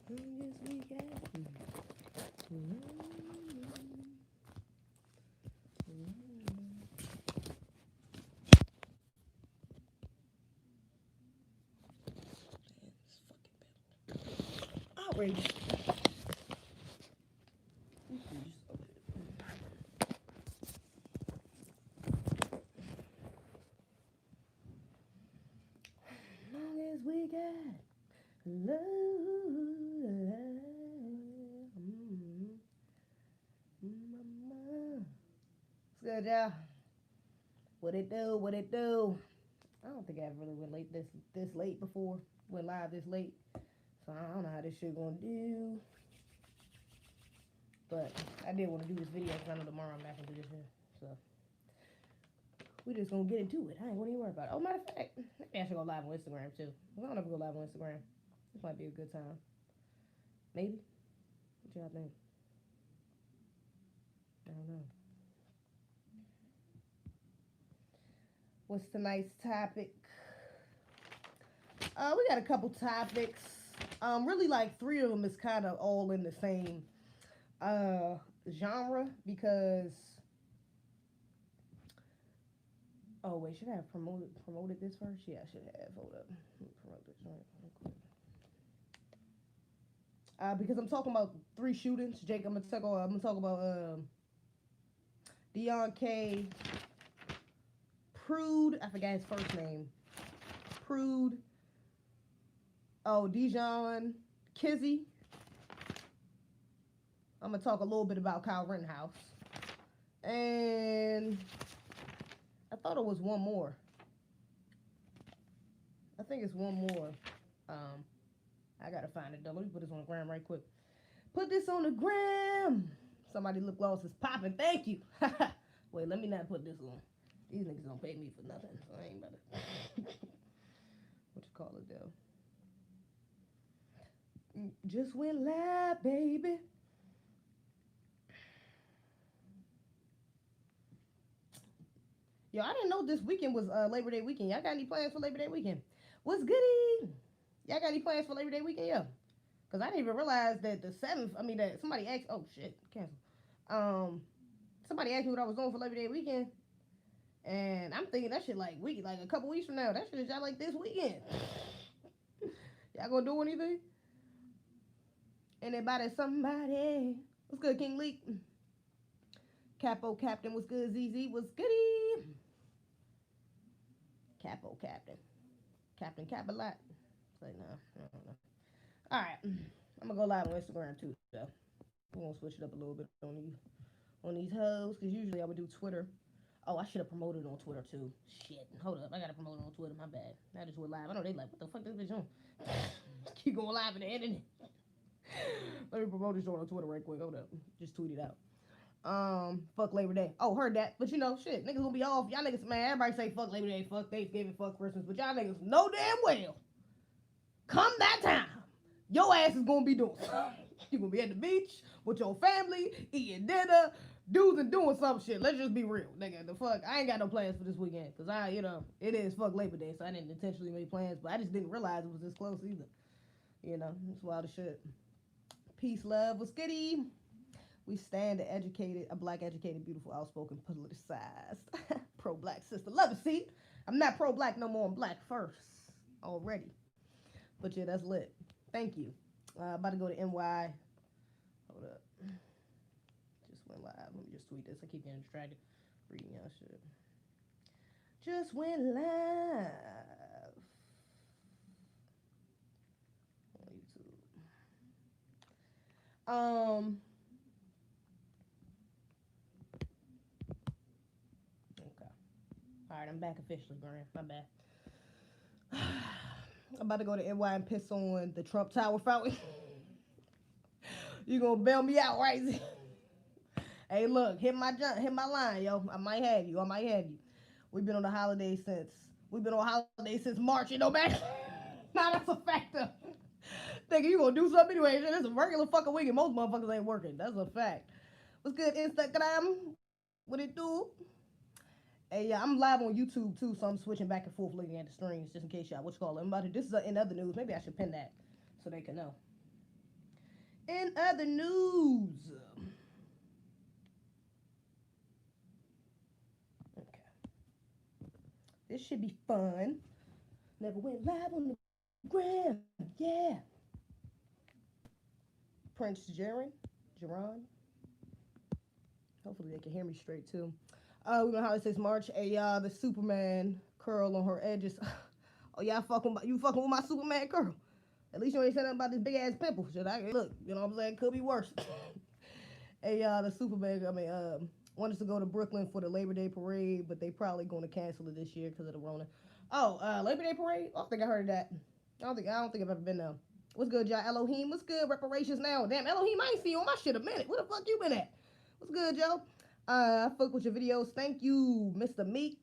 Longest weekend. Outrageous. Long as we got love. What's good, y'all? What it do? What it do? I don't think I ever really went late this late before. Went live this late, so I don't know how this shit gonna do. But I did want to do this video because I know tomorrow I'm not gonna do this here. So we just gonna get into it. I ain't gonna even worry about it. Oh, matter of fact, maybe I should go live on Instagram too. I don't ever go live on Instagram. This might be a good time. Maybe. What y'all think? I don't know. What's tonight's topic? We got a couple topics. Really like three of them is kind of all in the same genre because oh wait, should I have promoted this first? Yeah, I should have. Hold up. Let me promote this right quick. Because I'm talking about three shootings. Jake, I'm gonna talk about Deon K. Prude. I forgot his first name. Prude. Oh, Dijon Kizzy. I'm gonna talk a little bit about Kyle Rittenhouse. And I thought it was one more. I think it's one more. I gotta find it though. Let me put this on the gram right quick. Put this on the gram. Somebody look lost is popping. Thank you. Wait, let me not put this on. These niggas don't pay me for nothing, so I ain't about to. What you call it though? Just went live, baby. Yo, I didn't know this weekend was Labor Day weekend. Y'all got any plans for Labor Day weekend? What's goody? Y'all got any plans for Labor Day weekend? Yo, because I didn't even realize that the 7th, I mean, that somebody asked, oh shit, cancel. Somebody asked me what I was doing for Labor Day weekend. And I'm thinking that shit like a couple weeks from now. That shit is y'all like this weekend. Y'all gonna do anything? Anybody, somebody? What's good, King Leak? Capo Captain, what's good? ZZ, what's goody? Capo Captain. Captain Capilat. Say no, no, no. Alright. I'm gonna go live on Instagram too, though. We're gonna switch it up a little bit on these hoes, because usually I would do Twitter. Oh, I should have promoted on Twitter too. Shit. Hold up. I gotta promote it on Twitter. My bad. I just went live. I know they like, what the fuck this bitch on? Keep going live in the internet. Let me promote this on Twitter right quick. Hold up. Just tweet it out. Fuck Labor Day. Oh, heard that. But you know, shit, niggas gonna be off. Y'all niggas, man, everybody say fuck Labor Day, fuck Thanksgiving, fuck Christmas. But y'all niggas know damn well, come that time, your ass is gonna be doing something. You gonna be at the beach with your family, eating dinner, dudes and doing some shit. Let's just be real, nigga. The fuck, I ain't got no plans for this weekend. Cause it is fuck Labor Day, so I didn't intentionally make plans, but I just didn't realize it was this close either. You know, it's wild as shit. Peace, love, what's goody? We stand a black, educated, beautiful, outspoken, politicized, pro-black sister. Love to see. I'm not pro-black no more. I'm black first already. But yeah, that's lit. Thank you. About to go to NY. Hold up. Just went live. Let me just tweet this. I keep getting distracted reading y'all shit. Just went live on YouTube. Okay. All right, I'm back officially, Grant. My bad. I'm about to go to NY and piss on the Trump Tower fountain. You gonna bail me out, right? Hey, look, hit my line, yo. I might have you. We've been on the holiday since March. It don't matter. Nah, that's a factor. Thinking you gonna do something anyway. It's a regular fucking week and most motherfuckers ain't working. That's a fact. What's good, Instagram? What it do? Hey, yeah, I'm live on YouTube too, so I'm switching back and forth looking at the streams just in case y'all, what you call it. This is in other news. Maybe I should pin that so they can know. In other news, okay, this should be fun. Never went live on the gram. Yeah. Prince Geron. Hopefully they can hear me straight too. We know how it says March. The Superman curl on her edges. Oh, y'all you fucking with my Superman curl. At least you ain't saying nothing about this big ass pimple. Should I look? You know what I'm saying? Could be worse. The Superman. Wanted to go to Brooklyn for the Labor Day parade, but they probably going to cancel it this year because of the Rona. Oh, Labor Day parade. I don't think I heard of that. I don't think I've ever been there. What's good, y'all? Elohim? What's good? Reparations now. Damn, Elohim, I ain't seen you on my shit a minute. Where the fuck you been at? What's good, Joe? I fuck with your videos. Thank you, Mr. Meek.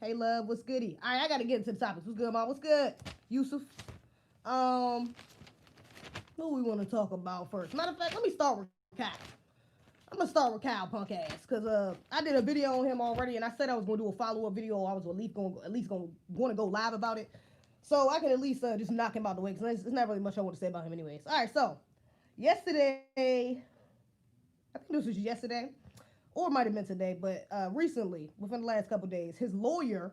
Hey, love. What's goody? All right, I gotta get into the topics. What's good, mom? What's good, Yusuf? Who we want to talk about first? Matter of fact, let me start with Kyle. I'm gonna start with Kyle punk ass because I did a video on him already, and I said I was gonna do a follow-up video. I was at least gonna go live about it, so I can at least just knock him out the way because there's not really much I want to say about him anyways. All right, so yesterday, I think this was yesterday, or it might have been today, but recently, within the last couple of days, his lawyer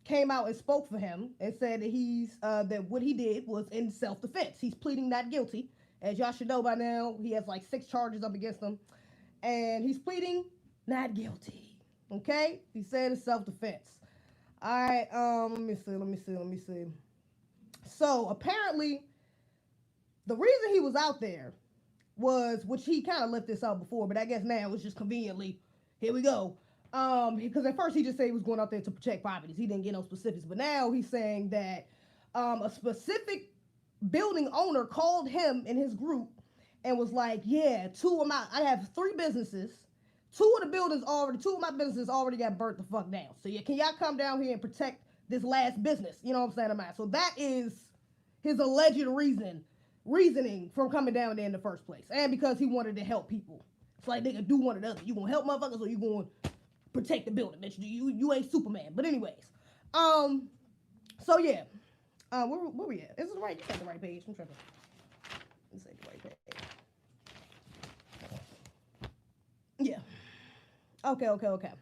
came out and spoke for him and said that that what he did was in self-defense. He's pleading not guilty. As y'all should know by now, he has like 6 charges up against him, and he's pleading not guilty. Okay, he said it's self-defense. All right, let me see. So apparently, the reason he was out there was, which he kind of left this out before, but I guess now it's just conveniently, here we go. Because at first he just said he was going out there to protect properties. He didn't get no specifics, but now he's saying that a specific building owner called him in his group and was like, yeah, I have 3 businesses. 2 of my businesses already got burnt the fuck down. So yeah, can y'all come down here and protect this last business? You know what I'm saying? So that is his alleged reasoning from coming down there in the first place. And because he wanted to help people. It's like they could do one or the other. You gonna help motherfuckers or you gonna protect the building, bitch? You ain't Superman. But anyways. So yeah. Where we at? Is this right? You got the right page. I'm tripping. This ain't the right page. Yeah. Okay. Alright,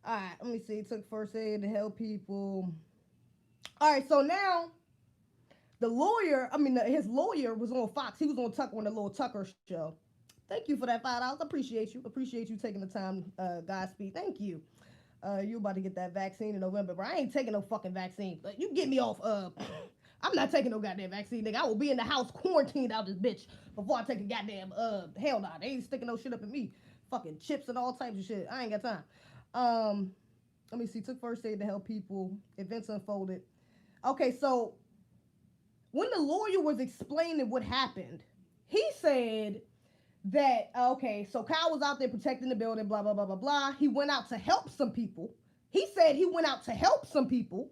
let me see. Took first aid to help people. Alright, so now his lawyer was on Fox. He was on the little Tucker show. Thank you for that $5. Appreciate you taking the time, Godspeed. Thank you. You about to get that vaccine in November, but I ain't taking no fucking vaccine. You get me off. I'm not taking no goddamn vaccine, nigga. I will be in the house quarantined out this bitch before I take a goddamn. Hell nah. They ain't sticking no shit up in me. Fucking chips and all types of shit. I ain't got time. Let me see. Took first aid to help people. Events unfolded. Okay, so when the lawyer was explaining what happened, he said that, okay, so Kyle was out there protecting the building, blah, blah, blah, blah, blah. He went out to help some people. He said he went out to help some people,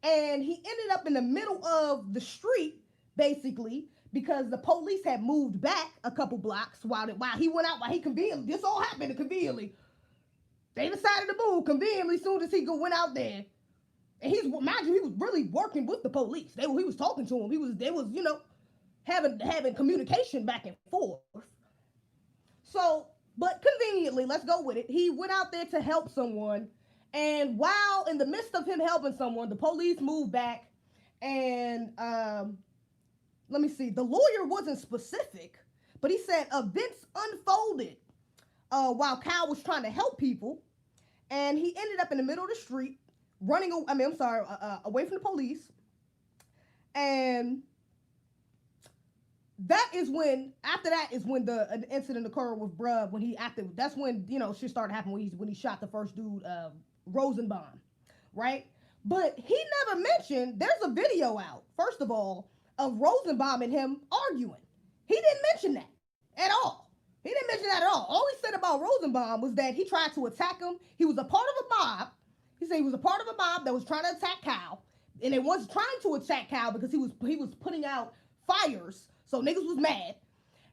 and he ended up in the middle of the street, basically, because the police had moved back a couple blocks while he conveniently, this all happened conveniently. They decided to move conveniently as soon as he went out there. And he was really working with the police. He was talking to him. They was, having communication back and forth. So, but conveniently, let's go with it. He went out there to help someone, and while in the midst of him helping someone, the police moved back, and let me see. The lawyer wasn't specific, but he said events unfolded while Kyle was trying to help people, and he ended up in the middle of the street, away from the police, and after that is when the incident occurred with Bruh, that's when, shit started happening when he shot the first dude, Rosenbaum, right? But he never mentioned, there's a video out, first of all, of Rosenbaum and him arguing. He didn't mention that at all. All he said about Rosenbaum was that he tried to attack him. He was a part of a mob. He said he was a part of a mob that was trying to attack Kyle. And it was trying to attack Kyle because he was putting out fires. So niggas was mad.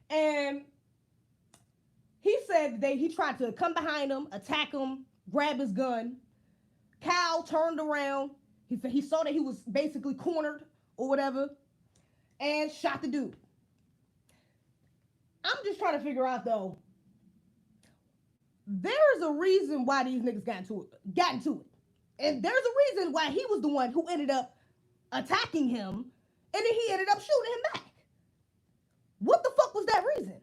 And he said that he tried to come behind him, attack him, grab his gun. Kyle turned around. He said he saw that he was basically cornered or whatever and shot the dude. I'm just trying to figure out though. There's a reason why these niggas got into it, and there's a reason why he was the one who ended up attacking him, and then he ended up shooting him back. What the fuck was that reason?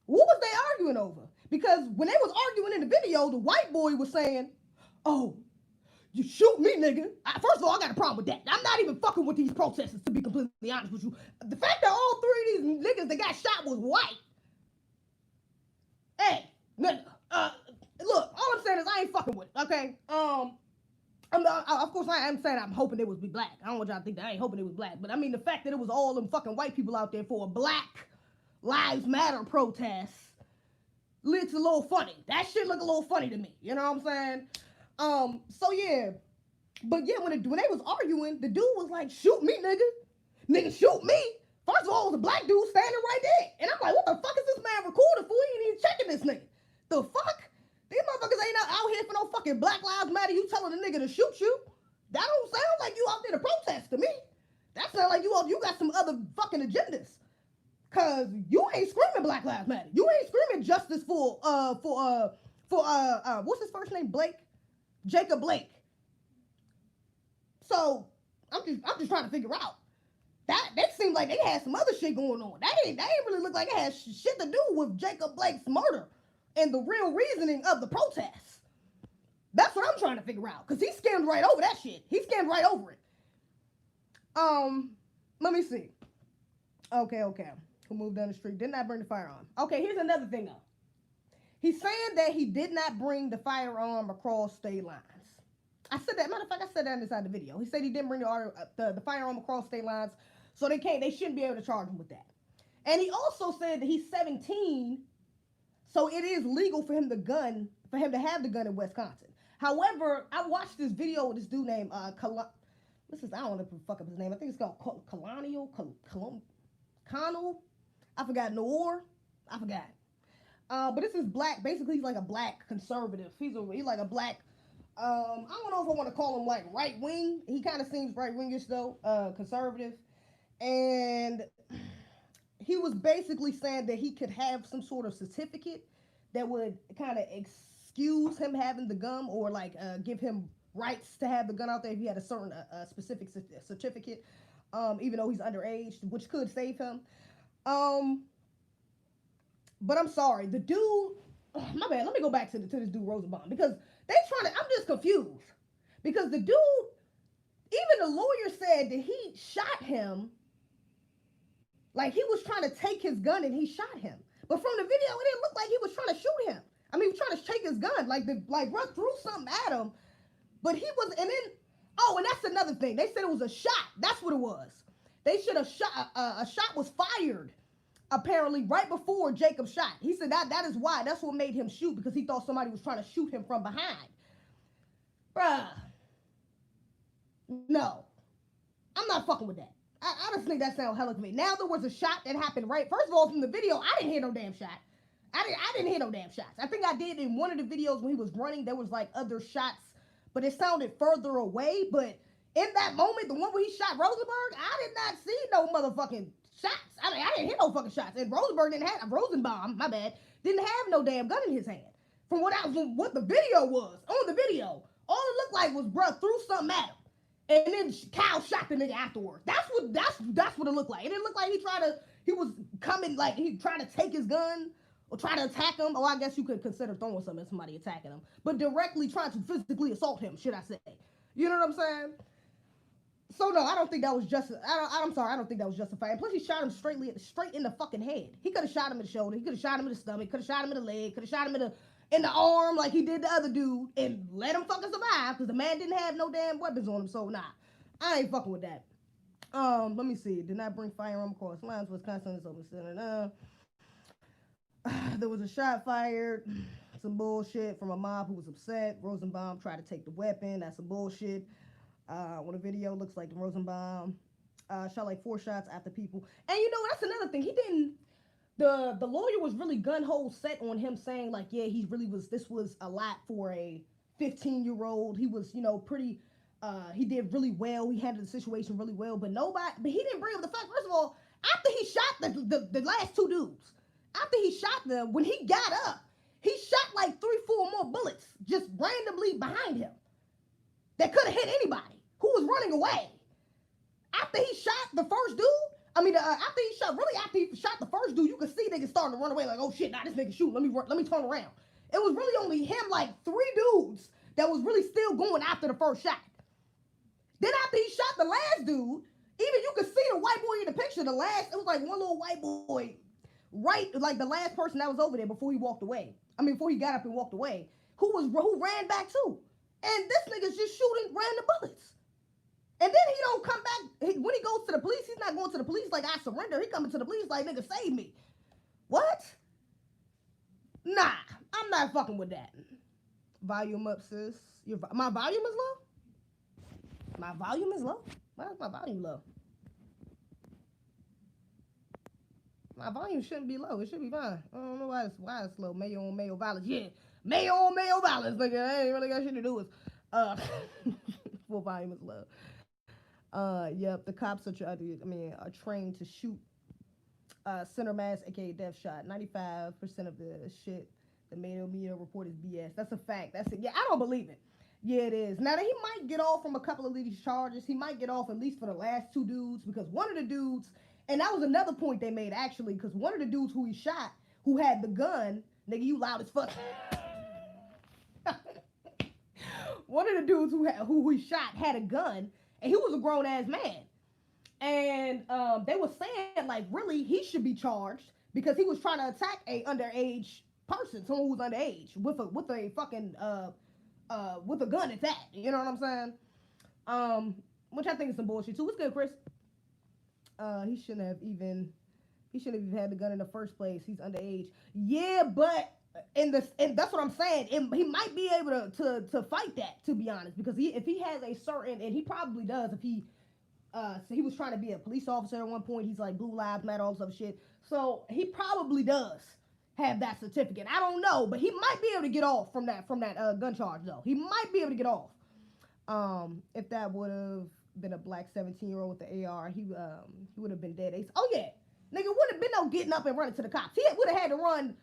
What was they arguing over? Because when they was arguing in the video, the white boy was saying, "Oh, you shoot me, nigga." First of all, I got a problem with that. I'm not even fucking with these protesters, to be completely honest with you. The fact that all three of these niggas that got shot was white. Hey, nigga, look, all I'm saying is I ain't fucking with it, okay? Of course, I am saying I'm hoping it was be black. I don't want y'all to think that I ain't hoping it was black. But I mean, the fact that it was all them fucking white people out there for a Black Lives Matter protest looks a little funny. That shit look a little funny to me. You know what I'm saying? So yeah. But yeah, when they was arguing, the dude was like, "Shoot me, nigga. Nigga, shoot me." First of all, it was a black dude standing right there. And I'm like, what the fuck is this man recording for? He ain't even checking this nigga. The fuck? These motherfuckers ain't out here for no fucking Black Lives Matter. You telling a nigga to shoot you? That don't sound like you out there to protest to me. That sound like you got some other fucking agendas. Cause you ain't screaming Black Lives Matter. You ain't screaming justice for what's his first name? Blake? Jacob Blake. So I'm just trying to figure out. That seemed like they had some other shit going on. That ain't really look like it had shit to do with Jacob Blake's murder and the real reasoning of the protests. That's what I'm trying to figure out. Cause he skimmed right over that shit. He skimmed right over it. Let me see. Okay. Who moved down the street? Did not bring the firearm. Okay, here's another thing though. He's saying that he did not bring the firearm across state lines. I said that. Matter of fact, I said that inside the video. He said he didn't bring the firearm across state lines, so they shouldn't be able to charge him with that. And he also said that he's 17, so it is legal for him to have the gun in Wisconsin. However, I watched this video with this dude named I don't want to fuck up his name. I think it's called Connell. I forgot Noor. I forgot. But this is black. Basically, he's like a black conservative. He's like a black. I don't know if I want to call him like right wing. He kind of seems right wingish though, conservative. And he was basically saying that he could have some sort of certificate that would kind of excuse him having the gun, or like give him rights to have the gun out there if he had a certain specific certificate, even though he's underage, which could save him. But I'm sorry, the dude. My bad. Let me go back to this dude Rosenbaum, because I'm just confused, because the dude, even the lawyer said that he shot him. Like he was trying to take his gun and he shot him. But from the video, it didn't look like he was trying to shoot him. I mean, he was trying to take his gun, run through something at him. But he was, and then, and that's another thing. They said it was a shot. That's what it was. They should have shot, a shot was fired, apparently, right before Jacob shot. He said that is why. That's what made him shoot, because he thought somebody was trying to shoot him from behind. Bruh. No. I'm not fucking with that. I just think that sounds hella to me. Now there was a shot that happened right. First of all, from the video, I didn't hear no damn shot. I didn't hear no damn shots. I think I did in one of the videos when he was running. There was like other shots, but it sounded further away. But in that moment, the one where he shot Rosenberg, I did not see no motherfucking shots. I mean, I didn't hear no fucking shots. And Rosenbaum, my bad, didn't have no damn gun in his hand. From what the video was on the video, all it looked like was bruh threw something at him. And then Kyle shot the nigga afterwards. That's what it looked like. It didn't look like he was coming, like he tried to take his gun or try to attack him. Oh, I guess you could consider throwing something at somebody attacking him. But directly trying to physically assault him, should I say. You know what I'm saying? So no, I don't think that was I'm sorry, I don't think that was justified. And plus he shot him straight in the fucking head. He could have shot him in the shoulder, he could have shot him in the stomach, could have shot him in the leg, could have shot him in the arm like he did the other dude, and let him fucking survive, because the man didn't have no damn weapons on him. So nah, I ain't fucking with that. Let me see. Did not bring firearm across lines. Wisconsin is over. There was a shot fired. Some bullshit from a mob who was upset. Rosenbaum tried to take the weapon. That's some bullshit. When the video looks like Rosenbaum shot like 4 shots after people. And you know, that's another thing. He didn't. The lawyer was really gun-ho set on him saying like, yeah, this was a lot for a 15-year-old. He was, pretty, he did really well. He handled the situation really well, but he didn't bring up the fact, first of all, after he shot the last 2 dudes, After he shot them, when he got up, he shot like 3, 4 more bullets just randomly behind him that could have hit anybody who was running away. After he shot the first dude, after he shot the first dude, you could see niggas starting to run away like, oh shit, now this nigga shoot. Let me turn around. It was really only him, like 3 dudes that was really still going after the first shot. Then after he shot the last dude, even you could see the white boy in the picture. It was like one little white boy, right, like the last person that was over there before he walked away. Before he got up and walked away, who ran back too. And this nigga's just shooting random bullets. And then he don't come back. When he goes to the police, he's not going to the police like, I surrender. He coming to the police like, nigga, save me. What? Nah, I'm not fucking with that. Volume up, sis. My volume is low? My volume is low? Why is my volume low? My volume shouldn't be low. It should be fine. I don't know why it's low. Mayo on mayo violence. Yeah. Mayo on mayo violence. Nigga, I ain't really got shit to do with full volume is low. Yep, the cops are trained to shoot center mass, aka death shot. 95% of the shit the media report is BS. That's a fact. That's it. Yeah, I don't believe it. Yeah, it is. Now, he might get off from a couple of these charges. He might get off at least for the last 2 dudes, because one of the dudes, and that was another point they made, actually, because one of the dudes who he shot, who had the gun, nigga, you loud as fuck. One of the dudes who he shot had a gun, and he was a grown-ass man. And they were saying, like, really, he should be charged because he was trying to attack a underage person, someone who was underage, with a fucking with a gun at that. You know what I'm saying? Which I think is some bullshit too. What's good, Chris? He shouldn't have even had the gun in the first place. He's underage. Yeah, but and that's what I'm saying. He might be able to fight that, to be honest, because if he has a certain, and he probably does, if he so he was trying to be a police officer at one point. He's like Blue Lives Matter, all this other shit. So he probably does have that certificate. I don't know, but he might be able to get off from that gun charge though. He might be able to get off. If that would have been a black 17-year-old with the AR, he would have been dead. Oh yeah, nigga would have been no getting up and running to the cops. He would have had to run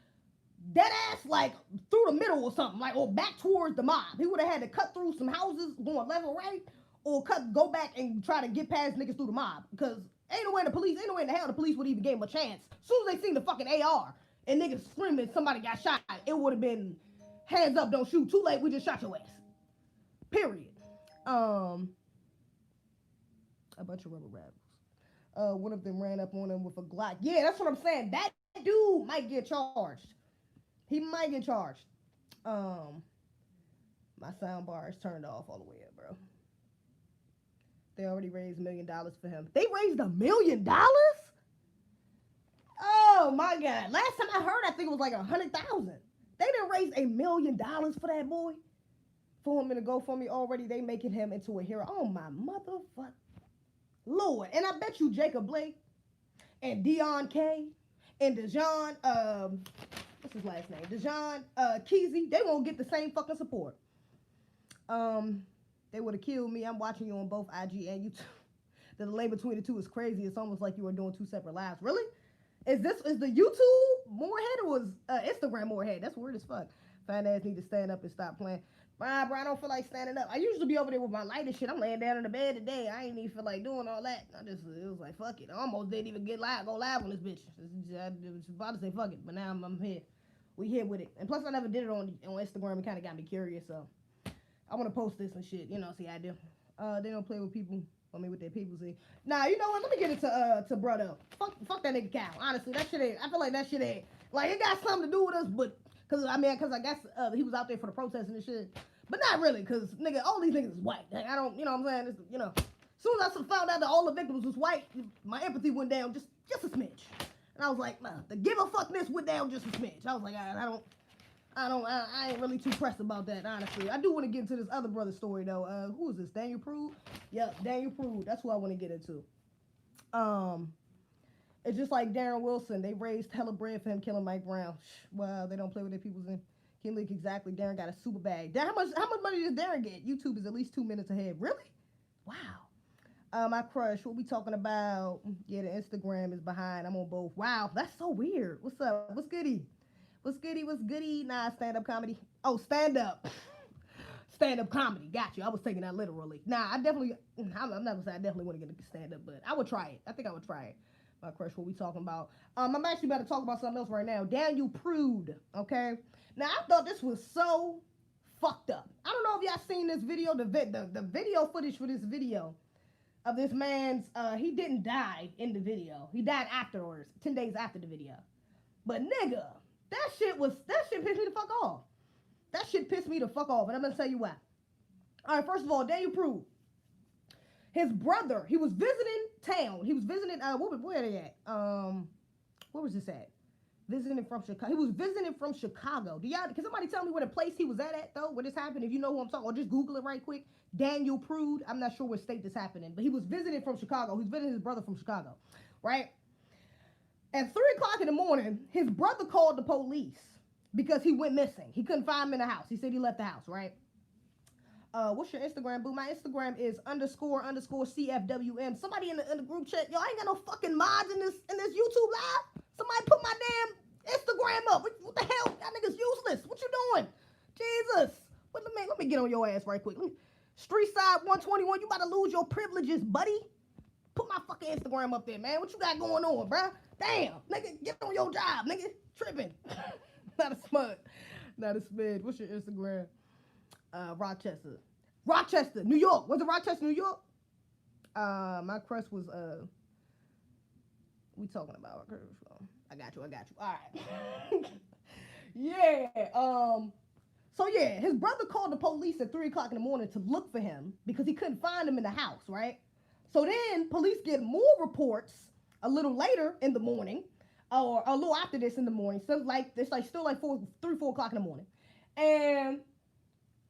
dead ass like through the middle or something, like, or back towards the mob. He would have had to cut through some houses going left or right, or go back and try to get past niggas through the mob, because ain't no way in the hell the police would even give him a chance. As soon as they seen the fucking AR and niggas screaming somebody got shot, it would have been hands up, don't shoot, too late, we just shot your ass. Period. A bunch of rubber rabbits. One of them ran up on him with a Glock. Yeah, that's what I'm saying. That dude might get charged. He might get charged. My sound bar is turned off all the way up, bro. They already raised $1 million for him. They raised $1 million? Oh my God. Last time I heard, I think it was like 100,000. They didn't raise $1 million for that boy. For him in the GoFundMe already, they making him into a hero. Oh my motherfucker. Lord. And I bet you Jacob Blake and Dion K and Dejon, what's his last name? Dejon Keezy, they won't get the same fucking support. They would have killed me. I'm watching you on both IG and YouTube. The delay between the two is crazy. It's almost like you are doing 2 separate lives. Really? Is the YouTube more head or was Instagram more head? That's weird as fuck. Fine ass need to stand up and stop playing. Bro, I don't feel like standing up. I usually be over there with my light and shit. I'm laying down in the bed today. I ain't even feel like doing all that. It was like, fuck it. I almost didn't even go live on this bitch. I was about to say fuck it, but now I'm here. We here with it. And plus I never did it on Instagram. It kind of got me curious, so I want to post this and shit. You know, see I do. They don't play with people. I mean, with their people, see. Nah, you know what? Let me get into to brother. Fuck that nigga Cal. Honestly, that shit ain't. I feel like that shit ain't. Like, it got something to do with us, but cause I guess he was out there for the protesting and shit. But not really, cause nigga, all these niggas is white. Like, I don't, you know what I'm saying? It's, you know, as soon as I found out that all the victims was white, my empathy went down just a smidge. And I was like, nah, the give a fuckness went down just a smidge. I was like, I ain't really too pressed about that, honestly. I do want to get into this other brother story though. Who is this? Daniel Prude? Yep, Daniel Prude. That's who I want to get into. It's just like Darren Wilson. They raised hella bread for him killing Mike Brown. Wow, they don't play with their people's in. Kim Leak, exactly. Darren got a super bag. How much money does Darren get? YouTube is at least 2 minutes ahead. Really? Wow. My crush. What we talking about? Yeah, the Instagram is behind. I'm on both. Wow, that's so weird. What's up? What's goody? What's goody? What's goody? Nah, stand up comedy. Oh, stand up. Stand up comedy. Got you. I was taking that literally. Nah, I definitely. I'm not gonna say I definitely want to get into stand up, but I would try it. I think I would try it. My crush. What we talking about? I'm actually about to talk about something else right now. Daniel Prude. Okay. Now I thought this was so fucked up. I don't know if y'all seen this video. The video footage for this video of this man's. He didn't die in the video. He died afterwards, 10 days after the video. But nigga, that shit pissed me the fuck off. That shit pissed me the fuck off, and I'm gonna tell you why. All right, first of all, Daniel Prude, his brother, he was visiting town. He was visiting. Where they at? Where was this at? Visiting from Chicago. He was visiting from Chicago. Can somebody tell me where the place he was at though? Where this happened? If you know who I'm talking, or just Google it right quick. Daniel Prude. I'm not sure what state this happened in, but he was visiting from Chicago. He was visiting his brother from Chicago, right? At 3 o'clock in the morning, his brother called the police because he went missing. He couldn't find him in the house. He said he left the house, right? What's your Instagram, boo? My Instagram is _ CFWM. Somebody in the group chat, yo, I ain't got no fucking mods in this YouTube live. Somebody put my damn Instagram up. What the hell? Y'all niggas useless. What you doing? Jesus. Let me get on your ass right quick. Street Side 121, you about to lose your privileges, buddy. Put my fucking Instagram up there, man. What you got going on, bruh? Damn, nigga, get on your job, nigga. Tripping. Not a smut. Not a smid. What's your Instagram? Rochester, New York. Was it Rochester, New York? My crush was we talking about. I got you. All right. Yeah. So yeah, his brother called the police at 3 o'clock in the morning to look for him because he couldn't find him in the house, right? So then police get more reports a little later in the morning, or a little after this in the morning. So it's still like 4 o'clock in the morning, and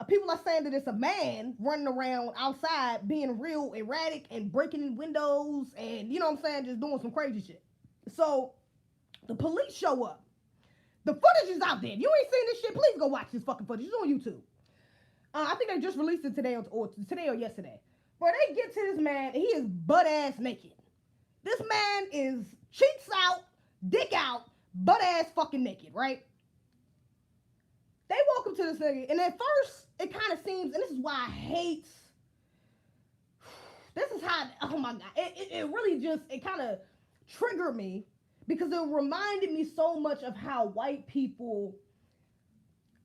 people are saying that it's a man running around outside being real erratic and breaking in windows and, you know what I'm saying, just doing some crazy shit. So the police show up. The footage is out there. If you ain't seen this shit, please go watch this fucking footage. It's on YouTube. I think they just released it today or yesterday. But they get to this man, and he is butt-ass naked. This man is cheeks out, dick out, butt-ass fucking naked, right? They walk up to this nigga, and at first, it kind of seems, and this is why I hate, this is how, oh my God, it really just, it kind of triggered me, because it reminded me so much of how white people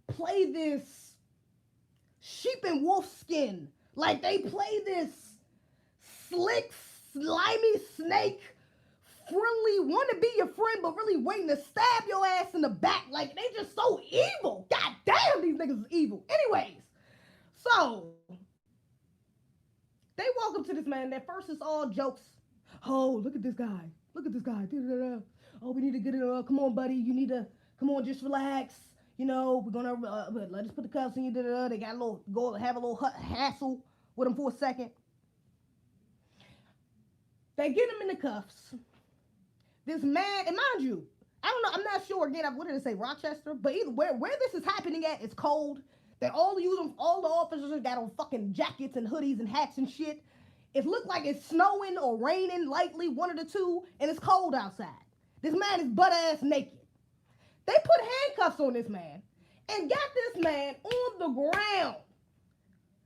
play this sheep and wolf skin. Like, they play this slick, slimy snake, friendly, want to be your friend, but really waiting to stab your ass in the back. Like, they just so evil. God damn, these niggas is evil. Anyways, so they walk up to this man. At first, it's all jokes. Oh, look at this guy. Look at this guy. Da-da-da. Oh, we need to get it. Come on, buddy. You need to, come on, just relax. You know, we're going to, let's put the cuffs in you. Da-da-da. They got a little, go have a little hassle with him for a second. They get him in the cuffs. This man, and mind you, I don't know, I'm not sure, again, what did it say, Rochester? But either where this is happening at, it's cold. That all the officers got on fucking jackets and hoodies and hats and shit. It looked like it's snowing or raining lightly, one of the two, and it's cold outside. This man is butt-ass naked. They put handcuffs on this man and got this man on the ground,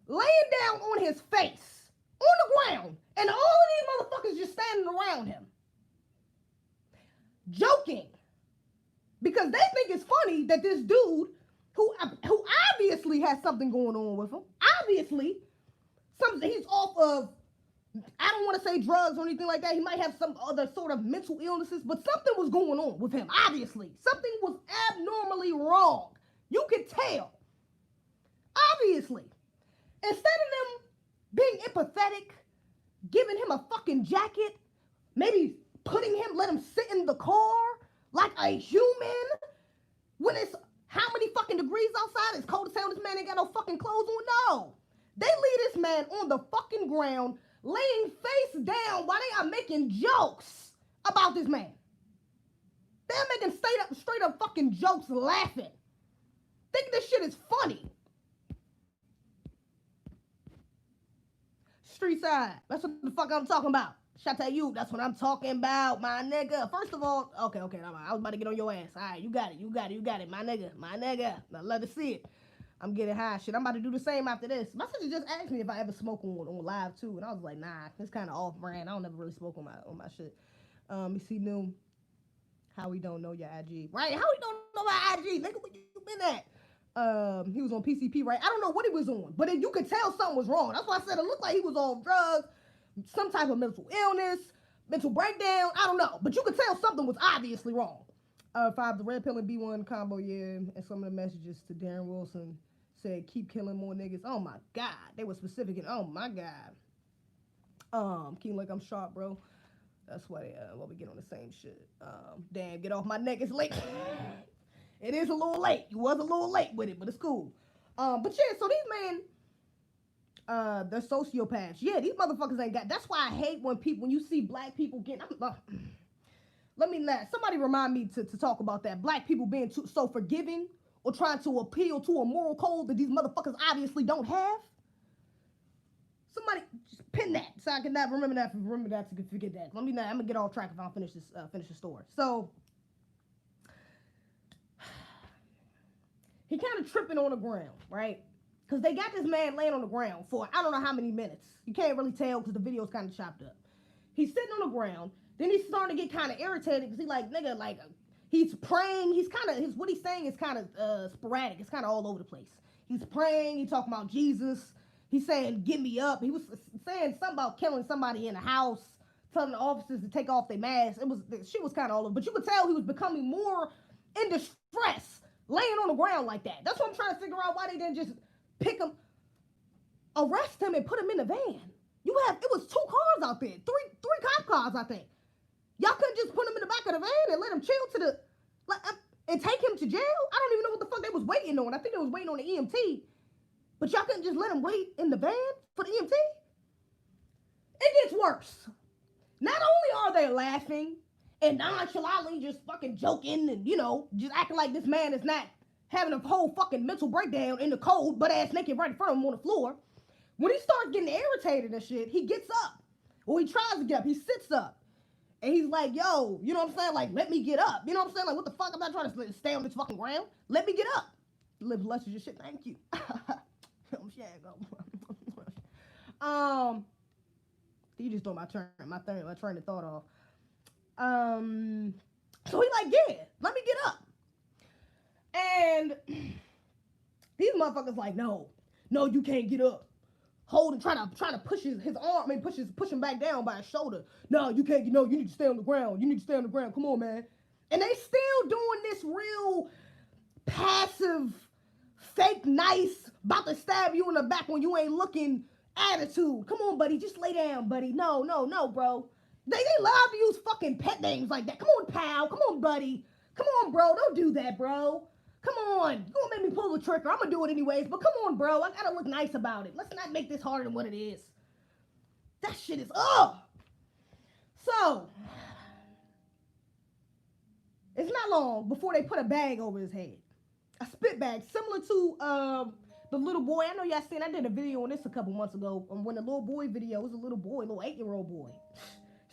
laying down on his face, on the ground, and all of these motherfuckers just standing around him, joking, because they think it's funny that this dude, who obviously has something going on with him, obviously, he's off of, I don't want to say drugs or anything like that. He might have some other sort of mental illnesses, but something was going on with him, obviously. Something was abnormally wrong. You could tell. Obviously. Instead of them being empathetic, giving him a fucking jacket, maybe let him sit in the car like a human, when it's how many fucking degrees outside? It's cold as hell. This man ain't got no fucking clothes on. No. They leave this man on the fucking ground, laying face down while they are making jokes about this man. They're making straight up fucking jokes, laughing. Think this shit is funny. Street side. That's what the fuck I'm talking about. Shout out to you. That's what I'm talking about, my nigga. First of all, okay. I was about to get on your ass. All right, you got it, my nigga. I love to see it. I'm getting high, shit. I'm about to do the same after this. My sister just asked me if I ever smoke on live too, and I was like, nah, it's kind of off brand. I don't ever really smoke on my shit. You see, new. How we don't know your IG, right? How we don't know my IG, nigga? Where you been at? He was on PCP, right? I don't know what he was on, but you could tell something was wrong. That's why I said it looked like he was on drugs, some type of mental illness, mental breakdown. I don't know, but you could tell something was obviously wrong. 5, the red pill and B1 combo, yeah, and some of the messages to Darren Wilson said, keep killing more niggas. Oh my God, they were specific, and oh my God. King, like I'm sharp, bro. That's why we get on the same shit. Damn, get off my neck. It's late. It is a little late. You was a little late with it, but it's cool. But yeah, so these men, they're sociopaths. Yeah, these motherfuckers ain't got. That's why I hate when you see black people getting. Somebody remind me to talk about that. Black people being so forgiving or trying to appeal to a moral code that these motherfuckers obviously don't have. Somebody just pin that so I can not remember that to forget that. I'm gonna get off track if I don't finish the story. So he kind of tripping on the ground, right? Because they got this man laying on the ground for I don't know how many minutes. You can't really tell because the video's kind of chopped up. He's sitting on the ground. Then he's starting to get kind of irritated because he's like, nigga, like he's praying. He's kind of what he's saying is kind of sporadic. It's kind of all over the place. He's praying. He's talking about Jesus. He's saying, get me up. He was saying something about killing somebody in a house, telling the officers to take off their masks. She was kind of all over. But you could tell he was becoming more in distress, laying on the ground like that. That's what I'm trying to figure out why they didn't just pick him, arrest him, and put him in the van. It was 2 cars out there, three cop cars, I think. Y'all couldn't just put him in the back of the van and let him chill and take him to jail? I don't even know what the fuck they was waiting on. I think they was waiting on the EMT. But y'all couldn't just let him wait in the van for the EMT? It gets worse. Not only are they laughing and nonchalantly just fucking joking and, just acting like this man is not having a whole fucking mental breakdown in the cold, butt ass naked right in front of him on the floor. When he starts getting irritated and shit, he gets up. Or he tries to get up. He sits up. And he's like, yo, you know what I'm saying? Like, let me get up. You know what I'm saying? Like, what the fuck? I'm not trying to stay on this fucking ground. Let me get up. Live luscious shit. Thank you. You just stole my train of thought off. So he like, yeah, let me get up. And these motherfuckers like, no, you can't get up. Trying to push his arm, push him back down by his shoulder. No, you can't, you need to stay on the ground. You need to stay on the ground. Come on, man. And they still doing this real passive, fake nice, about to stab you in the back when you ain't looking attitude. Come on, buddy. Just lay down, buddy. No, bro. They love to use fucking pet names like that. Come on, pal. Come on, buddy. Come on, bro. Don't do that, bro. Come on. You're going to make me pull the trigger. I'm going to do it anyways. But come on, bro. I got to look nice about it. Let's not make this harder than what it is. That shit is, So, it's not long before they put a bag over his head. A spit bag, similar to the little boy. I know y'all seen, I did a video on this a couple months ago. When the little boy video was a little boy, little 8-year-old boy.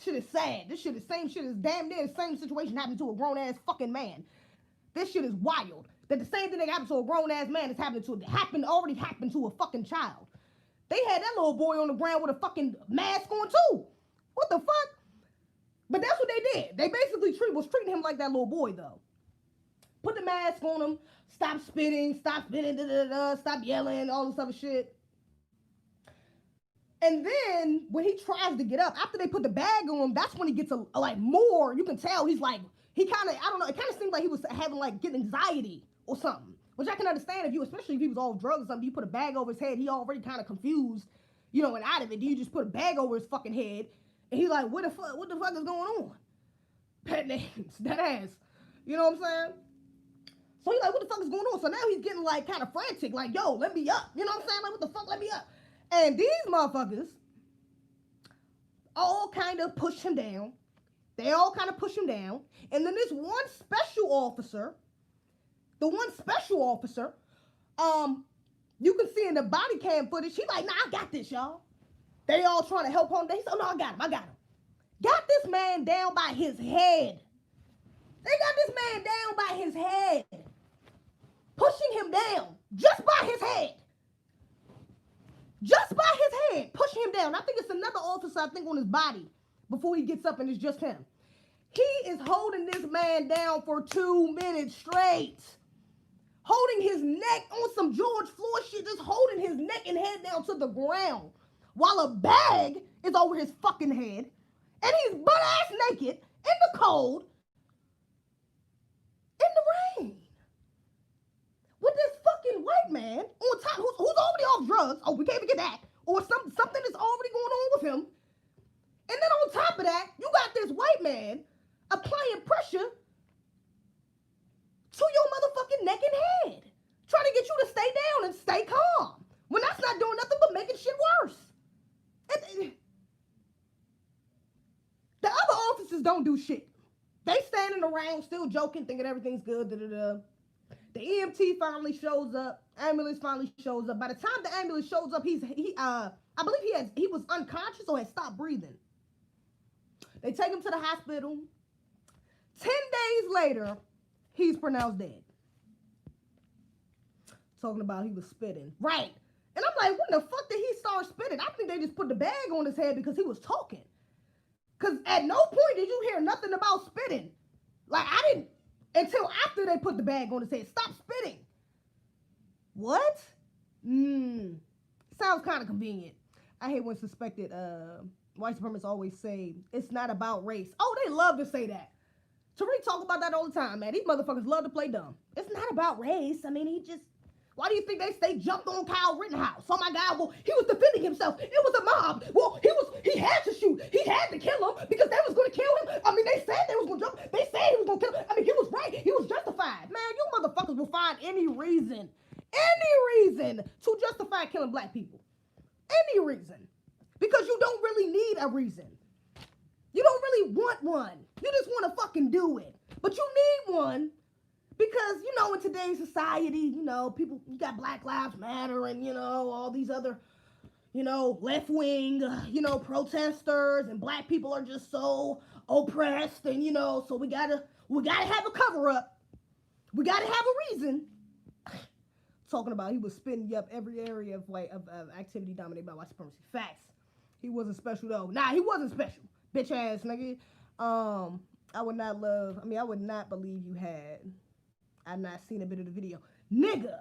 Shit is sad. This shit is damn near the same situation happened to a grown-ass fucking man. This shit is wild. That the same thing that happened to a grown-ass man is happening already happened to a fucking child. They had that little boy on the ground with a fucking mask on too. What the fuck? But that's what they did. They basically was treating him like that little boy though. Put the mask on him, stop spitting, stop yelling, all this other shit. And then when he tries to get up, after they put the bag on him, that's when he gets more. You can tell he's like, he kind of, I don't know, it kind of seemed like he was having getting anxiety or something. Which I can understand especially if he was off drugs or something, you put a bag over his head, he already kind of confused, and out of it. Then you just put a bag over his fucking head, and he's like, what the fuck is going on? Pet names, that ass. You know what I'm saying? So he's like, what the fuck is going on? So now he's getting kind of frantic, like, yo, let me up. You know what I'm saying? Like, what the fuck, let me up. And these motherfuckers all kind of push him down. They all kind of push him down. And then this one special officer, you can see in the body cam footage, he's like, nah, I got this, y'all. They all trying to help him. They said, oh, no, I got him. Got this man down by his head. They got this man down by his head. Pushing him down. Just by his head. Just by his head. Pushing him down. I think it's another officer, I think, on his body before he gets up, and it's just him. He is holding this man down for 2 minutes straight. Holding his neck on some George Floyd shit, just holding his neck and head down to the ground. While a bag is over his fucking head. And he's butt-ass naked in the cold. In the rain. With this fucking white man on top, who's already off drugs. Oh, we can't forget that. Or something that's already going on with him. And then on top of that, you got this white man applying pressure to your motherfucking neck and head. Trying to get you to stay down and stay calm. When that's not doing nothing but making shit worse. And the other officers don't do shit. They standing around still joking, thinking everything's good. Da-da-da. The EMT finally shows up. Ambulance finally shows up. By the time the ambulance shows up, I believe he was unconscious or had stopped breathing. They take him to the hospital. 10 days later, he's pronounced dead. Talking about he was spitting. Right. And I'm like, when the fuck did he start spitting? I think they just put the bag on his head because he was talking. Because at no point did you hear nothing about spitting. Like, I didn't, until after they put the bag on his head. Stop spitting. What? Sounds kind of convenient. I hate when suspected white supremacists always say, it's not about race. Oh, they love to say that. Tariq talk about that all the time, man. These motherfuckers love to play dumb. It's not about race. I mean, why do you think they jumped on Kyle Rittenhouse? Oh my God, well, he was defending himself. It was a mob. Well, he had to shoot. He had to kill him because they was going to kill him. I mean, they said they was going to jump. They said he was going to kill him. I mean, he was right. He was justified. Man, you motherfuckers will find any reason to justify killing black people. Any reason. Because you don't really need a reason. You don't really want one. You just want to fucking do it. But you need one. Because, in today's society, people, you got Black Lives Matter and, all these other, left-wing, protesters, and black people are just so oppressed, and, so we gotta have a cover-up. We gotta have a reason. Talking about he was spinning up every area of activity dominated by white supremacy. Facts. He wasn't special, though. Nah, he wasn't special. Bitch ass nigga. I would not believe you had... I've not seen a bit of the video. Nigga.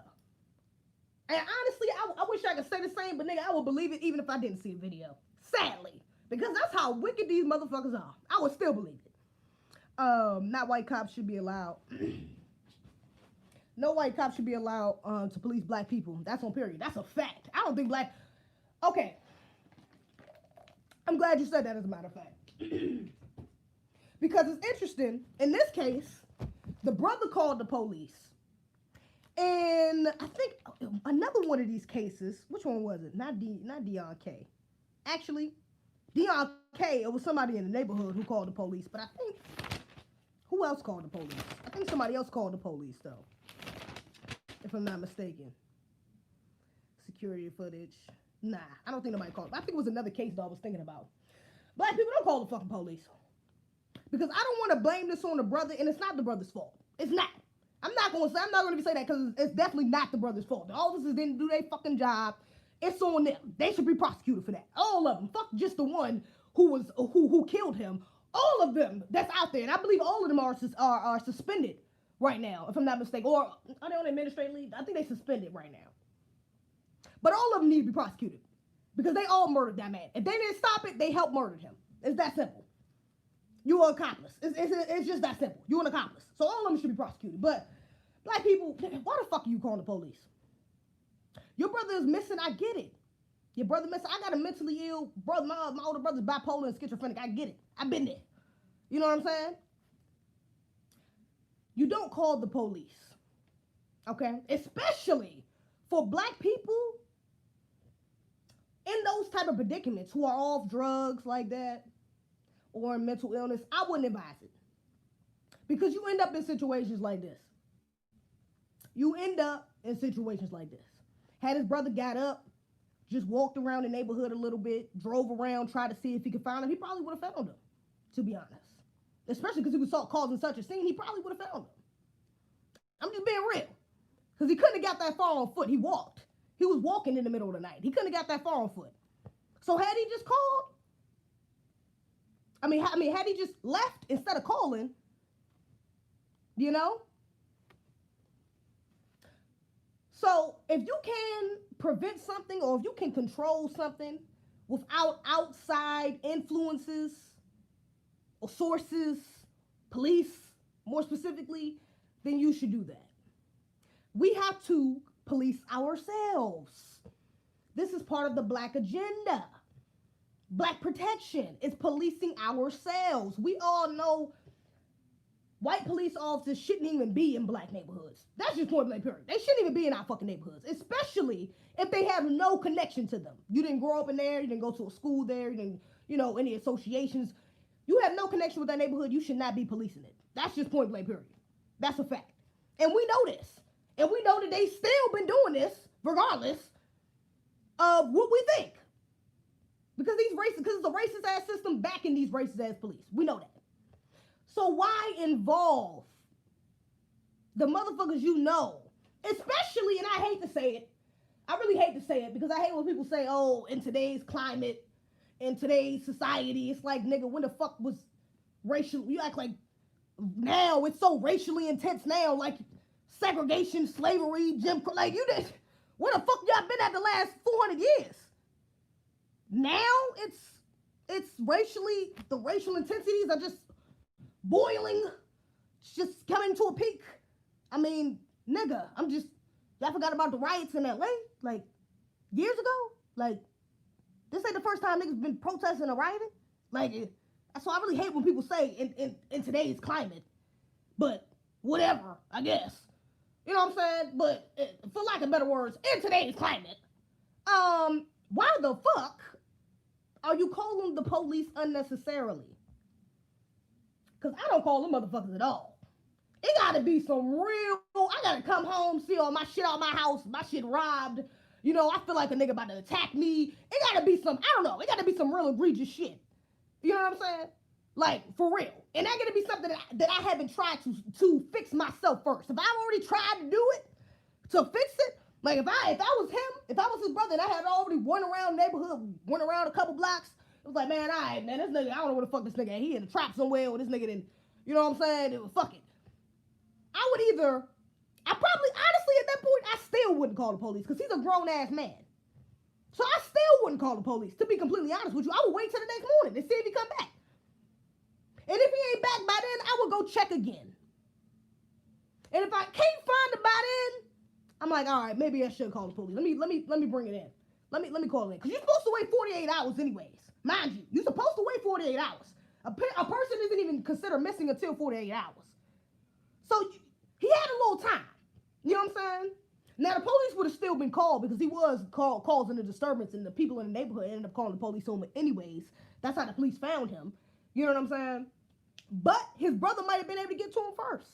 And honestly, I wish I could say the same, but nigga, I would believe it even if I didn't see a video. Sadly. Because that's how wicked these motherfuckers are. I would still believe it. Not white cops should be allowed. No white cops should be allowed to police black people. That's on period. That's a fact. I don't think black... Okay. I'm glad you said that as a matter of fact. Because it's interesting. In this case... The brother called the police. And I think another one of these cases, which one was it? Not Deon K. Actually, Deon K, it was somebody in the neighborhood who called the police. But I think, who else called the police? I think somebody else called the police, though. If I'm not mistaken. Security footage. Nah, I don't think nobody called. I think it was another case that I was thinking about. Black people don't call the fucking police. Because I don't want to blame this on the brother, and it's not the brother's fault. It's not. I'm not going to say that because it's definitely not the brother's fault. The officers didn't do their fucking job. It's on them. They should be prosecuted for that. All of them. Fuck just the one who killed him. All of them that's out there, and I believe all of them are suspended right now, if I'm not mistaken. Or are they on administrative leave? I think they suspended right now. But all of them need to be prosecuted because they all murdered that man. If they didn't stop it, they helped murder him. It's that simple. You're an accomplice. It's just that simple. You're an accomplice. So all of them should be prosecuted. But black people, why the fuck are you calling the police? Your brother is missing. I get it. Your brother missing. I got a mentally ill brother. My older brother's bipolar and schizophrenic. I get it. I've been there. You know what I'm saying? You don't call the police. Okay? Especially for black people in those type of predicaments who are off drugs like that. Or mental illness, I wouldn't advise it. Because you end up in situations like this. Had his brother got up, just walked around the neighborhood a little bit, drove around, tried to see if he could find him, he probably would have found him, to be honest. Especially because he was causing such a scene, he probably would have found him. I'm just being real. Because he couldn't have got that far on foot. He walked. He was walking in the middle of the night. He couldn't have got that far on foot. So had he just called, had he just left instead of calling, you know? So if you can prevent something or if you can control something without outside influences or sources, police more specifically, then you should do that. We have to police ourselves. This is part of the Black agenda. Black protection is policing ourselves. We all know white police officers shouldn't even be in black neighborhoods. That's just point blank period. They shouldn't even be in our fucking neighborhoods, especially if they have no connection to them. You didn't grow up in there. You didn't go to a school there. You didn't, any associations. You have no connection with that neighborhood. You should not be policing it. That's just point blank period. That's a fact. And we know this. And we know that they still been doing this regardless of what we think. Because it's a racist ass system backing these racist ass police. We know that. So why involve the motherfuckers you know? Especially, and I hate to say it, I really hate to say it because I hate when people say, oh, in today's climate, in today's society, it's like, nigga, when the fuck was racial? You act like now it's so racially intense now, like segregation, slavery, Jim Crow, like you did. Where the fuck y'all been at the last 400 years? Now it's racially, the racial intensities are just boiling, just coming to a peak. I mean, nigga, y'all forgot about the riots in LA, like, years ago? Like, this ain't the first time niggas been protesting or rioting. Like, so I really hate when people say in today's climate, but whatever, I guess. You know what I'm saying? But for lack of better words, in today's climate, why the fuck are you calling the police unnecessarily? Because I don't call them motherfuckers at all. It gotta be some real, I gotta come home, see all my shit out my house, my shit robbed. I feel like a nigga about to attack me. It gotta be some, I don't know, it gotta be some real egregious shit. You know what I'm saying? Like, for real. And that gotta be something that I haven't tried to fix myself first. If I've already tried to do it, to fix it, like if I was him, if I was his brother and I had already went around the neighborhood, went around a couple blocks, it was like, man, all right, man, this nigga, I don't know where the fuck this nigga at. He in the trap somewhere, or this nigga didn't, you know what I'm saying? It was fuck it. I probably, honestly, at that point, I still wouldn't call the police because he's a grown-ass man. So I still wouldn't call the police, to be completely honest with you. I would wait till the next morning and see if he come back. And if he ain't back by then, I would go check again. And if I can't find him by then, I'm like, all right, maybe I should call the police. Let me bring it in. Let me call it in. Because you're supposed to wait 48 hours anyways. Mind you, you're supposed to wait 48 hours. A person isn't even considered missing until 48 hours. So he had a little time. You know what I'm saying? Now, the police would have still been called because he was causing a disturbance and the people in the neighborhood ended up calling the police on him anyways. That's how the police found him. You know what I'm saying? But his brother might have been able to get to him first.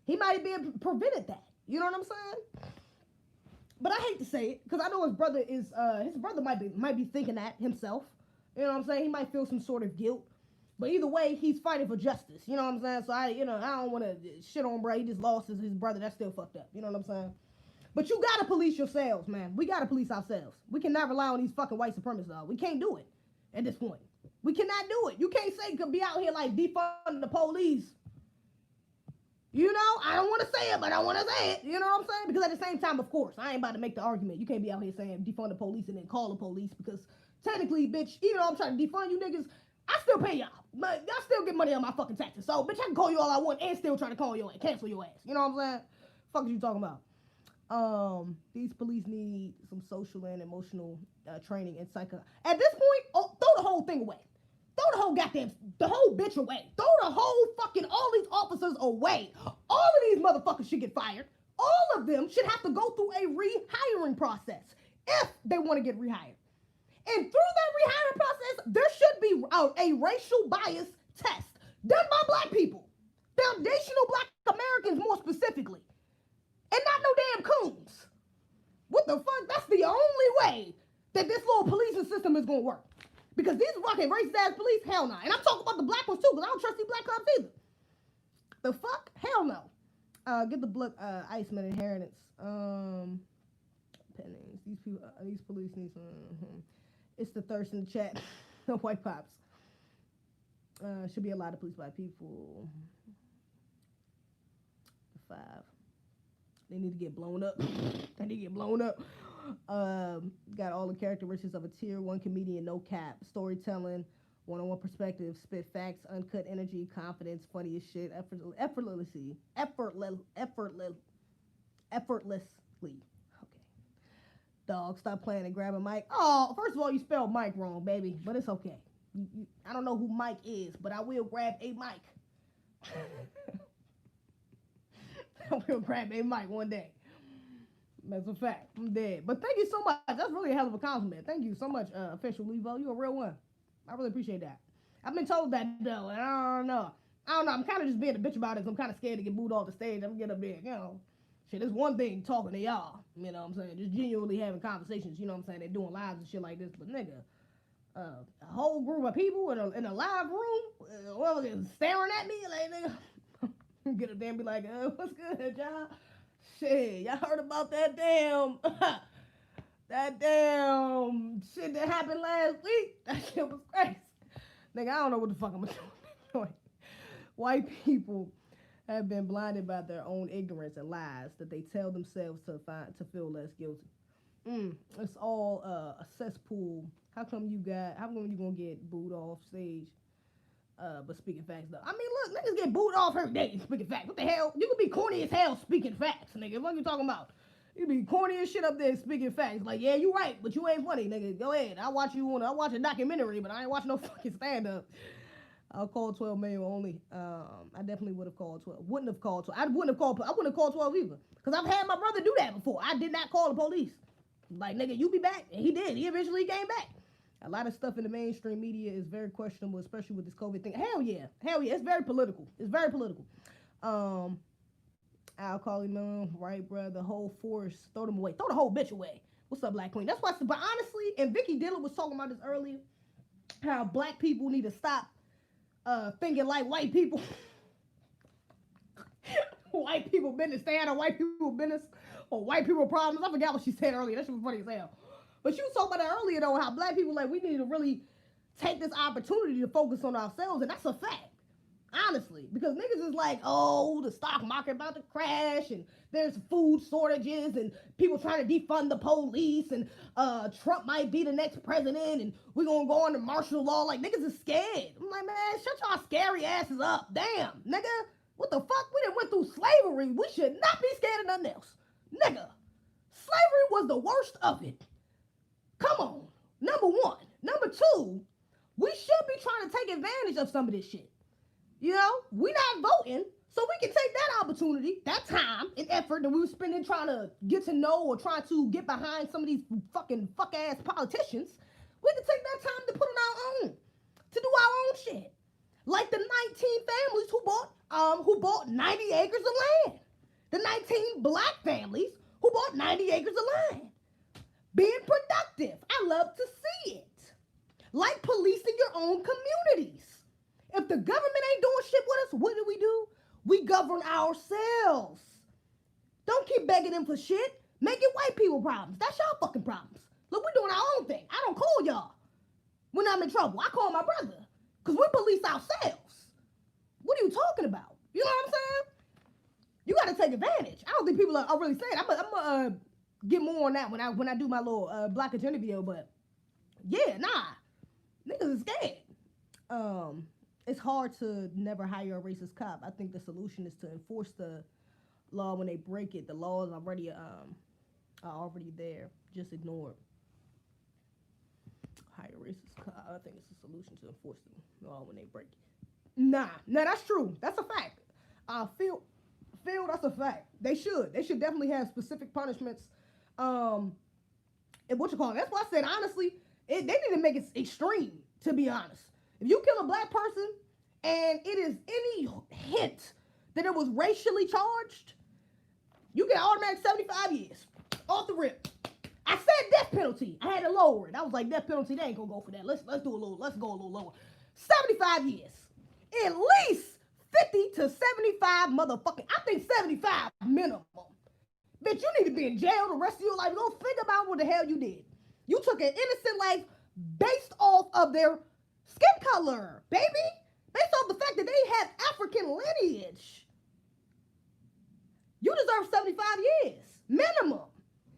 He might have been prevented that. You know what I'm saying? But I hate to say it because I know his brother might be thinking that himself. You know what I'm saying? He might feel some sort of guilt. But either way, he's fighting for justice. You know what I'm saying? So I don't want to shit on bro. He just lost his brother. That's still fucked up. You know what I'm saying? But you gotta police yourselves, man. We gotta police ourselves. We cannot rely on these fucking white supremacists, dog. We can't do it at this point. We cannot do it. You can't say you could be out here like defunding the police. You know, I don't want to say it, but I want to say it. You know what I'm saying? Because at the same time, of course, I ain't about to make the argument. You can't be out here saying defund the police and then call the police because technically, bitch, even though I'm trying to defund you niggas, I still pay y'all. But y'all still get money on my fucking taxes. So, bitch, I can call you all I want and still try to call your ass, cancel your ass. You know what I'm saying? Fuck is you talking about? These police need some social and emotional training and psycho. At this point, throw the whole thing away. Throw the whole bitch away. Throw the whole fucking, all these officers away. All of these motherfuckers should get fired. All of them should have to go through a rehiring process if they want to get rehired. And through that rehiring process, there should be a racial bias test done by black people. Foundational black Americans more specifically. And not no damn coons. What the fuck? That's the only way that this little policing system is gonna work. Because these fucking racist ass police, hell no. And I'm talking about the black ones too, because I don't trust these black cops either. The fuck? Hell no. Get the book, Iceman Inheritance. Pen names. These people, these police need some. It's the thirst in the chat. The white pops. Should be a lot of police by people. 5. They need to get blown up. They need to get blown up. Got all the characteristics of a tier 1 comedian, no cap, storytelling, one-on-one perspective, spit facts, uncut energy, confidence, funny as shit, effortlessly. Okay. Dog, stop playing and grab a mic. Oh, first of all, you spelled Mike wrong, baby, but it's okay. I don't know who Mike is, but I will grab a mic. I will grab a mic one day. That's a fact. I'm dead. But thank you so much. That's really a hell of a compliment. Thank you so much, Official Levo. You're a real one. I really appreciate that. I've been told that, though, and I don't know. I'm kind of just being a bitch about it, because I'm kind of scared to get booed off the stage. I'm getting a bit, shit, it's one thing talking to y'all, you know what I'm saying? Just genuinely having conversations, you know what I'm saying? They're doing lives and shit like this, but nigga, a whole group of people in a live room, staring at me, like, nigga, get up there and be like, what's good, y'all? Shit, y'all heard about that damn shit that happened last week? That shit was crazy. Nigga, I don't know what the fuck I'm doing. White people have been blinded by their own ignorance and lies that they tell themselves to feel less guilty. It's all a cesspool. How come you gonna get booed off stage? But speaking facts though. I mean, look, niggas get booed off every day speaking facts. What the hell? You can be corny as hell speaking facts, nigga. What you talking about? You be corny as shit up there speaking facts. Like, yeah, you right, but you ain't funny, nigga. Go ahead. I watch a documentary, but I ain't watching no fucking stand up. I'll call 12 manual only. I definitely would have called 12. Wouldn't have called 12. I wouldn't have called 12 either. Because I've had my brother do that before. I did not call the police. Like, nigga, you be back. And he did. He eventually came back. A lot of stuff in the mainstream media is very questionable, especially with this COVID thing. Hell yeah. It's very political. I'll call him, right, bro? The whole force, throw them away. Throw the whole bitch away. What's up, Black Queen? That's why, but honestly, and Vicky Dillon was talking about this earlier, how black people need to stop thinking like white people. White people business, stay out of white people business, or white people problems. I forgot what she said earlier. That shit was funny as hell. But she was talking about that earlier, though, how black people, like, we need to really take this opportunity to focus on ourselves, and that's a fact, honestly. Because niggas is like, oh, the stock market about to crash, and there's food shortages, and people trying to defund the police, and Trump might be the next president, and we're going to go under martial law. Like, niggas is scared. I'm like, man, shut y'all scary asses up. Damn, nigga. What the fuck? We done went through slavery. We should not be scared of nothing else. Nigga, slavery was the worst of it. Come on. Number one. Number two, we should be trying to take advantage of some of this shit. You know, we not voting, so we can take that opportunity, that time and effort that we were spending trying to get to know or trying to get behind some of these fucking fuck-ass politicians. We can take that time to put on our own, to do our own shit. Like the 19 families who bought 90 acres of land. The 19 black families who bought 90 acres of land. Being productive. I love to see it. Like policing your own communities. If the government ain't doing shit with us, what do? We govern ourselves. Don't keep begging them for shit. Make it white people problems. That's y'all fucking problems. Look, we're doing our own thing. I don't call y'all when I'm in trouble. I call my brother. Because we police ourselves. What are you talking about? You know what I'm saying? You got to take advantage. I don't think people are really saying. I'm going to get more on that when I do my little Black Agenda video. But, yeah, nah. Niggas is scared. It's hard to never hire a racist cop. I think the solution is to enforce the law when they break it. The laws already are already there. Just ignore it. Hire a racist cop. I think it's a solution to enforce the law when they break it. Nah, that's true. That's a fact. Phil, that's a fact. They should definitely have specific punishments. And what you call it? That's why I said honestly, they need to make it extreme. To be honest, if you kill a black person and it is any hint that it was racially charged, you get automatic 75 years off the rip. I said death penalty. I had to lower it. I was like, death penalty, they ain't gonna go for that. Let's go a little lower. 75 years. At least 50 to 75 motherfucking, I think 75 minimum. Bitch, you need to be in jail the rest of your life. Go think about what the hell you did. You took an innocent life based off of their skin color, baby. Based off the fact that they have African lineage. You deserve 75 years, minimum.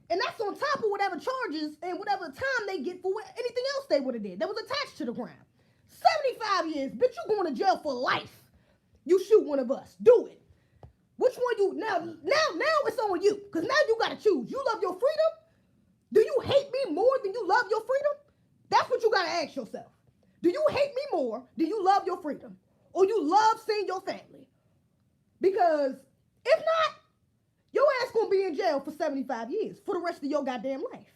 And that's on top of whatever charges and whatever time they get for anything else they would have did that was attached to the crime. 75 years, bitch, you going to jail for life. You shoot one of us. Do it. Which one you, now it's on you. Because now you got to choose. You love your freedom? Do you hate me more than you love your freedom? That's what you got to ask yourself. Do you hate me more? Do you love your freedom? Or you love seeing your family? Because if not, your ass gonna be in jail for 75 years for the rest of your goddamn life.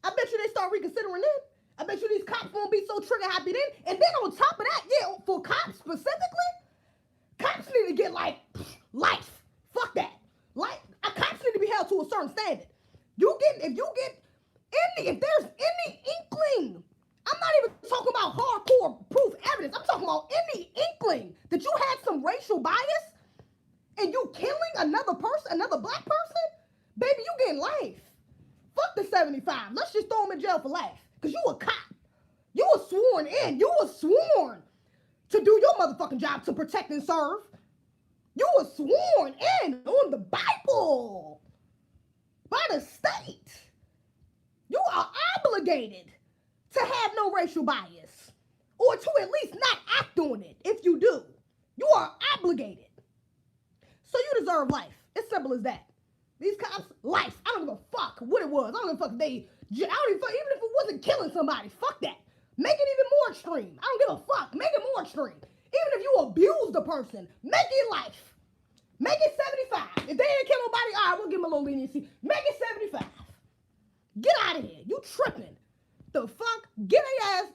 I bet you they start reconsidering then. I bet you these cops won't be so trigger happy then. And then on top of that, yeah, for cops specifically, cops need to get like life. Fuck that. Like, cops need to be held to a certain standard. If there's any inkling, I'm not even talking about hardcore proof evidence. I'm talking about any inkling that you had some racial bias and you killing another person, another black person, baby, you getting life. Fuck the 75. Let's just throw him in jail for life. Because you a cop. You were sworn in. You were sworn to do your motherfucking job to protect and serve. You were sworn in on the Bible by the state. You are obligated to have no racial bias or to at least not act on it. If you do, you are obligated. So you deserve life. It's simple as that. These cops, life. I don't give a fuck what it was. I don't give a fuck if even if it wasn't killing somebody, fuck that. Make it even more extreme. I don't give a fuck. Make it more extreme. Even if you abuse the person, make it life. Make it 75. If they didn't kill nobody, all right, we'll give them a little leniency. Make it 75. Get out of here. You tripping. The fuck? Get their ass.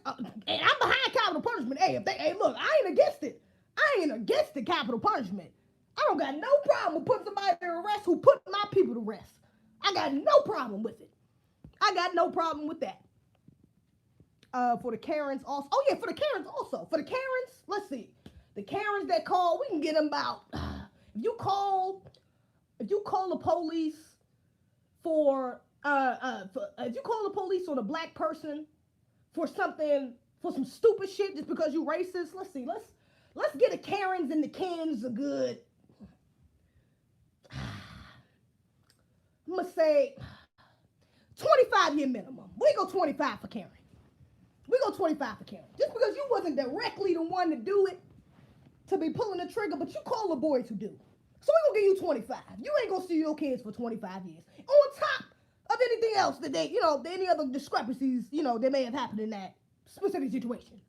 And I'm behind capital punishment. Hey, look, I ain't against it. I ain't against the capital punishment. I don't got no problem with putting somebody to arrest who put my people to rest. I got no problem with it. I got no problem with that. For the Karens also. Oh yeah, for the Karens also. For the Karens, let's see. The Karens that call, we can get them about. If you call the police if you call the police on a black person for some stupid shit just because you racist, let's see. Let's get the Karens and the Kens a good. I'm gonna say 25-year minimum. We go 25 for Karen. We go 25 for Karen. Just because you wasn't directly the one to do it, to be pulling the trigger, but you call the boy to do. So we gonna give you 25. You ain't gonna see your kids for 25 years. On top of anything else that any other discrepancies, that may have happened in that specific situation.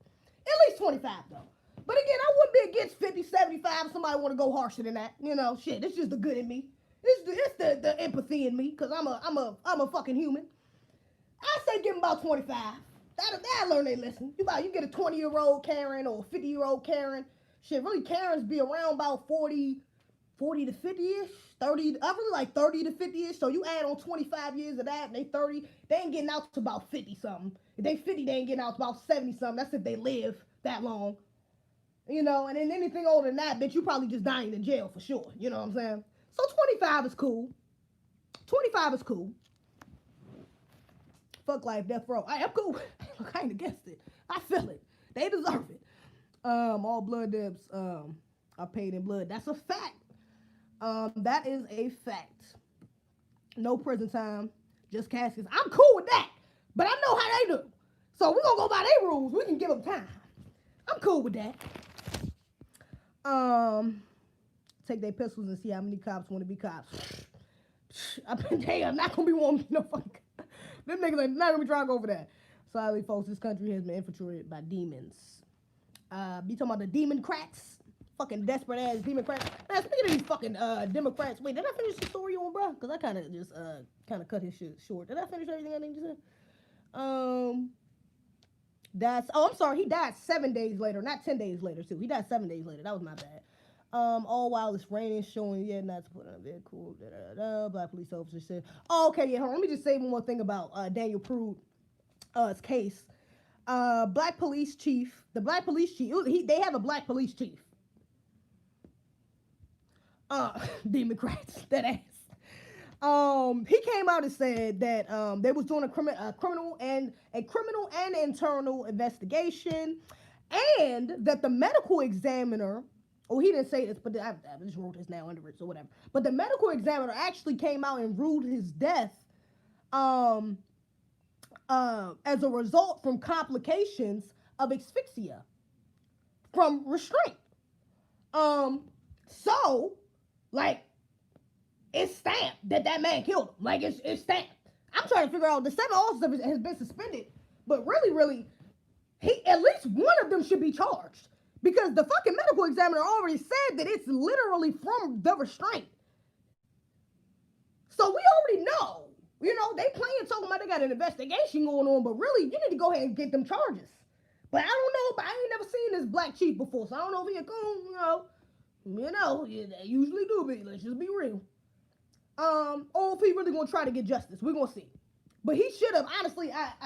At least 25 though. But again, I wouldn't be against 50, 75 if somebody want to go harsher than that. Shit, it's just the good in me. It's the empathy in me, because I'm a fucking human. I say give them about 25. That'll learn their lesson. You get a 20-year-old Karen or a 50-year-old Karen. Shit, really Karens be around about 40 to 50-ish. 30, I really like 30 to 50-ish. So you add on 25 years of that, and they 30, they ain't getting out to about 50-something. If they 50, they ain't getting out to about 70-something. That's if they live that long. And then anything older than that, bitch, you probably just dying in jail for sure. You know what I'm saying? So 25 is cool. 25 is cool. Fuck life, death row. I'm cool. Look, I ain't against it. I feel it. They deserve it. All blood debts are paid in blood. That's a fact. That is a fact. No prison time, just caskets. I'm cool with that. But I know how they do. So we're gonna go by their rules. We can give them time. I'm cool with that. Take their pistols and see how many cops want to be cops. They are not gonna be wanting no fucking. Them niggas ain't not gonna be trying to go over that. Sadly, folks, this country has been infiltrated by demons. Be talking about the Democrats, fucking desperate ass Democrats. Man, speaking of these fucking Democrats, wait, did I finish the story on bro? Because I kind of just cut his shit short. Did I finish everything I needed to say? I'm sorry, he died 7 days later, not 10 days later too. He died 7 days later. That was my bad. All while it's raining, showing not to put on a vehicle. Black police officer said. Oh, okay, yeah. Hold on. Let me just say one more thing about Daniel Prude's case. Black police chief. The black police chief. They have a black police chief. Democrats. That ass. He came out and said that they was doing a criminal and internal investigation, and that the medical examiner. Oh, he didn't say this, but I just wrote this now under it, so whatever. But the medical examiner actually came out and ruled his death as a result from complications of asphyxia from restraint. So, like, it's stamped that man killed him. Like, it's stamped. I'm trying to figure out, the 7 officers has been suspended, but really, at least one of them should be charged. Because the fucking medical examiner already said that it's literally from the restraint. So we already know. You know, they playing talking about they got an investigation going on, but really, you need to go ahead and get them charges. But I don't know, but I ain't never seen this black chief before, so I don't know if he a coon, they usually do, but let's just be real. Or if he really gonna try to get justice. We're gonna see. But he should have, honestly, I'm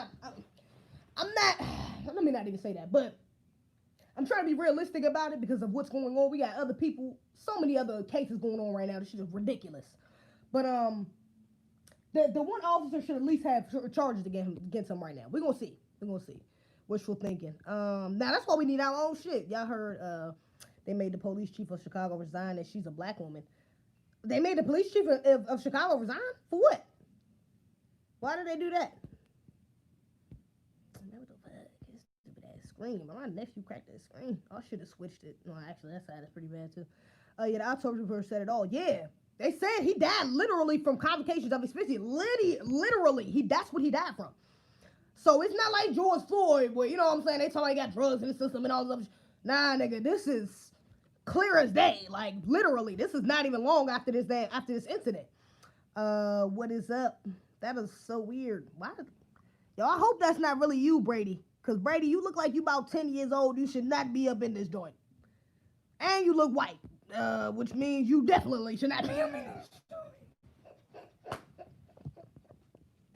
not, let me not even say that, but I'm trying to be realistic about it because of what's going on. We got other people, so many other cases going on right now. This shit is ridiculous. But the one officer should at least have charges against him right now. We're gonna see. Wishful thinking. Now that's why we need our own shit. Y'all heard they made the police chief of Chicago resign that she's a black woman. They made the police chief of Chicago resign? For what? Why did they do that? Screen. My nephew cracked that screen. I should have switched it. No, actually, that side is pretty bad too. Yeah, the autopsy report said it all. Yeah, they said he died literally from complications of asphyxia. Literally, that's what he died from. So it's not like George Floyd, where, you know what I'm saying, they told him he got drugs in the system and all this other. Nah, nigga, this is clear as day. Like, literally, this is not even long after this incident. What is up? That is so weird. Why? Yo, I hope that's not really you, Brady. Because, Brady, you look like you about 10 years old. You should not be up in this joint. And you look white, which means you definitely should not be up in this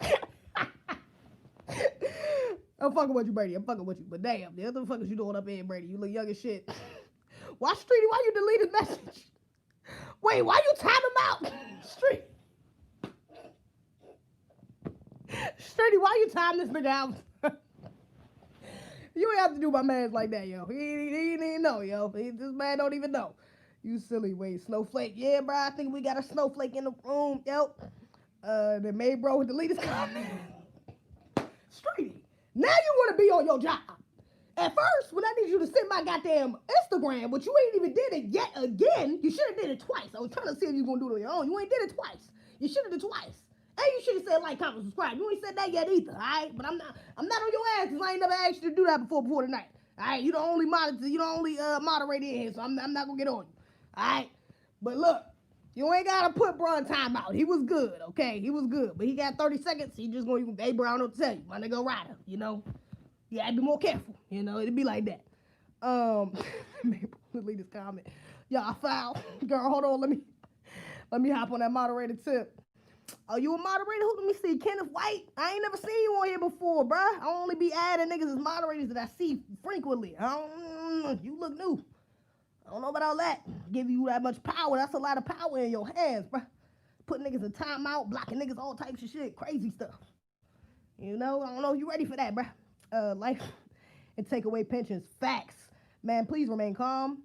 joint. I'm fucking with you, Brady. I'm fucking with you. But damn, the other fuckers you doing up in, Brady, you look young as shit. Why, Streety, why you deleted message? Wait, why you time him out? Streety, why you time this nigga out? You ain't have to do my man like that, yo. He didn't even know, yo. This man don't even know. You silly, wait, snowflake. Yeah, bro, I think we got a snowflake in the room, yo. The maid bro delete his comment. Streety, now you want to be on your job. At first, when I need you to send my goddamn Instagram, but you ain't even did it yet again, you should have did it twice. I was trying to see if you was going to do it on your own. You ain't did it twice. You should have did it twice. And you should have said like, comment, subscribe. You ain't said that yet either, all right? But I'm not on your ass because I ain't never asked you to do that before tonight. All right, you the only moderator in here, so I'm not gonna get on you. All right, but look, you ain't gotta put bro in timeout. He was good, okay? He was good, but he got 30 seconds. He just gonna, hey bro, I don't know what to tell you, my nigga Ryder. You know, you gotta be more careful. You know, it'd be like that. Delete this comment. Y'all foul, girl. Hold on, let me hop on that moderator tip. Oh, you a moderator? Who? Let me see. Kenneth White. I ain't never seen you on here before, bruh. I only be adding niggas as moderators that I see frequently. You look new. I don't know about all that. Give you that much power. That's a lot of power in your hands, bruh. Put niggas in timeout, blocking niggas, all types of shit. Crazy stuff. You know, I don't know if you ready for that, bruh. Life and take away pensions. Facts. Man, please remain calm.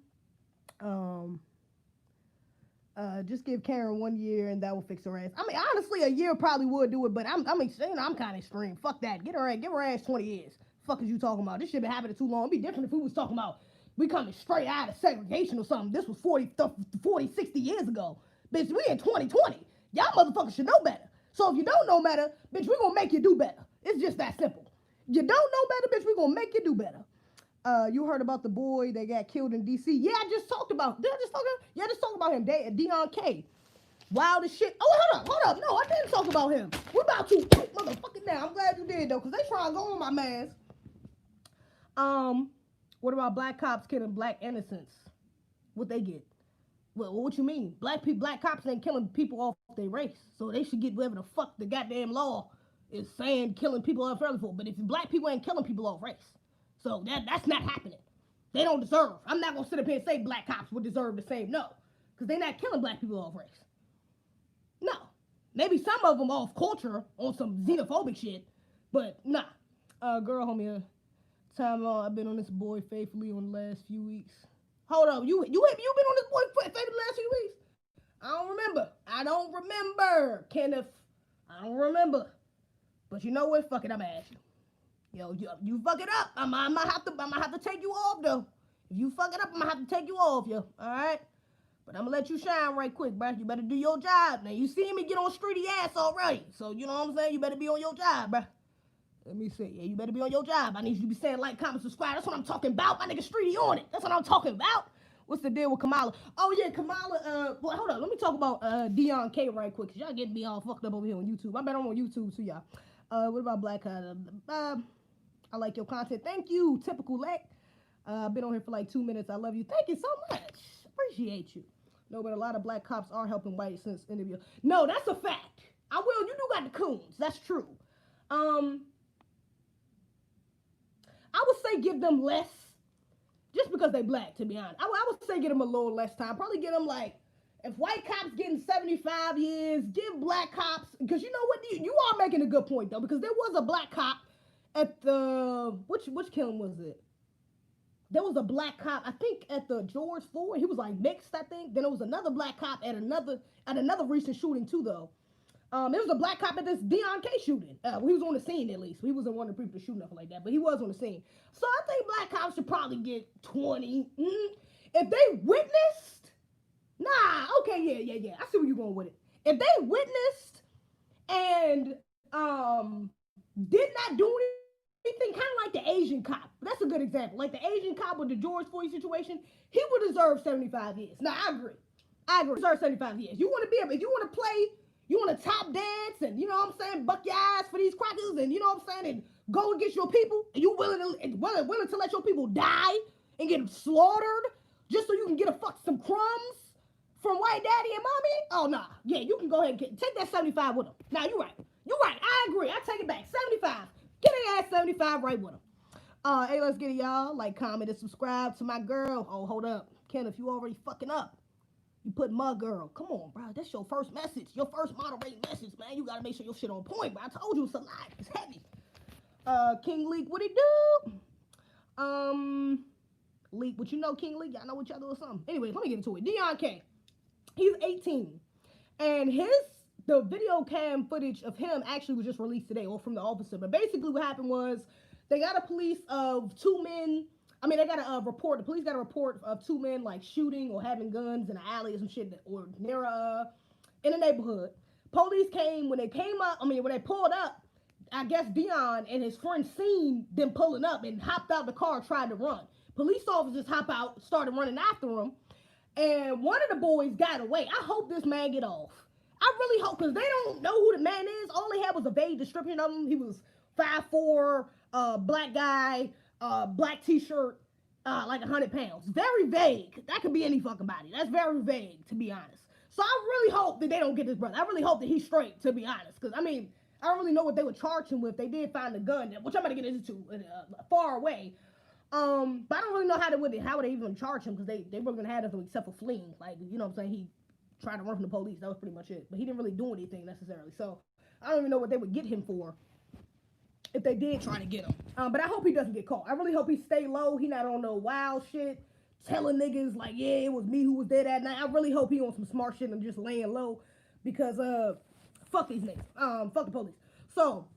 Just give Karen 1 year and that will fix her ass. I mean, honestly, a year probably would do it, but I'm kind of extreme. Fuck that. Give her ass 20 years. Fuck is you talking about? This shit been happening too long. It'd be different if we was talking about we coming straight out of segregation or something. This was 40, 60 years ago. Bitch, we in 2020. Y'all motherfuckers should know better. So if you don't know better, bitch, we gonna make you do better. It's just that simple. You don't know better, bitch, we gonna make you do better. You heard about the boy that got killed in D.C. Yeah, I just talked about. Did I just talk about? Yeah, I just talked about him. Deon K. Wild as shit. Oh, hold up. No, I didn't talk about him. What about you? Motherfucking now. I'm glad you did though, cause they trying to go on my mans. What about black cops killing black innocents? What they get? Well, what you mean? Black cops ain't killing people off their race, so they should get whatever the fuck the goddamn law is saying killing people off race for. But if black people ain't killing people off race, so that's not happening. They don't deserve. I'm not gonna sit up here and say black cops would deserve the same. No, because they're not killing black people off race. No, maybe some of them off culture on some xenophobic shit, but nah. Girl, homie, time I've been on this boy faithfully on the last few weeks. Hold up, you been on this boy faithfully the last few weeks? I don't remember, Kenneth. I don't remember. But you know what? Fuck it, I'ma ask you. Yo, you fuck it up. I'm gonna have to take you off though. If you fuck it up, I'm gonna have to take you off, yo. All right. But I'm gonna let you shine right quick, bro. You better do your job. Now you see me get on streety ass already, so you know what I'm saying. You better be on your job, bro. Let me see. Yeah, you better be on your job. I need you to be saying like, comment, subscribe. That's what I'm talking about. My nigga Streety on it. That's what I'm talking about. What's the deal with Kamala? Oh yeah, Kamala. Well, hold on. Let me talk about Dion K right quick, cause y'all getting me all fucked up over here on YouTube. I bet I'm on YouTube too, y'all. What about Black I like your content. Thank you, Typical Lek. I've been on here for like 2 minutes. I love you. Thank you so much. Appreciate you. No, but a lot of black cops are helping white since interview. No, that's a fact. I will. You do got the coons. That's true. I would say give them less, just because they black, to be honest. I would say give them a little less time. Probably give them like, if white cops getting 75 years, give black cops, because you know what, you are making a good point though, because there was a black cop at the, which killing was it? There was a black cop, I think at the George Floyd, he was like mixed, I think. Then there was another black cop at another recent shooting too though. There was a black cop at this Dion K shooting. He was on the scene at least. He wasn't one of the people to shoot nothing like that, but he was on the scene. So I think black cops should probably get 20. If they witnessed, okay, yeah. I see where you're going with it. If they witnessed and did not do anything, kind of like the Asian cop. That's a good example. Like the Asian cop with the George Floyd situation, he would deserve 75 years. Now I agree. Deserve 75 years. You want to be able, if you want to play. You want to top dance and, you know what I'm saying, buck your ass for these crackers and, you know what I'm saying, and go against your people, and you willing to let your people die and get slaughtered just so you can get some crumbs from white daddy and mommy? Oh, nah. Yeah, you can go ahead and take that 75 with them. Nah, you're right. I agree. I take it back. 75. Get their ass 75 right with them. Hey, let's get it, y'all. Like, comment, and subscribe to my girl. Oh, hold up. Kenneth, you already fucking up. You put my girl. Come on, bro. That's your first message. Your first moderating message, man. You gotta make sure your shit on point, bro. I told you it's a lot. It's heavy. King Leak, what he do? Leak, what you know, King Leak? Y'all know what y'all do or something. Anyways, let me get into it. Dion K. He's 18. And the video cam footage of him actually was just released today, or from the officer. But basically what happened was they got a police of two men. I mean, they got a report. The police got a report of two men like shooting or having guns in an alley or some shit, or near in a neighborhood. Police came. When they pulled up, I guess Dion and his friend seen them pulling up and hopped out the car, tried to run. Police officers hop out, started running after him, and one of the boys got away. I hope this man get off. I really hope, because they don't know who the man is. All they had was a vague description of him. He was 5'4", black guy. Black t-shirt, like 100 pounds. Very vague. That could be any fucking body. That's very vague, to be honest. So I really hope that they don't get this brother. I really hope that he's straight, to be honest. Because, I mean, I don't really know what they would charge him with. They did find the gun, which I'm going to get into far away. But I don't really know how they even charge him, because they really going to have nothing except for fleeing. Like, you know what I'm saying? He tried to run from the police. That was pretty much it. But he didn't really do anything necessarily. So I don't even know what they would get him for if they did try to get him. But I hope he doesn't get caught. I really hope he stay low. He not on no wild shit, telling niggas like, yeah, it was me who was there that night. I really hope he on some smart shit and just laying low, because fuck these niggas. Fuck the police. So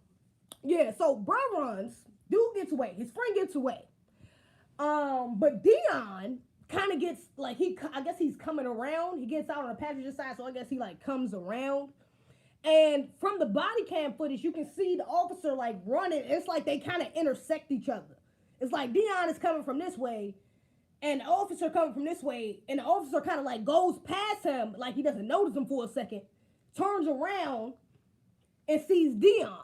yeah, so bro runs, dude gets away, his friend gets away. But Dion kind of gets like, I guess he's coming around. He gets out on the passenger side, so I guess he like comes around. And from the body cam footage, you can see the officer like running. It's like they kind of intersect each other. It's like Dion is coming from this way, and the officer coming from this way, and the officer kind of like goes past him, like he doesn't notice him for a second, turns around, and sees Dion.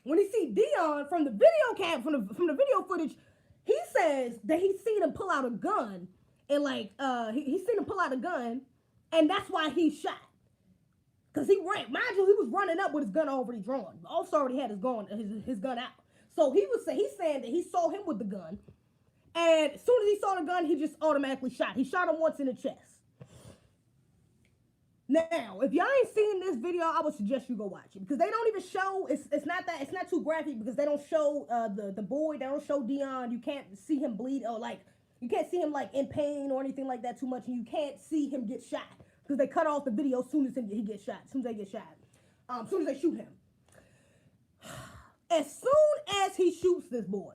When he sees Dion from the video cam, from the video footage, he says that he seen him pull out a gun and like he seen him pull out a gun, and that's why he shot. Cause he ran, mind you, he was running up with his gun already drawn. The officer already had his gun out. So he's saying that he saw him with the gun, and as soon as he saw the gun, he just automatically shot. He shot him once in the chest. Now, if y'all ain't seen this video, I would suggest you go watch it, because they don't even show. It's not too graphic, because they don't show the boy. They don't show Dion. You can't see him bleed, or like you can't see him like in pain or anything like that too much, and you can't see him get shot, because they cut off the video as soon as he gets shot. As soon as they get shot, as soon as they shoot him. As soon as he shoots this boy,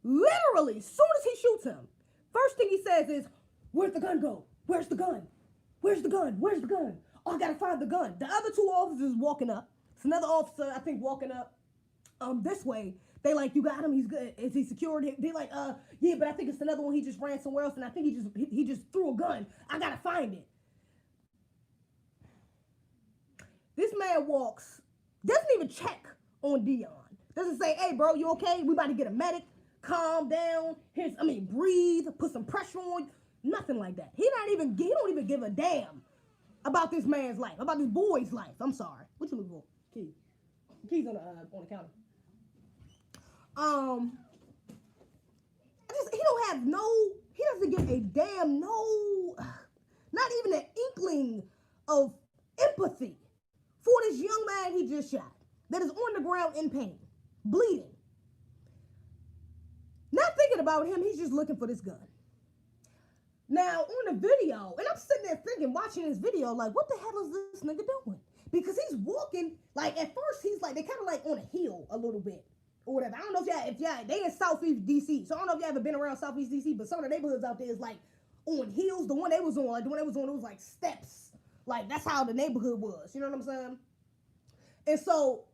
literally, as soon as he shoots him, first thing he says is, "Where's the gun go? Where's the gun? Where's the gun? Where's the gun? Oh, I gotta find the gun." The other two officers walking up. It's another officer, I think, walking up this way. They like, "You got him? He's good. Is he secured?" They like, yeah, but I think it's another one. He just ran somewhere else, and I think he just threw a gun. I gotta find it. This man walks, doesn't even check on Dion. Doesn't say, "Hey, bro, you okay? We about to get a medic. Calm down. Breathe. Put some pressure on." Nothing like that. He don't even give a damn about this man's life, about this boy's life. I'm sorry. What you looking for? Key. Keys on the counter. He doesn't give a damn, not even an inkling of empathy for this young man he just shot, that is on the ground in pain, bleeding. Not thinking about him, he's just looking for this gun. Now, on the video, and I'm sitting there thinking, watching this video, like, what the hell is this nigga doing? Because he's walking, like, at first, he's like, they kind of like on a hill a little bit, or whatever. I don't know if y'all, they in Southeast DC, so I don't know if y'all ever been around Southeast DC, but some of the neighborhoods out there is like on hills. The one they was on, it was like steps. Like, that's how the neighborhood was, you know what I'm saying? And so,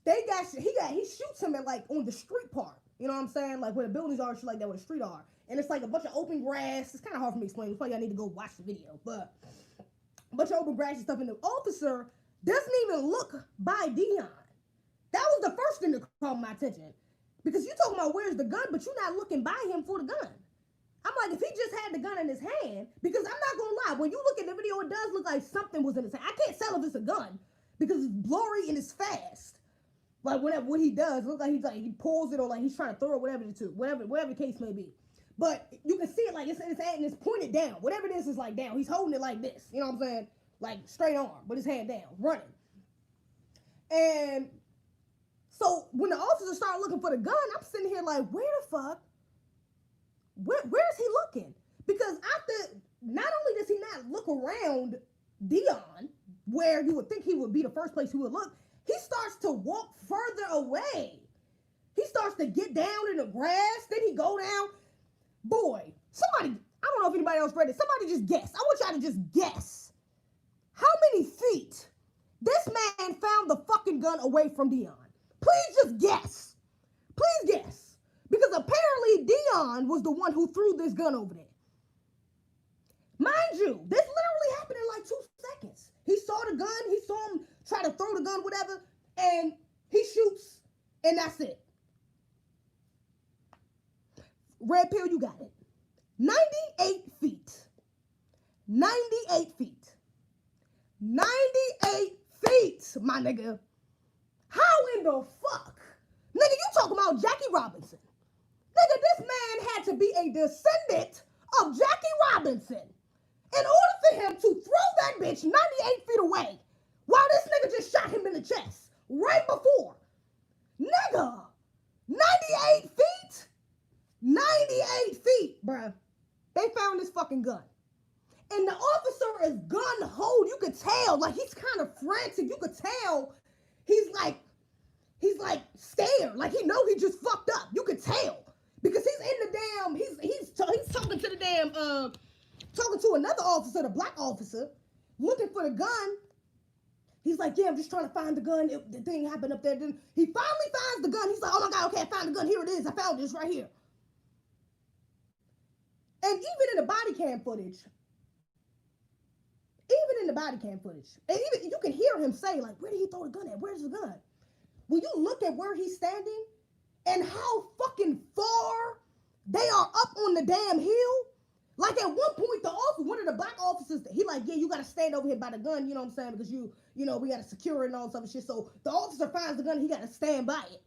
he shoots him at, like, on the street part, you know what I'm saying? Like, where the buildings are, shit like that, where the street are. And it's like a bunch of open grass. It's kind of hard for me to explain. Probably y'all need to go watch the video. But a bunch of open grass and stuff. And the officer doesn't even look by Dion. That was the first thing that caught my attention. Because you talking about where's the gun, but you're not looking by him for the gun. I'm like, if he just had the gun in his hand, because I'm not going to lie, when you look at the video, it does look like something was in his hand. I can't tell if it's a gun, because it's blurry and it's fast. Like, what he does, it looks like he pulls it, or like he's trying to throw it, whatever the case may be. But you can see it like it's in his hand and it's pointed down. Whatever it is like down. He's holding it like this. You know what I'm saying? Like straight arm, but his hand down, running. And so when the officers start looking for the gun, I'm sitting here like, where the fuck? Where is he looking? Because after, not only does he not look around Dion, where you would think he would be the first place he would look, he starts to walk further away. He starts to get down in the grass. Then he go down. Boy, somebody, I don't know if anybody else read it. Somebody just guess. I want y'all to just guess. How many feet this man found the fucking gun away from Dion? Please just guess. Please guess. Because apparently Dion was the one who threw this gun over there. Mind you, this literally happened in like 2 seconds. He saw the gun. He saw him try to throw the gun, whatever. And he shoots. And that's it. Red pill, you got it. 98 feet. 98 feet. 98 feet, my nigga. How in the fuck? Nigga, you talking about Jackie Robinson. Nigga, this man had to be a descendant of Jackie Robinson in order for him to throw that bitch 98 feet away while this nigga just shot him in the chest right before. Nigga, 98 feet? 98 feet, bruh. They found this fucking gun. And the officer is gun-ho. You could tell, like, he's kind of frantic. You could tell he's like scared. Like, he know he just fucked up. You could tell. Because he's in the damn, he's talking to the damn, talking to another officer, the black officer, looking for the gun. He's like, yeah, I'm just trying to find the gun. The thing happened up there. Then he finally finds the gun. He's like, oh my God, okay, I found the gun. Here it is. I found this right here. And even in the body cam footage, and even you can hear him say, like, where did he throw the gun at? Where's the gun? When you look at where he's standing and how fucking far they are up on the damn hill, Like at one point, one of the black officers, he like, yeah, you gotta stand over here by the gun, you know what I'm saying? Because you know, we gotta secure it and all this other shit. So the officer finds the gun, he gotta stand by it.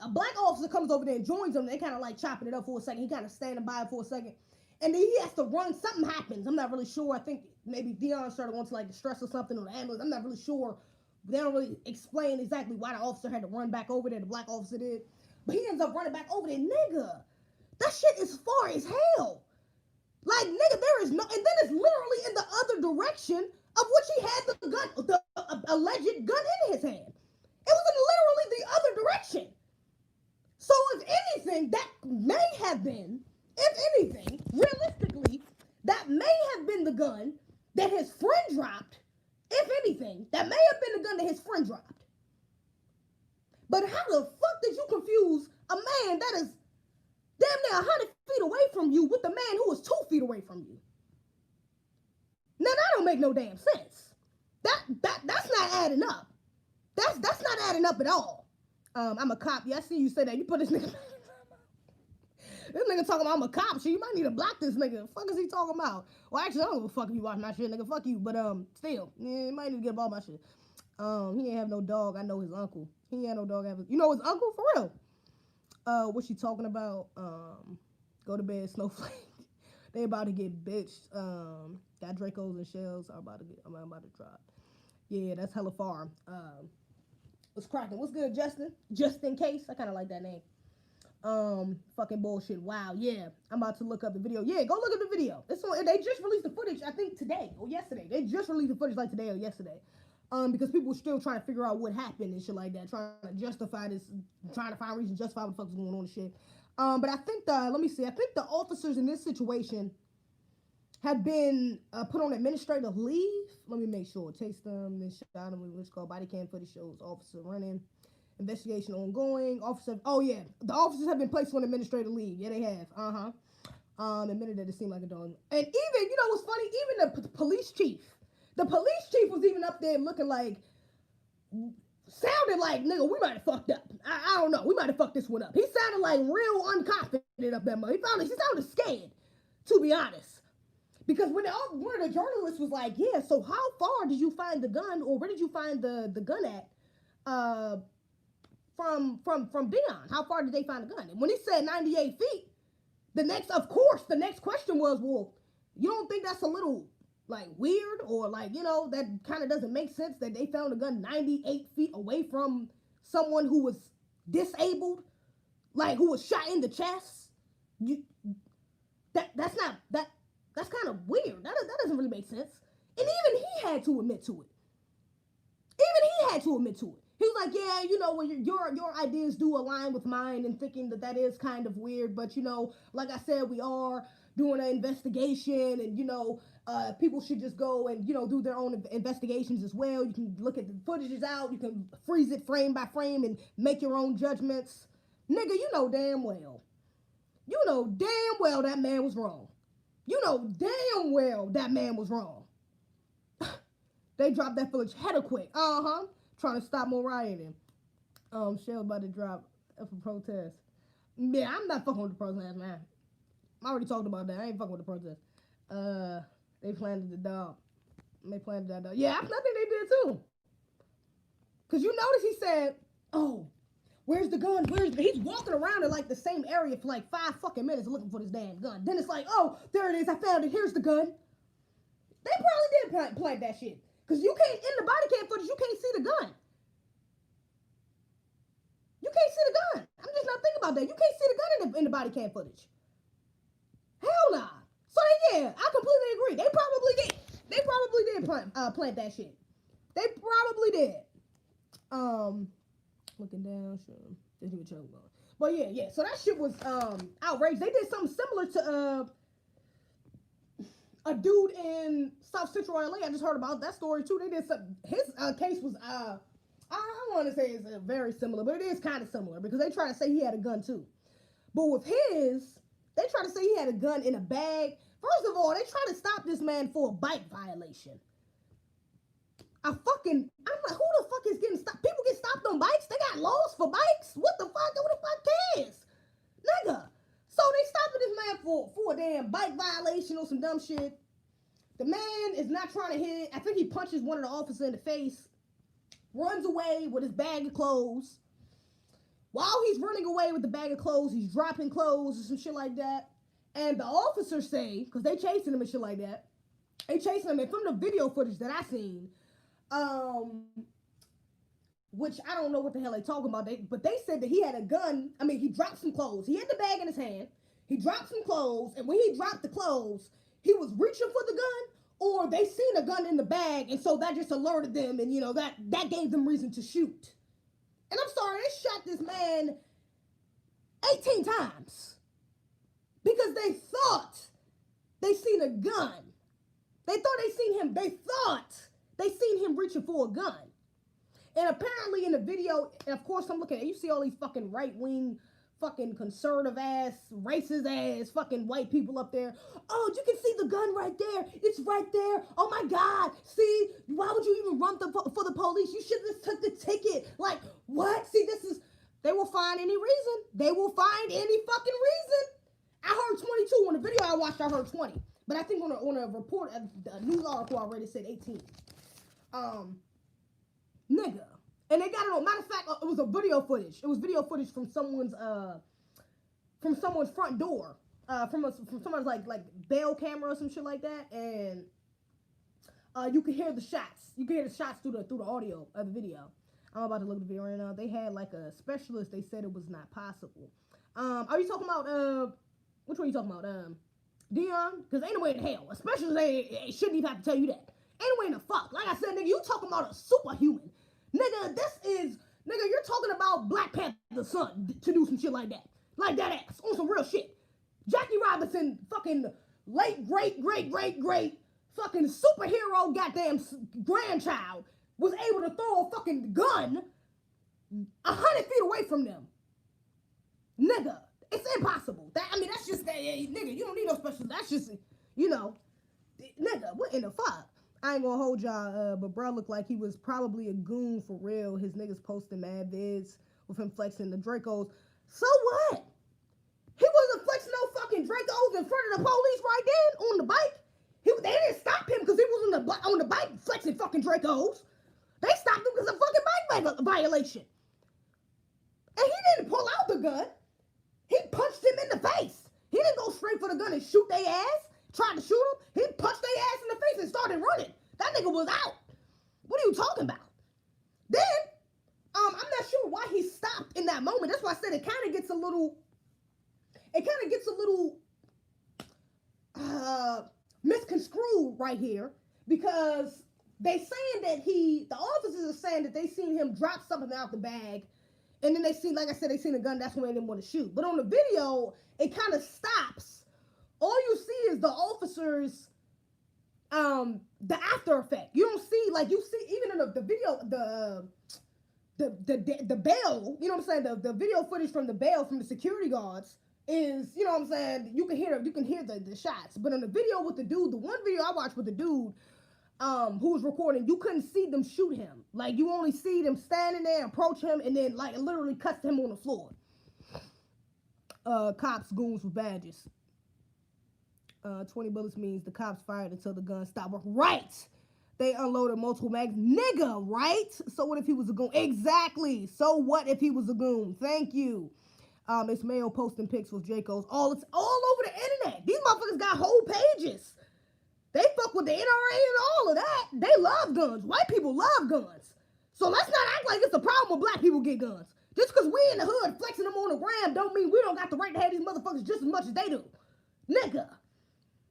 A black officer comes over there and joins him. They kind of like chopping it up for a second. He kind of standing by it for a second. And then he has to run. Something happens. I'm not really sure. I think maybe Dion started going to like distress or something or the ambulance. I'm not really sure. They don't really explain exactly why the officer had to run back over there. The black officer did. But he ends up running back over there. Nigga, that shit is far as hell. Like, nigga, there is no... And then it's literally in the other direction of which he had the gun, the alleged gun in his hand. It was in literally the other direction. So if anything, that may have been, if anything, realistically, that may have been the gun that his friend dropped. If anything, that may have been the gun that his friend dropped. But how the fuck did you confuse a man that is damn near 100 feet away from you with the man who is 2 feet away from you? Now that don't make no damn sense. That's not adding up. That's not adding up at all. I'm a cop. Yeah, I see you say that. You put this nigga. This nigga talking about I'm a cop. Shit, you might need to block this nigga. The fuck is he talking about? Well, actually, I don't give a fuck if you watch my shit, nigga. Fuck you. But still, yeah, you might need to get up all my shit. He ain't have no dog. I know his uncle. He ain't had no dog. You know his uncle for real. What she talking about? Go to bed, Snowflake. They about to get bitched. Got Dracos and shells. I'm about to drop. Yeah, that's hella far. What's cracking? What's good, Justin? Just in case. I kind of like that name. Fucking bullshit. Wow. Yeah, I'm about to look up the video. Yeah, go look at the video. They just released the footage. I think today or yesterday. They just released the footage like today or yesterday. Because people were still trying to figure out what happened and shit like that, trying to justify this, trying to find reasons to justify what the fuck is going on and shit. But I think let me see. I think the officers in this situation have been put on administrative leave. Let me make sure. Taste them, then shot them. Let's go. Body cam footage shows officer running. Investigation ongoing. Oh yeah, the officers have been placed on administrative leave. Yeah, they have. Admitted that it seemed like a dog. And even, you know what's funny? Even the police chief. The police chief was even up there looking like, sounded like, nigga, we might have fucked up. I don't know. We might have fucked this one up. He sounded like real unconfident up that much. He sounded scared, to be honest. Because when one of the journalists was like, yeah, so how far did you find the gun, or where did you find the gun at from Dion? How far did they find the gun? And when he said 98 feet, the next question was, well, you don't think that's a little like weird, or like, you know, that kind of doesn't make sense that they found a gun 98 feet away from someone who was disabled, like who was shot in the chest? That's kind of weird. That doesn't really make sense. And even he had to admit to it. He was like, yeah, you know, well, your ideas do align with mine, and thinking that is kind of weird. But, you know, like I said, we are doing an investigation, and, you know, people should just go and, you know, do their own investigations as well. You can look at the footages out. You can freeze it frame by frame and make your own judgments. Nigga, you know damn well that man was wrong. You know damn well that man was wrong. They dropped that footage hella quick. Trying to stop more rioting. Shell about to drop for protest. Yeah, I'm not fucking with the protest, man. I already talked about that. I ain't fucking with the protest. They planted the dog. Yeah, I think they did too. Cause you notice he said, "Oh, where's the gun? He's walking around in like the same area for like 5 fucking minutes looking for this damn gun. Then it's like, oh, there it is. I found it. Here's the gun. They probably did plant that shit. Cause you can't, in the body cam footage, you can't see the gun. You can't see the gun. I'm just not thinking about that. You can't see the gun in the body cam footage. Hell nah. So yeah, I completely agree. They probably did plant that shit. They probably did. Looking down, sure. Didn't even choke on. But yeah. So that shit was outrageous. They did something similar to a dude in South Central LA. I just heard about that story too. They did some. His case was I want to say it's very similar, but it is kind of similar because they try to say he had a gun too. But with his, they try to say he had a gun in a bag. First of all, they try to stop this man for a bike violation. I'm like, who the fuck is getting stopped? People get stopped on bikes? They got laws for bikes? What the fuck? Who the fuck cares? Nigga. So they stopping this man for a damn bike violation or some dumb shit. The man is not trying to hit. I think he punches one of the officers in the face, runs away with his bag of clothes. While he's running away with the bag of clothes, he's dropping clothes and some shit like that. And the officers say, because they chasing him and shit like that, they chasing him. And from the video footage that I seen, which I don't know what the hell they talking about, but they said that he had a gun. I mean, he dropped some clothes. He had the bag in his hand. He dropped some clothes. And when he dropped the clothes, he was reaching for the gun, or they seen a gun in the bag. And so that just alerted them. And, you know, that gave them reason to shoot. And I'm sorry, they shot this man 18 times because they thought they seen a gun. They thought they seen him reaching for a gun. And apparently in the video, and of course I'm looking at, you see all these fucking right-wing, fucking conservative ass, racist ass, fucking white people up there. Oh, you can see the gun right there. It's right there. Oh my God. See, why would you even run for the police? You should have took the ticket. Like, what? See, they will find any reason. They will find any fucking reason. I heard 22 on the video I watched. I heard 20, but I think on a report, a news article I read, it said 18. Nigga. And they got it on. Matter of fact, it was a video footage. It was video footage from someone's front door, from someone's like bail camera or some shit like that, and you could hear the shots. You could hear the shots through the audio of the video. I'm about to look at the video right now. They had like a specialist. They said it was not possible. Are you talking about which one are you talking about? Dion? Because ain't no way in hell. A specialist they shouldn't even have to tell you that. Ain't no way in the fuck. Like I said, nigga, you talking about a superhuman. Nigga, you're talking about Black Panther's son to do some shit like that. Like that ass. On some real shit. Jackie Robinson, fucking late, great fucking superhero goddamn grandchild was able to throw a fucking gun 100 feet away from them. Nigga, it's impossible. That's just, nigga, you don't need no special, that's just, you know, nigga, what in the fuck? I ain't gonna hold y'all, but bro looked like he was probably a goon for real. His niggas posting mad vids with him flexing the Dracos. So what? He wasn't flexing no fucking Dracos in front of the police right then on the bike. They didn't stop him because he was on the bike flexing fucking Dracos. They stopped him because of fucking bike violation. And he didn't pull out the gun. He punched him in the face. He didn't go straight for the gun and shoot their ass. Tried to shoot him. He punched their ass in the face and started running. That nigga was out. What are you talking about? Then, I'm not sure why he stopped in that moment. That's why I said it kind of gets a little misconstrued right here, because they saying that the officers are saying that they seen him drop something out the bag, and then they seen, like I said, they seen a gun. That's when they didn't want to shoot. But on the video, it kind of stops. All you see is the officers, the after effect. You don't see, like, you see even in the video, the bail, you know what I'm saying? The video footage from the bail from the security guards is, you know what I'm saying? You can hear the shots. But on the video with the dude, the one video I watched with the dude, who was recording, you couldn't see them shoot him. Like, you only see them standing there, approach him, and then, like, it literally cuts him on the floor. Cops, goons with badges. 20 bullets means the cops fired until the gun stopped working. Right! They unloaded multiple mags. Nigga, right? So what if he was a goon? Exactly. So what if he was a goon? Thank you. It's Mayo posting pics with Dracos. It's all over the internet. These motherfuckers got whole pages. They fuck with the NRA and all of that. They love guns. White people love guns. So let's not act like it's a problem when black people get guns. Just because we in the hood flexing them on the gram don't mean we don't got the right to have these motherfuckers just as much as they do. Nigga.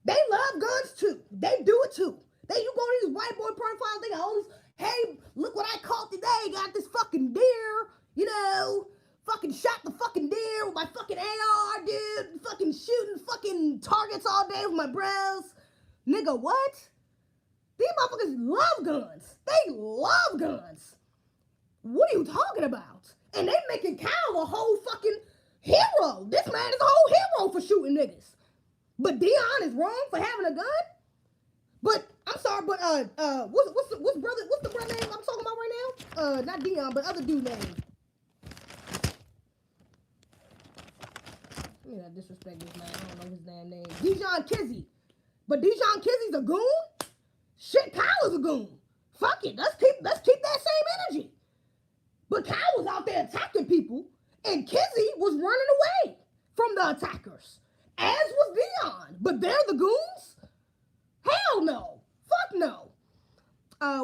They love guns too. They do it too. You go to these white boy profiles, they got all these, hey, look what I caught today. Got this fucking deer, you know, fucking shot the fucking deer with my fucking AR, dude. Fucking shooting fucking targets all day with my bros. Nigga, what? These motherfuckers love guns. They love guns. What are you talking about? And they making Kyle a whole fucking hero. This man is a whole hero for shooting niggas. But Dion is wrong for having a gun? But I'm sorry, but what's the brother name I'm talking about right now? Not Dion, but other dude name. Let me not disrespect this man. I don't know his damn name. Dijon Kizzy. But Dijon Kizzy's a goon? Shit, Kyle is a goon. Fuck it. Let's keep that same energy. But Kyle was out there attacking people, and Kizzy was running away from the attackers. As was Dion. But they're the goons? Hell no. Fuck no.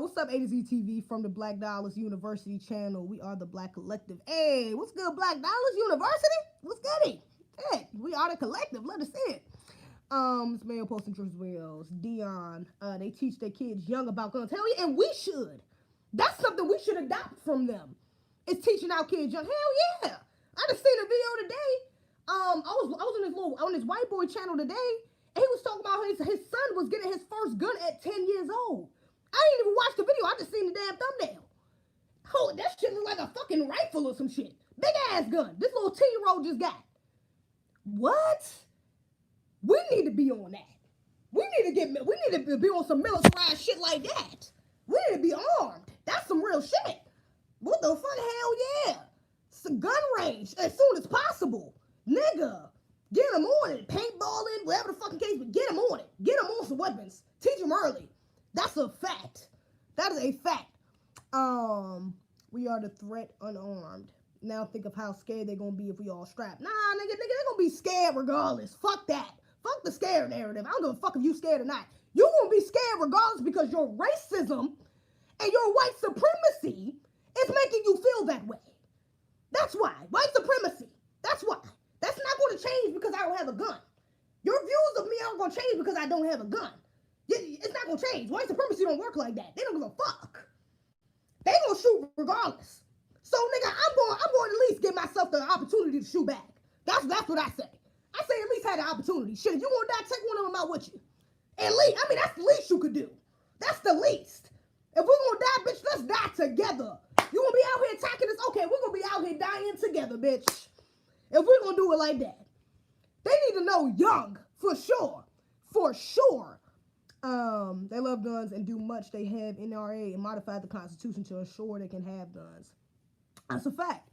What's up, A to Z TV from the Black Dollars University channel? We are the Black Collective. Hey, what's good, Black Dollars University? What's goody? Hey, we are the collective. Let us see it. This man posting George Wells, Dion. They teach their kids young about guns. Hell yeah, and we should. That's something we should adopt from them. It's teaching our kids young. Hell yeah. I just seen a video today. I was on this white boy channel today, and he was talking about his son was getting his first gun at 10 years old. I didn't even watch the video. I just seen the damn thumbnail. Oh, that shit look like a fucking rifle or some shit. Big ass gun. This little 10-year-old just got. What? We need to be on that. We need to be on some militarized shit like that. We need to be armed. That's some real shit. What the fuck? Hell yeah. It's a gun range as soon as possible. Nigga. Get them on it. Paintballing, whatever the fucking case, but get them on it. Get them on some weapons. Teach them early. That's a fact. That is a fact. We are the threat unarmed. Now think of how scared they're gonna be if we all strapped. Nah, nigga, they're gonna be scared regardless. Fuck that. Fuck the scared narrative. I don't give a fuck if you scared or not. You gonna be scared regardless because your racism and your white supremacy is making you feel that way. That's why. White supremacy. That's why. That's not gonna change because I don't have a gun. Your views of me aren't gonna change because I don't have a gun. It's not gonna change. White supremacy don't work like that. They don't give a fuck. They gonna shoot regardless. So nigga, I'm going to at least give myself the opportunity to shoot back. That's what I say. I say at least have the opportunity. Shit, if you gonna die, take one of them out with you. At least, I mean, that's the least you could do. That's the least. If we're gonna die, bitch, let's die together. You gonna be out here attacking us? Okay, we're gonna be out here dying together, bitch. If we're gonna do it like that. They need to know young, for sure. For sure. They love guns and do much. They have NRA and modified the Constitution to ensure they can have guns. That's a fact.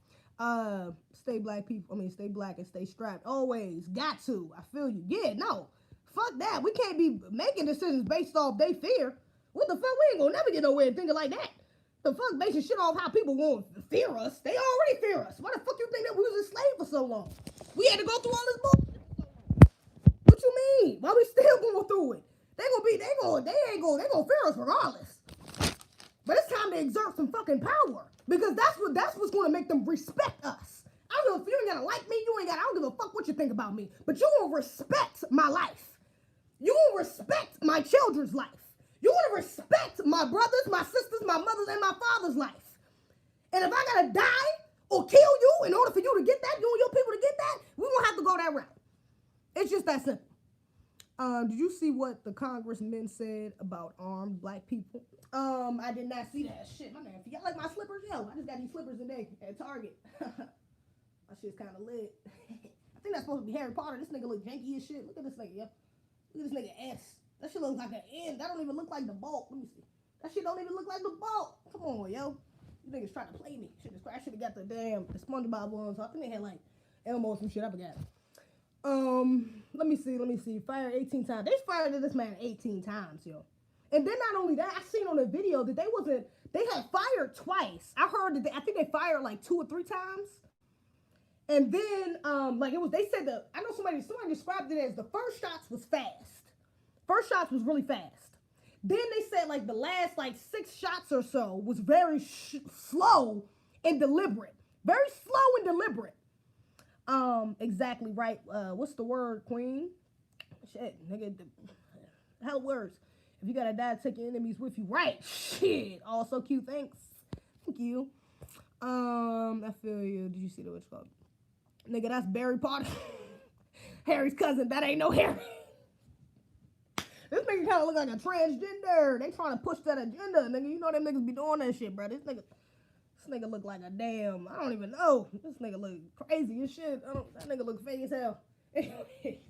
Stay black and stay strapped. Always. Got to. I feel you. Yeah, no. Fuck that. We can't be making decisions based off they fear. What the fuck? We ain't gonna never get nowhere thinking like that. The fuck basing shit off how people won't fear us. They already fear us. Why the fuck you think that we was enslaved for so long? We had to go through all this bullshit. What you mean? Why we still going through it? They ain't gonna fear us regardless. But it's time to exert some fucking power. Because that's what's gonna make them respect us. I don't know if you ain't gotta like me, I don't give a fuck what you think about me. But you gonna respect my life. You gonna respect my children's life. You gonna respect my brothers, my sisters, my mothers, and my father's life. And if I gotta die or kill you in order for you to get that, you and your people to get that, we gonna have to go that route. It's just that simple. Did you see what the congressman said about armed black people? I did not see that. Shit, my man. If y'all like my slippers, yo, I just got these slippers today at Target. My shit's kind of lit. I think that's supposed to be Harry Potter. This nigga look janky as shit. Look at this nigga, yo. Look at this nigga S. That shit looks like an N. That don't even look like the Bulk. Let me see. That shit don't even look like the Bulk. Come on, yo. You niggas trying to play me. I should have got the SpongeBob ones. I think they had like Elmo or some shit. I forgot. Let me see. Fired 18 times. They fired this man 18 times, yo. And then not only that, I seen on the video that they had fired twice. I heard that I think they fired like 2 or 3 times. And then, they said I know somebody described it as the first shots was fast. First shots was really fast. Then they said like the last like 6 shots or so was very slow and deliberate. Very slow and deliberate. Exactly right. What's the word, Queen? Shit, nigga. Hell words. If you gotta die, take your enemies with you. Right. Shit. Oh, so cute. Thanks. Thank you. I feel you. Did you see the witch called? Nigga, that's Barry Potter. Harry's cousin. That ain't no Harry. This nigga kind of look like a transgender. They trying to push that agenda, nigga. You know them niggas be doing that shit, bro. This nigga look like a damn, I don't even know. This nigga look crazy as shit. That nigga look fake as hell. Anyways.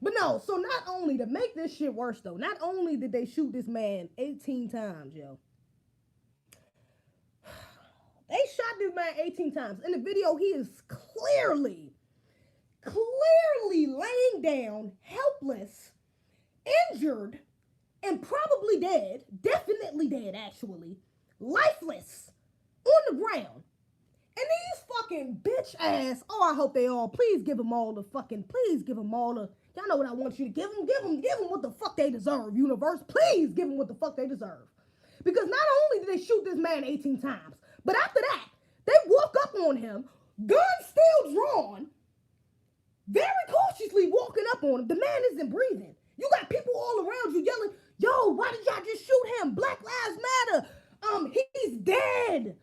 But no, so not only, to make this shit worse though, not only did they shoot this man 18 times, yo. They shot this man 18 times. In the video, he is clearly clearly laying down, helpless, injured, and probably dead, definitely dead actually, lifeless, on the ground. And these fucking bitch ass, oh, I hope they all, please give them all the fucking, please give them all the, y'all know what I want you to give them, give them what the fuck they deserve, universe. Please give them what the fuck they deserve. Because not only did they shoot this man 18 times, but after that, they walk up on him, gun still drawn, very cautiously walking up on him. The man isn't breathing. You got people all around you yelling, yo, why did y'all just shoot him? Black Lives Matter. He's dead.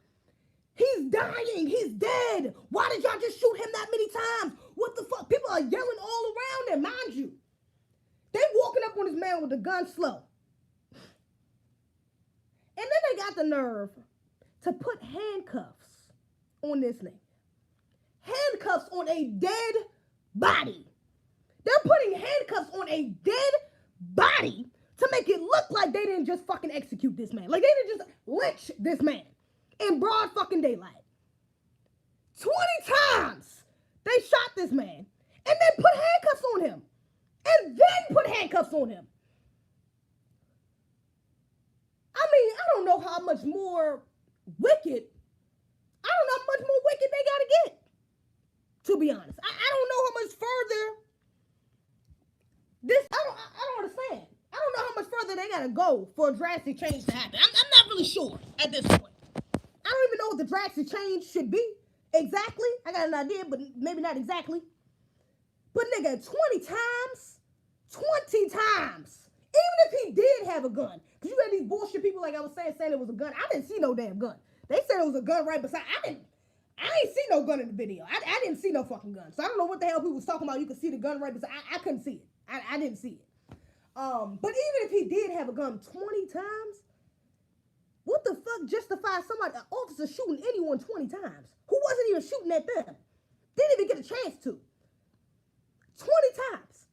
He's dying. He's dead. Why did y'all just shoot him that many times? What the fuck? People are yelling all around him, mind you. They walking up on this man with the gun slow. And then they got the nerve to put handcuffs on this nigga. Handcuffs on a dead body. They're putting handcuffs on a dead body to make it look like they didn't just fucking execute this man. Like they didn't just lynch this man in broad fucking daylight. 20 times they shot this man and then put handcuffs on him. And then put handcuffs on him. I mean, I don't know how much more wicked, I don't know how much more wicked they gotta get. To be honest. I don't know how much further I don't understand. I don't know how much further they gotta go for a drastic change to happen. I'm not really sure at this point. I don't even know what the drastic change should be exactly. I got an idea, but maybe not exactly. But nigga, 20 times, even if he did have a gun, because you had these bullshit people like I was saying it was a gun. I didn't see no damn gun. They said it was a gun right beside. I ain't see no gun in the video. I didn't see no fucking gun. So I don't know what the hell people was talking about. You could see the gun right beside. I couldn't see it. I didn't see it. But even if he did have a gun 20 times, what the fuck justifies an officer shooting anyone 20 times who wasn't even shooting at them? Didn't even get a chance to. 20 times.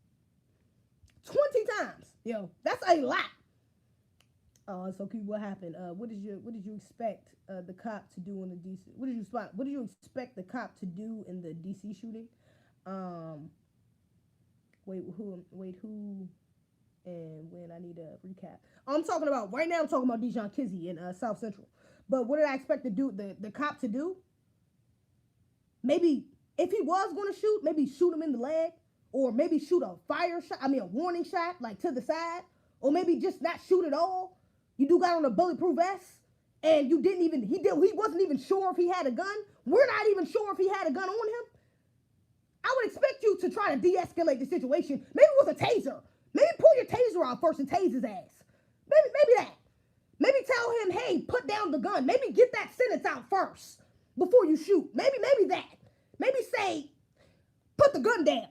20 times. Yo, that's a lot. Oh, so cute. What happened? What did you expect the cop to do in the DC? What did you expect the cop to do in the DC shooting? Wait, who? And when I need a recap. I'm talking about right now. I'm talking about Dijon Kizzee in South Central. But what did I expect to do? The cop to do? Maybe if he was going to shoot, maybe shoot him in the leg, or maybe shoot a a warning shot like to the side, or maybe just not shoot at all. You do got on a bulletproof vest, and he wasn't even sure if he had a gun. We're not even sure if he had a gun on him. I would expect you to try to de-escalate the situation. Maybe it was a taser. Maybe pull your taser out first and tase his ass. Maybe that. Maybe tell him, hey, put down the gun. Maybe get that sentence out first before you shoot. Maybe that. Maybe say, put the gun down.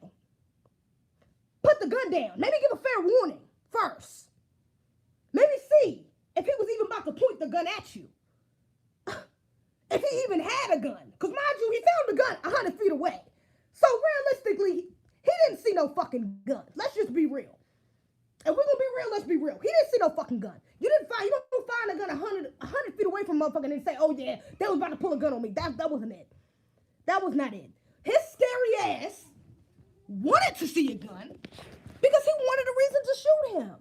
Put the gun down. Maybe give a fair warning first. Maybe see if he was even about to point the gun at you. If he even had a gun. Because mind you, he found the gun 100 feet away. So realistically, he didn't see no fucking gun. Let's just be real. And we're gonna be real, let's be real. He didn't see no fucking gun. You don't find a gun 100 feet away from motherfucker and say, oh yeah, they was about to pull a gun on me. That wasn't it. That was not it. His scary ass wanted to see a gun because he wanted a reason to shoot him.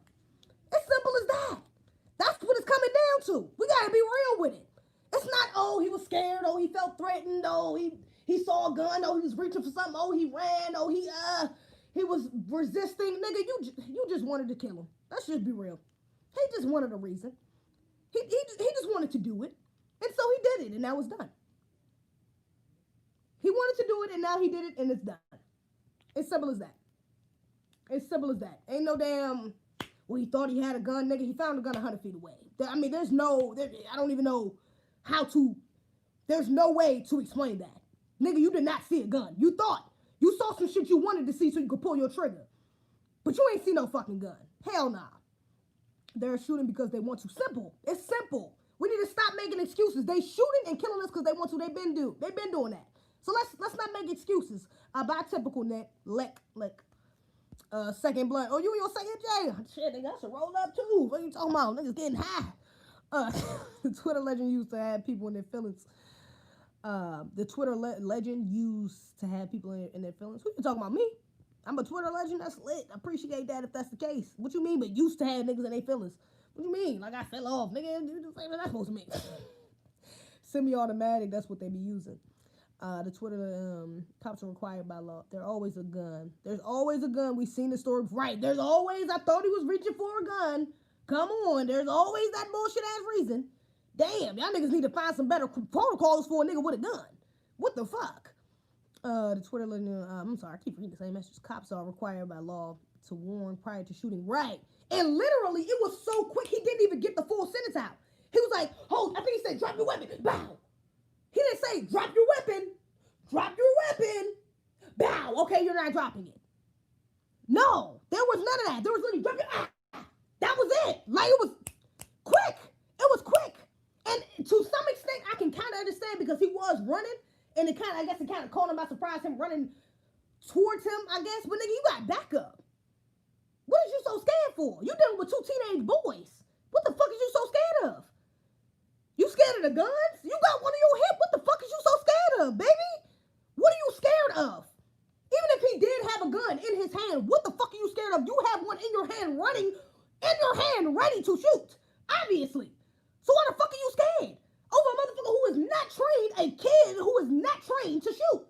As simple as that. That's what it's coming down to. We gotta be real with it. It's not, oh, he was scared, oh, he felt threatened, oh, he saw a gun, oh, he was reaching for something, oh, he ran, oh, he was resisting. Nigga, you just wanted to kill him. Let's just be real. He just wanted a reason. He just wanted to do it. And so he did it, and now it's done. He wanted to do it, and now he did it, and it's done. It's simple as that. It's simple as that. Ain't no damn, well, he thought he had a gun. Nigga, he found a gun 100 feet away. I mean, I don't even know there's no way to explain that. Nigga, you did not see a gun. You saw some shit you wanted to see so you could pull your trigger. But you ain't see no fucking gun. Hell nah. They're shooting because they want to. Simple. It's simple. We need to stop making excuses. They shooting and killing us because they want to. They've been doing that. So let's not make excuses. By typical net, lick. Second blunt. Oh, you in your second J? Shit, nigga, I should roll up too. What are you talking about? Niggas getting high. Twitter legend used to have people in their feelings. The Twitter legend used to have people in their feelings. Who you talking about? Me? I'm a Twitter legend. That's lit. I appreciate that if that's the case. What you mean? But used to have niggas in their feelings. What you mean? Like I fell off, nigga. What that supposed to mean? Semi-automatic. That's what they be using. The Twitter cops are required by law. There's always a gun. There's always a gun. We've seen the story. Right. There's always. I thought he was reaching for a gun. Come on. There's always that bullshit ass reason. Damn, y'all niggas need to find some better protocols for a nigga with a gun. What the fuck? The Twitter, I'm sorry, I keep reading the same message. Cops are required by law to warn prior to shooting. Right. And literally, it was so quick, he didn't even get the full sentence out. He was like, hold, I think he said, drop your weapon. Bow. He didn't say, drop your weapon. Drop your weapon. Bow. Okay, you're not dropping it. No, there was none of that. There was literally, drop your, that was it. Like, it was quick. It was quick. And to some extent, I can kind of understand because he was running, and it kind of, I guess it kind of caught him by surprise, him running towards him, I guess. But nigga, you got backup. What is you so scared for? You dealing with 2 teenage boys. What the fuck is you so scared of? You scared of the guns? You got one in your hip. What the fuck is you so scared of, baby? What are you scared of? Even if he did have a gun in his hand, what the fuck are you scared of? You have one in your hand running, in your hand ready to shoot, obviously. So why the fuck are you scared? Over a motherfucker who is not trained, a kid who is not trained to shoot.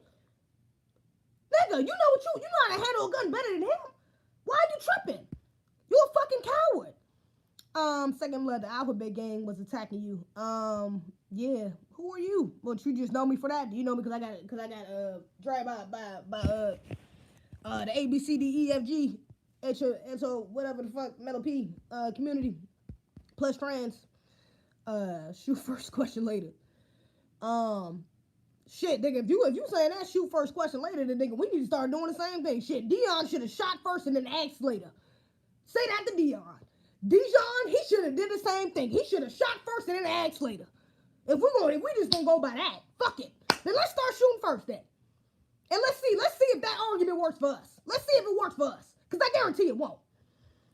Nigga, you know how to handle a gun better than him. Why are you tripping? You a fucking coward. Second Blood, the Alphabet Gang was attacking you. Yeah. Who are you? Well, you just know me for that? Do you know me because I got dragged by the A B C D E F G and so whatever the fuck Metal P community plus trans. Shoot first, question later. Shit, nigga, if you saying that, shoot first, question later, then nigga, we need to start doing the same thing. Shit, Dion should have shot first and then asked later. Say that to Dion. Dijon, he should have did the same thing. He should have shot first and then asked later. If we just gonna go by that, fuck it. Then let's start shooting first then. And let's see if that argument works for us. Let's see if it works for us. Because I guarantee it won't.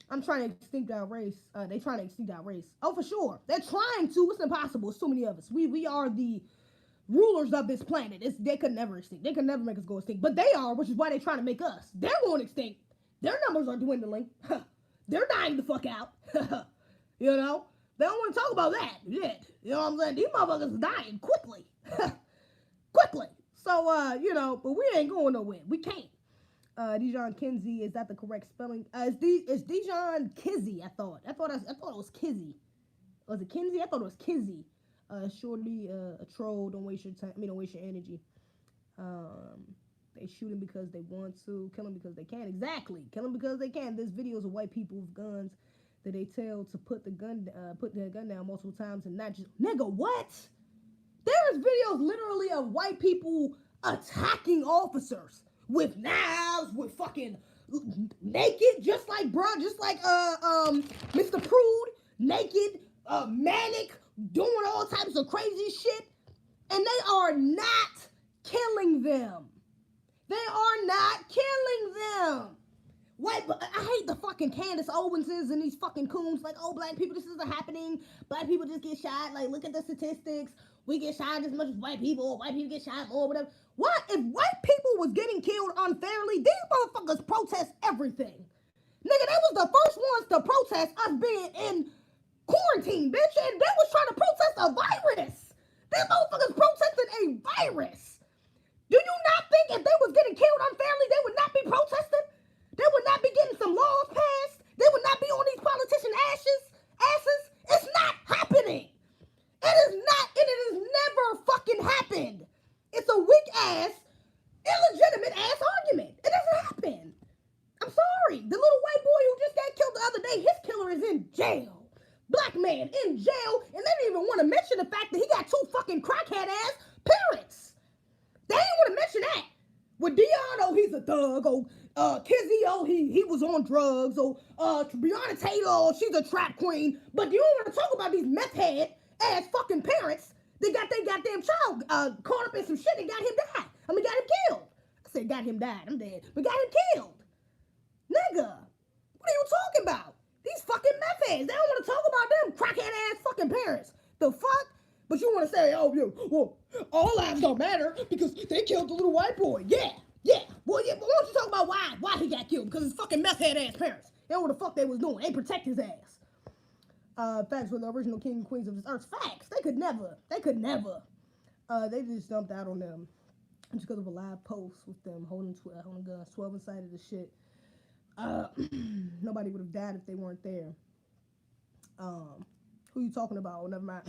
I'm trying to extinct our race. They trying to extinct our race. Oh, for sure. They're trying to. It's impossible. It's too many of us. We are the rulers of this planet. They could never extinct. They could never make us go extinct. But they are, which is why they're trying to make us. They're going extinct. Their numbers are dwindling. They're dying the fuck out. You know? They don't want to talk about that yet. You know what I'm saying? These motherfuckers are dying quickly. Quickly. So, you know, but we ain't going nowhere. We can't. Dijon Kinsey, is that the correct spelling? It's Dijon Kizzy, I thought. I thought it was Kizzy. Was it Kinsey? I thought it was Kizzy. Shortly, a troll, don't waste your time. Don't waste your energy. They shoot him because they want to, kill him because they can. Exactly. Kill him because they can. There's videos of white people with guns that they tell to put their gun down multiple times and not just, nigga, what? There's videos literally of white people attacking officers with knives, with fucking naked, just like Mr. Prude, naked, manic, doing all types of crazy shit, and they are not killing them. They are not killing them. I hate the fucking Candace Owenses and these fucking coons. Like, oh, black people, this isn't happening. Black people just get shot. Like, look at the statistics. We get shot as much as white people. White people get shot more, whatever. What? If white people was getting killed unfairly, these motherfuckers protest everything. Nigga, they was the first ones to protest us being in quarantine, bitch. And they was trying to protest a virus. These motherfuckers protested a virus. Do you not think if they was getting killed unfairly, they would not be protesting? They would not be getting some laws passed. They would not be on these politician asses. It's not happening. It is not, and it has never fucking happened. It's a weak ass, illegitimate ass argument. It doesn't happen. I'm sorry. The little white boy who just got killed the other day, his killer is in jail. Black man in jail, and they didn't even want to mention the fact that he got 2 fucking crackhead ass parents. They didn't want to mention that. With Dion, oh, he's a thug. Oh, Kizzy, oh, he was on drugs. Oh, Breonna Taylor, oh, she's a trap queen. But you don't want to talk about these meth head ass fucking parents that got their goddamn child caught up in some shit and got him killed. I said got him died. I'm dead. But got him killed. Nigga, what are you talking about? These fucking meth heads. They don't want to talk about them crackhead ass fucking parents. The fuck? But you want to say, oh, well, all lives don't matter because they killed the little white boy. Yeah, yeah. Well, yeah, but why don't you talk about why he got killed? Because his fucking meth head ass parents. They know what the fuck they was doing. They protect his ass. Facts were the original king and queens of this earth. Facts. They could never. They just dumped out on them just because of a live post with them holding guns, 12 inside of the shit. Nobody would have died if they weren't there. Who you talking about? Oh, never mind.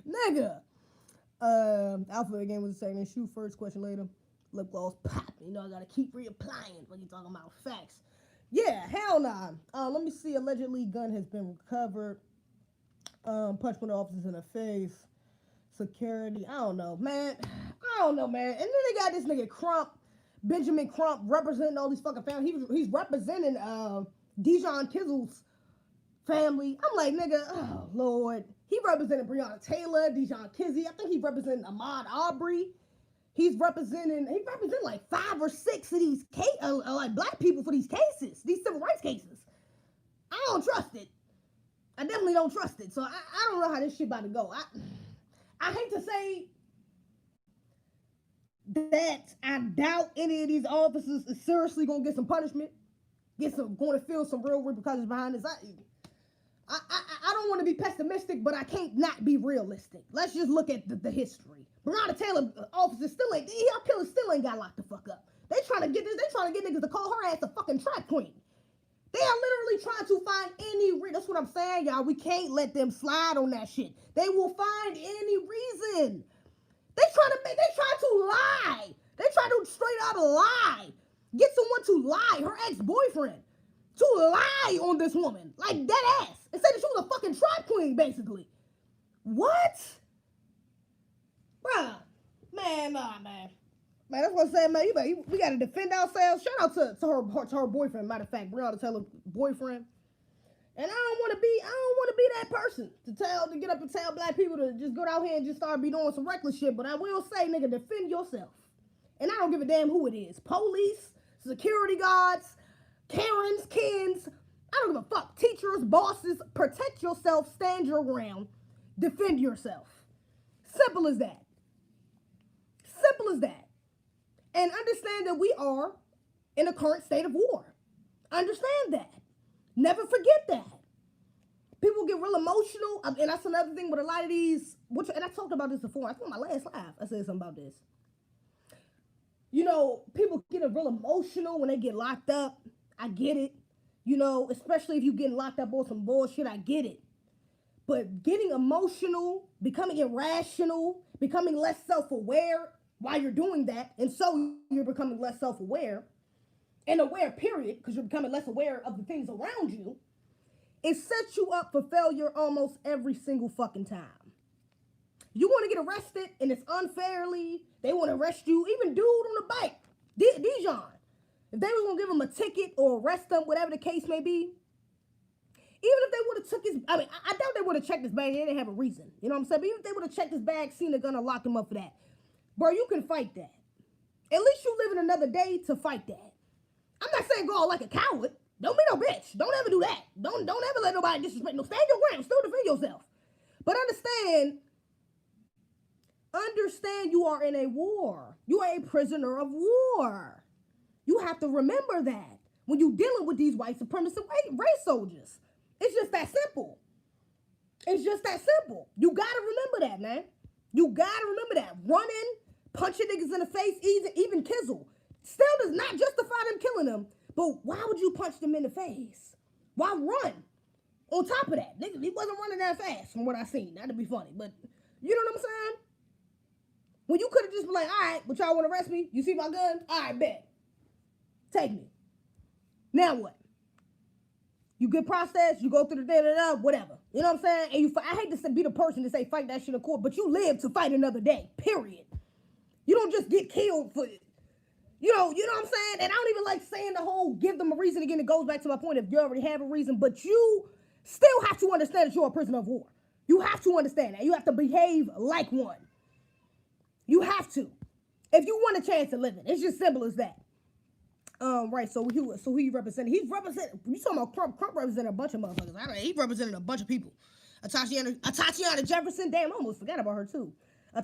Nigga. Alpha game was saying, shoot first, question later. Lip gloss pop. You know, I gotta keep reapplying when you talking about facts. Yeah, hell nah. Let me see. Allegedly, gun has been recovered. Punch one of the officers in the face. Security. I don't know, man. And then they got this nigga Crump, Benjamin Crump, representing all these fucking families. He's representing Dijon Kizzle's family. I'm like, nigga, oh Lord. He represented Breonna Taylor, Dijon Kizzy. I think he represented Ahmaud Arbery. He's representing like 5 or 6 of these like black people for these cases, these civil rights cases. I don't trust it. I definitely don't trust it. So I don't know how this shit about to go. I hate to say that I doubt any of these officers is seriously gonna get some punishment, going to feel some real repercussions behind this. I don't want to be pessimistic, but I can't not be realistic. Let's just look at the history. Breonna Taylor officers killers still ain't got locked the fuck up. They trying to get niggas to call her ass a fucking trap queen. They are literally trying to find that's what I'm saying, y'all. We can't let them slide on that shit. They will find any reason. They try to lie. They try to straight out lie. Get someone to lie, her ex-boyfriend, to lie on this woman. Like dead ass. And say that she was a fucking trap queen, basically. What? Bruh. Man, nah, man. Man, that's what I'm saying, man. We gotta defend ourselves. Shout out to her boyfriend. Matter of fact, Breonna Taylor's boyfriend. And I don't want to be that person to get up and tell black people to just go out here and just start be doing some reckless shit. But I will say, nigga, defend yourself. And I don't give a damn who it is. Police, security guards, Karens, Kens. I don't give a fuck. Teachers, bosses, protect yourself, stand your ground, defend yourself. Simple as that. Simple as that. And understand that we are in a current state of war. Understand that. Never forget that. People get real emotional, and that's another thing with a lot of these, and I talked about this before. I think my last live, I said something about this. You know, people get real emotional when they get locked up. I get it. You know, especially if you're getting locked up on some bullshit, I get it. But getting emotional, becoming irrational, becoming less self-aware while you're doing that, and so you're becoming less self-aware, and aware, period, because you're becoming less aware of the things around you, it sets you up for failure almost every single fucking time. You want to get arrested, and it's unfairly, they want to arrest you, even dude on the bike, Dijon. If they was going to give him a ticket or arrest him, whatever the case may be, even if they would have took his, I doubt they would have checked his bag, they didn't have a reason, you know what I'm saying? But even if they would have checked his bag, seen the gun, and locked him up for that, bro, you can fight that. At least you live in another day to fight that. I'm not saying go out like a coward. Don't be no bitch. Don't ever do that. Don't ever let nobody disrespect. No, stand your ground. Still defend yourself. But understand you are in a war. You are a prisoner of war. You have to remember that when you're dealing with these white supremacist race soldiers. It's just that simple. It's just that simple. You gotta remember that, man. You gotta remember that. Running, punching niggas in the face, even Kizzle, still does not justify them killing them. But why would you punch them in the face? Why run? On top of that, nigga, he wasn't running that fast from what I seen. That'd be funny, but you know what I'm saying? When you could have just been like, all right, but y'all want to arrest me? You see my gun? All right, bet. Take me. Now what? You get processed, you go through the da-da-da, whatever. You know what I'm saying? And I hate to be the person to say fight that shit in court, but you live to fight another day, period. You don't just get killed for it. You know what I'm saying? And I don't even like saying the whole give them a reason again. It goes back to my point if you already have a reason, but you still have to understand that you're a prisoner of war. You have to understand that. You have to behave like one. You have to. If you want a chance to live it. It's just simple as that. Right, so he represented, you talking about Crump represented a bunch of motherfuckers. He represented a bunch of people. Tatiana Jefferson. Damn, I almost forgot about her too.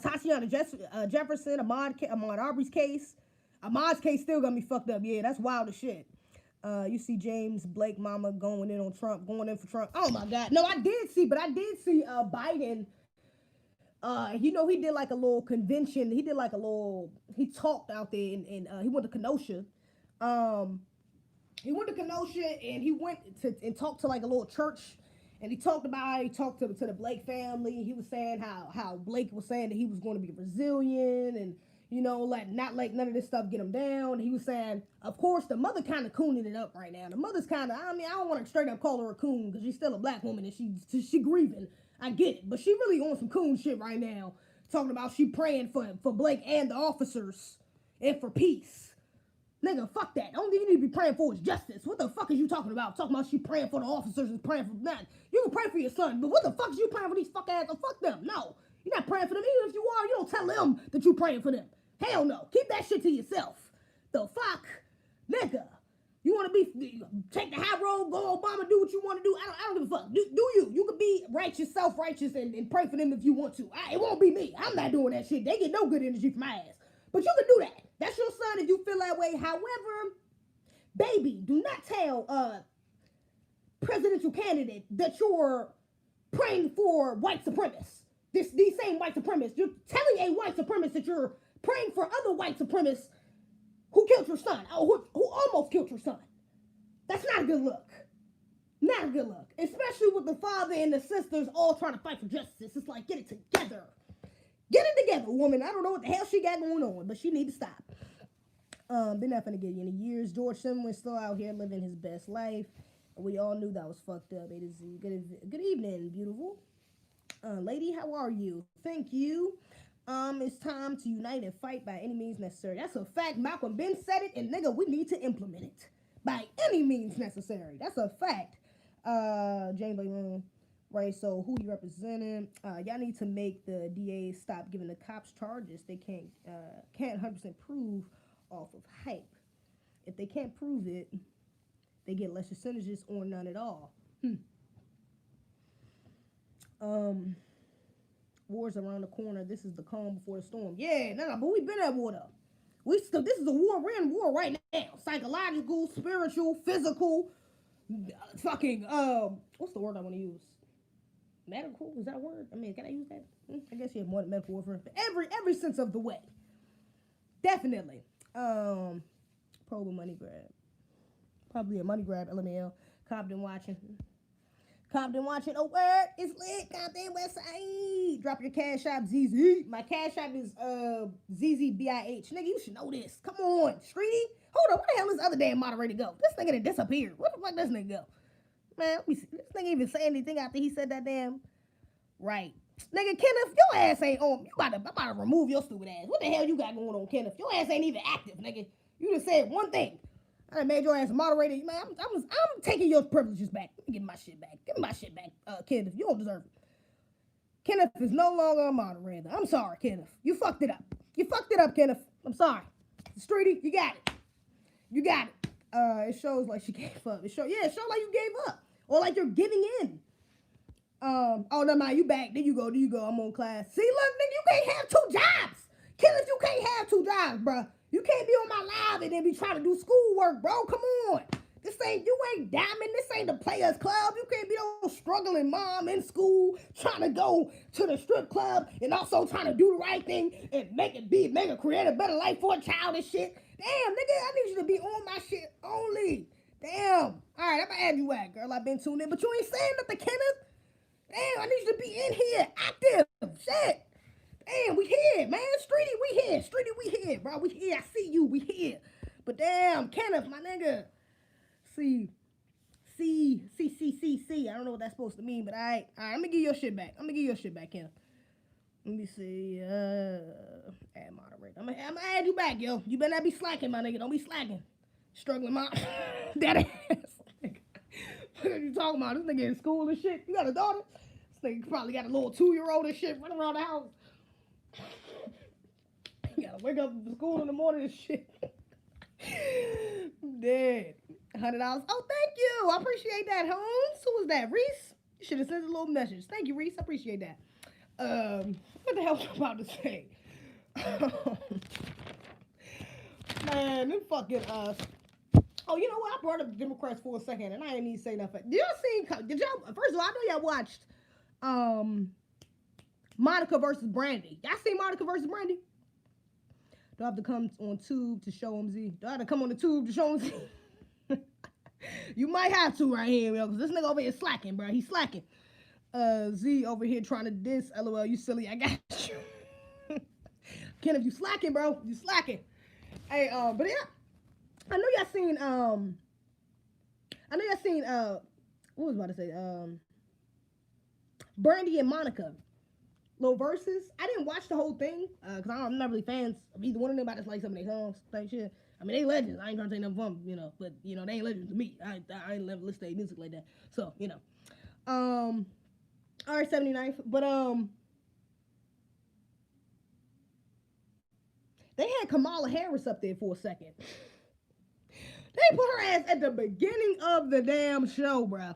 Tatiana Jefferson, Ahmaud Arbery's case. Ahmaud's case still gonna be fucked up. Yeah, that's wild as shit. You see James Blake mama going in on Trump, going in for Trump. Oh my God. No, I did see Biden. You know, he did like a little convention. He talked out there and he went to Kenosha. He went to Kenosha and he went and talked to like a little church. And he talked to the Blake family. He was saying how Blake was saying that he was going to be resilient and, you know, not let none of this stuff get him down. And he was saying, of course, the mother kind of cooning it up right now. The mother's kind of, I don't want to straight up call her a coon because she's still a black woman and she grieving. I get it. But she really on some coon shit right now. Talking about she praying for Blake and the officers and for peace. Nigga, fuck that. The only thing you need to be praying for is justice. What the fuck is you talking about? Talking about she praying for the officers and praying for that. You can pray for your son, but what the fuck is you praying for these fuck ass? Fuck them. No. You're not praying for them. Even if you are, you don't tell them that you praying for them. Hell no. Keep that shit to yourself. The fuck? Nigga. You want to take the high road, go Obama, do what you want to do. I don't give a fuck. Do you. You can be righteous, self-righteous, and pray for them if you want to. It won't be me. I'm not doing that shit. They get no good energy from my ass. But you can do that. That's your son if you feel that way. However, baby, do not tell presidential candidate that you're praying for white supremacists. These same white supremacists. You're telling a white supremacist that you're praying for other white supremacists who killed your son, or who almost killed your son. That's not a good look. Not a good look. Especially with the father and the sisters all trying to fight for justice. It's like, get it together. Get it together, woman. I don't know what the hell she got going on, but she need to stop. They're not gonna get you any years. George Zimmerman's still out here living his best life. We all knew that was fucked up. It is good evening, beautiful. Lady, how are you? Thank you. It's time to unite and fight by any means necessary. That's a fact. Malcolm Ben said it, and nigga, we need to implement it by any means necessary. That's a fact. James Blake. Right, so who you representing? Y'all need to make the DA stop giving the cops charges they can't 100% prove off of hype. If they can't prove it, they get lesser sentences or none at all. War's around the corner. This is the calm before the storm. Yeah, no, but we've been at war though. This is a war. We're in war right now. Psychological, spiritual, physical, fucking. What's the word I want to use? Medical? Is that a word? I mean, can I use that? I guess you have more than medical warfare. Every sense of the way. Definitely. Probably money grab. Probably a money grab, LML. Compton watching. Oh, word is lit. Compton Westside. Drop your cash app, ZZ. My cash app is ZZBIH. Nigga, you should know this. Come on, Streety. Hold on, where the hell this other damn moderator go? This nigga done disappeared. Where the fuck this nigga go? Man, let me see. This nigga even say anything after he said that damn. Right. Nigga, Kenneth, your ass ain't on. I'm about to remove your stupid ass. What the hell you got going on, Kenneth? Your ass ain't even active, nigga. You just said one thing. I done made your ass a moderator. Man, I'm taking your privileges back. Let me get my shit back. Give me my shit back, Kenneth. You don't deserve it. Kenneth is no longer a moderator. I'm sorry, Kenneth. You fucked it up. Kenneth. I'm sorry. Streety, you got it. It shows like she gave up. It shows like you gave up. Or like you're giving in. Oh, no, mind, you back. There you go. I'm on class. See, look, nigga, you can't have two jobs. Killers, you can't have two jobs, bro. You can't be on my live and then be trying to do schoolwork, bro. Come on. You ain't diamond. This ain't the Players Club. You can't be no struggling mom in school trying to go to the strip club and also trying to do the right thing and create a better life for a child and shit. Damn, nigga, I need you to be on my shit only. Damn. All right, I'm gonna add you out, girl. I've been tuned in, but you ain't saying nothing, Kenneth. Damn, I need you to be in here, active. Shit. Damn, we here, man. Streety, we here, bro. We here. I see you. We here. But damn, Kenneth, my nigga. See. I don't know what that's supposed to mean, but all right, let me give your shit back. Kenneth. Let me see. Add moderator. I'm gonna add you back, yo. You better not be slacking, my nigga. Don't be slacking. Struggling mom. That ass. What are you talking about? This nigga in school and shit. You got a daughter? This nigga probably got a little 2-year-old and shit running around the house. You gotta wake up for school in the morning and shit. I'm dead. $100. Oh, thank you. I appreciate that, Holmes. Who was that? Reese? You should have sent a little message. Thank you, Reese. I appreciate that. What the hell was I about to say? Man, them fucking Oh, you know what? I brought up the Democrats for a second, and I didn't even say nothing. Did y'all? First of all, I know y'all watched Monica versus Brandy. Y'all seen Monica versus Brandy? Do I have to come on tube to show them Z? Do I have to come on the tube to show them Z? You might have to right here, yo, because this nigga over here slacking, bro. He's slacking. Z over here trying to diss. LOL, you silly. I got you. Kenneth, you slacking, bro. You slacking. Hey, but yeah. I know y'all seen, what was I about to say? Brandy and Monica. Little verses. I didn't watch the whole thing, because I'm not really fans of either one of them. I just like some of their songs, type shit. I mean, they legends. I ain't trying to take nothing from them, you know, but, you know, they ain't legends to me. I ain't never listen to their music like that. So, you know. Alright, 79th. But, they had Kamala Harris up there for a second. They put her ass at the beginning of the damn show, bruh.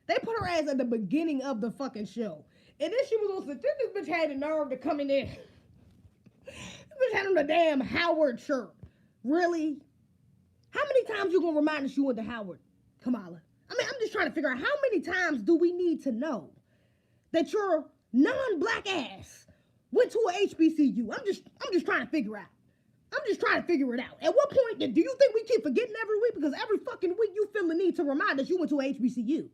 They put her ass at the beginning of the fucking show. And then she was on, then this bitch had the nerve to come in there. This bitch had on the damn Howard shirt. Really? How many times you gonna remind us you went to Howard, Kamala? I mean, I'm just trying to figure out how many times do we need to know that your non-black ass went to a HBCU? I'm just trying to figure out. I'm just trying to figure it out. At what point do you think we keep forgetting every week? Because every fucking week you feel the need to remind us you went to a HBCU.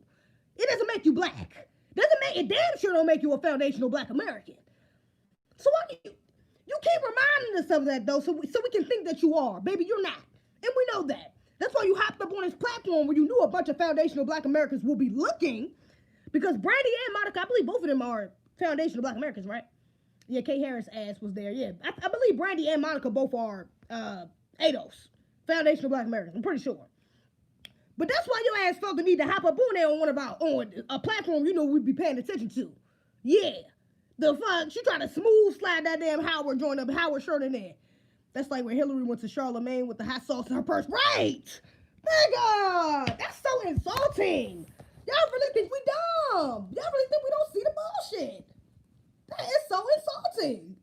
It doesn't make you black. It damn sure don't make you a foundational black American. So why you keep reminding us of that though, so we can think that you are. Baby, you're not. And we know that. That's why you hopped up on this platform where you knew a bunch of foundational black Americans will be looking. Because Brandy and Monica, I believe both of them are foundational black Americans, right? Yeah, Kay Harris' ass was there. Yeah, I believe Brandy and Monica both are ADOS, foundational black Americans. I'm pretty sure. But that's why your ass felt the need to hop up on there on a platform you know we'd be paying attention to. Yeah. The fuck? She tried to smooth slide that damn Howard joint up, Howard shirt in there. That's like when Hillary went to Charlemagne with the hot sauce in her purse. Right! Nigga! That's so insulting. Y'all really think we dumb. Y'all really think we don't see the bullshit. That is so insulting.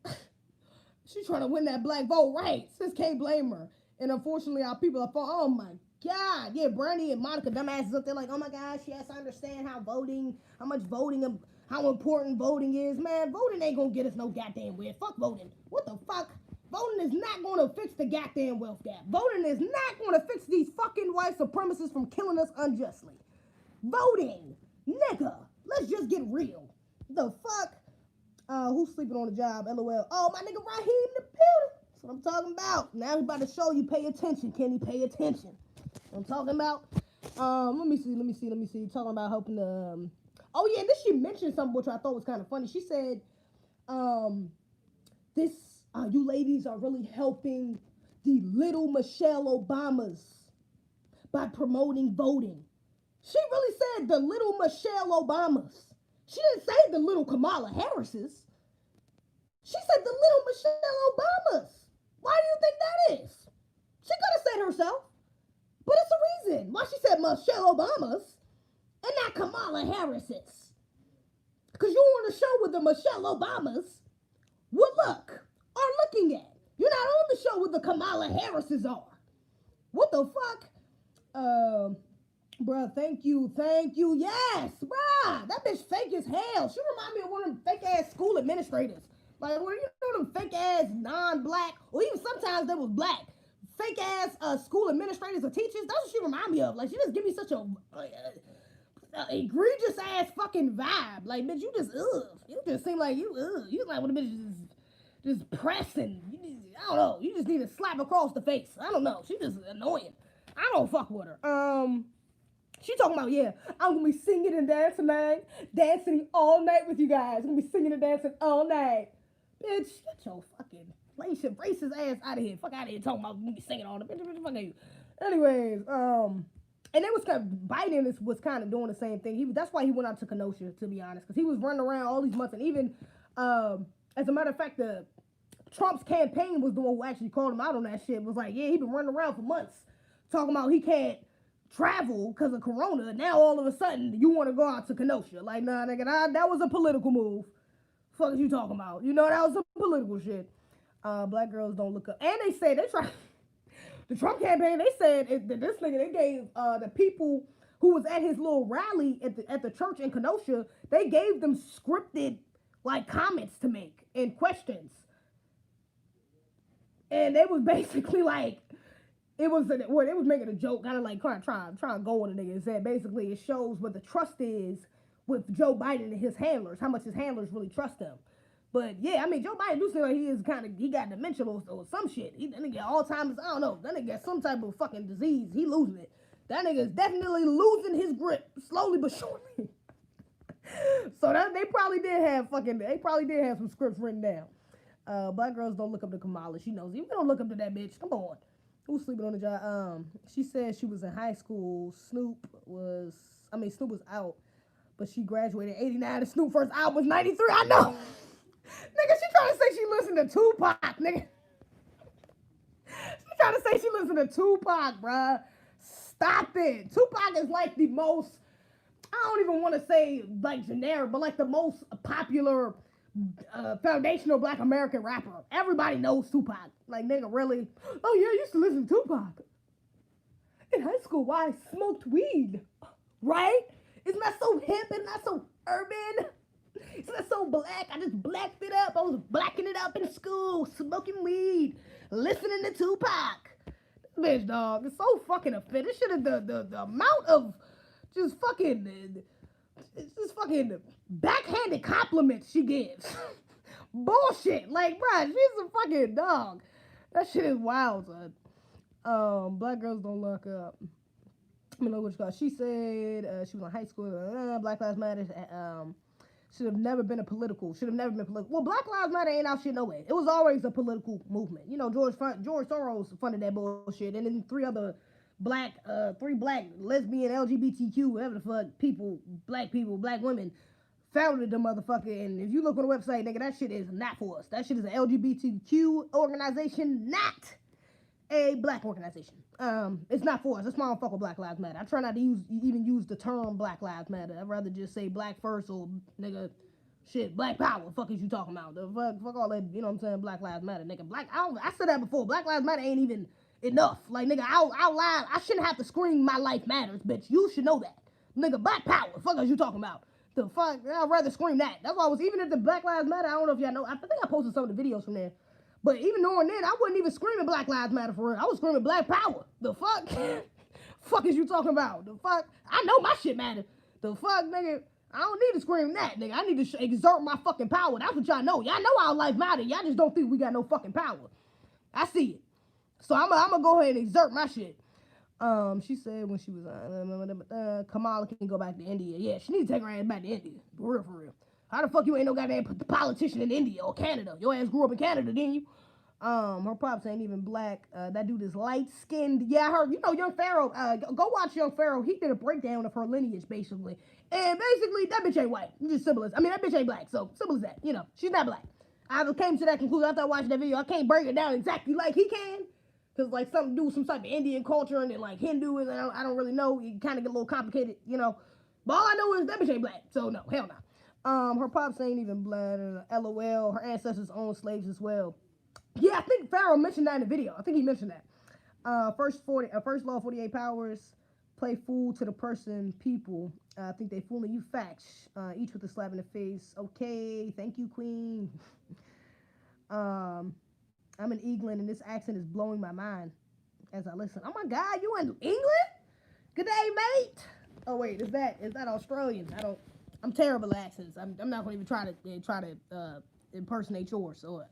She's trying to win that black vote, right? Sis can't blame her. And unfortunately, our people are oh my God. Yeah, Brandy and Monica, dumbasses up there like, oh my gosh, yes, I understand how much voting, how important voting is. Man, voting ain't gonna get us no goddamn where. Fuck voting. What the fuck? Voting is not gonna fix the goddamn wealth gap. Voting is not gonna fix these fucking white supremacists from killing us unjustly. Voting. Nigga. Let's just get real. The fuck? Who's sleeping on the job? LOL. Oh, my nigga Raheem in the building. That's what I'm talking about. Now he's about to show you. Pay attention, Kenny. Pay attention. I'm talking about. Let me see. Talking about helping the. Oh yeah, then she mentioned something which I thought was kind of funny. She said, you ladies are really helping the little Michelle Obamas by promoting voting. She really said the little Michelle Obamas. She didn't say the little Kamala Harrises. She said the little Michelle Obamas. Why do you think that is? She could have said herself. But it's a reason why she said Michelle Obamas and not Kamala Harris's. Because you on the show with the Michelle Obamas would look are looking at. You're not on the show with the Kamala Harris's are. What the fuck? Bruh, thank you. Yes, bruh. That bitch fake as hell. She remind me of one of them fake ass school administrators. Like, well, you know them fake ass non-black, or even sometimes they was black, fake ass school administrators or teachers. That's what she remind me of. Like, she just give me such a egregious ass fucking vibe. Like, bitch, you just seem like you like when the bitch just pressing. I don't know. You just need to slap across the face. I don't know. She just annoying. I don't fuck with her. She talking about, yeah, I'm gonna be singing and dancing tonight, dancing all night with you guys. I'm gonna be singing and dancing all night. Bitch, get your fucking racist ass out of here. Fuck out of here talking about me singing all the bitch. Fuck you. Anyways, and it was kind of Biden was kind of doing the same thing. That's why he went out to Kenosha, to be honest, because he was running around all these months, and even as a matter of fact, the Trump's campaign was the one who actually called him out on that shit. Was like, yeah, he been running around for months talking about he can't travel because of Corona. Now all of a sudden you want to go out to Kenosha. Like, nah, nigga, that was a political move. Fuck is you talking about? You know, that was some political shit. Black girls don't look up. And they say they try the Trump campaign. They said this nigga, they gave the people who was at his little rally at the church in Kenosha, they gave them scripted like comments to make and questions. And they was basically like, it was making a joke, kind of like trying to go on a nigga and said basically it shows what the trust is with Joe Biden and his handlers, how much his handlers really trust him. But yeah, I mean, Joe Biden do seem like he got dementia or some shit. That nigga got Alzheimer's, I don't know. That nigga got some type of fucking disease. He losing it. That nigga is definitely losing his grip, slowly but surely. So that they probably did have some scripts written down. Black girls don't look up to Kamala. She knows you don't look up to that bitch. Come on. Who's sleeping on the job? She said she was in high school. Snoop was out, but she graduated in 89 and Snoop first album was 93. I know. Nigga, she trying to say she listened to Tupac, nigga. She trying to say she listened to Tupac, bruh. Stop it. Tupac is like the most, I don't even want to say like generic, but like the most popular foundational black American rapper. Everybody knows Tupac. Like, nigga, really? Oh yeah, I used to listen to Tupac. In high school, why I smoked weed. Right? Isn't that so hip and not so urban? It's not so black. I just blacked it up. I was blacking it up in school, smoking weed, listening to Tupac. This bitch, dog, it's so fucking offensive. This shit is the amount of just fucking backhanded compliments she gives. Bullshit. Like, bruh, she's a fucking dog. That shit is wild, son. Black girls don't look up. I know what she said. She was in high school. Black Lives Matter. Should have never been political. Well, Black Lives Matter ain't out shit no way. It was always a political movement. You know, George Soros funded that bullshit, and then three black lesbian, LGBTQ, whatever the fuck black women founded the motherfucker. And if you look on the website, nigga, that shit is not for us. That shit is an LGBTQ organization, not a black organization. It's not for us. That's why I don't fuck with Black Lives Matter. I try not to even use the term Black Lives Matter. I'd rather just say black first or nigga shit, black power. Fuck is you talking about? The fuck all that, you know what I'm saying? Black Lives Matter, nigga. I said that before. Black Lives Matter ain't even enough. Like, nigga, out loud, I shouldn't have to scream my life matters, bitch. You should know that. Nigga, black power. Fuck is you talking about? The fuck, I'd rather scream that. That's why I was, even if the Black Lives Matter, I don't know if y'all know, I think I posted some of the videos from there. But even knowing then, I wasn't even screaming Black Lives Matter for real. I was screaming Black Power. The fuck? Fuck is you talking about? The fuck? I know my shit matter. The fuck, nigga? I don't need to scream that, nigga. I need to exert my fucking power. That's what y'all know. Y'all know our life matter. Y'all just don't think we got no fucking power. I see it. So I'm gonna go ahead and exert my shit. She said when she was Kamala can go back to India. Yeah, she needs to take her ass back to India. For real. How the fuck you ain't no goddamn politician in India or Canada? Your ass grew up in Canada, didn't you? Her pops ain't even black. That dude is light-skinned. Yeah, I heard, you know, Young Pharaoh. Go watch Young Pharaoh. He did a breakdown of her lineage, basically. And basically, that bitch ain't white. Just simple as, I mean, that bitch ain't black. So, simple as that. You know, she's not black. I came to that conclusion after I watched that video. I can't break it down exactly like he can. Because, like, something to do with some type of Indian culture and then, like, Hinduism. I don't really know. It kind of get a little complicated, you know. But all I know is that bitch ain't black. So, no, hell no. Her pops ain't even black. LOL. Her ancestors owned slaves as well. Yeah, I think Pharaoh mentioned that in the video. I think he mentioned that. First law, 48 powers. Play fool to the person, people. I think they fooling you facts. Each with a slap in the face. Okay, thank you, queen. I'm in England, and this accent is blowing my mind as I listen. Oh my God, you in England? Good day, mate. Oh wait, is that Australian? I'm terrible at accents. I'm not gonna even try to impersonate yours or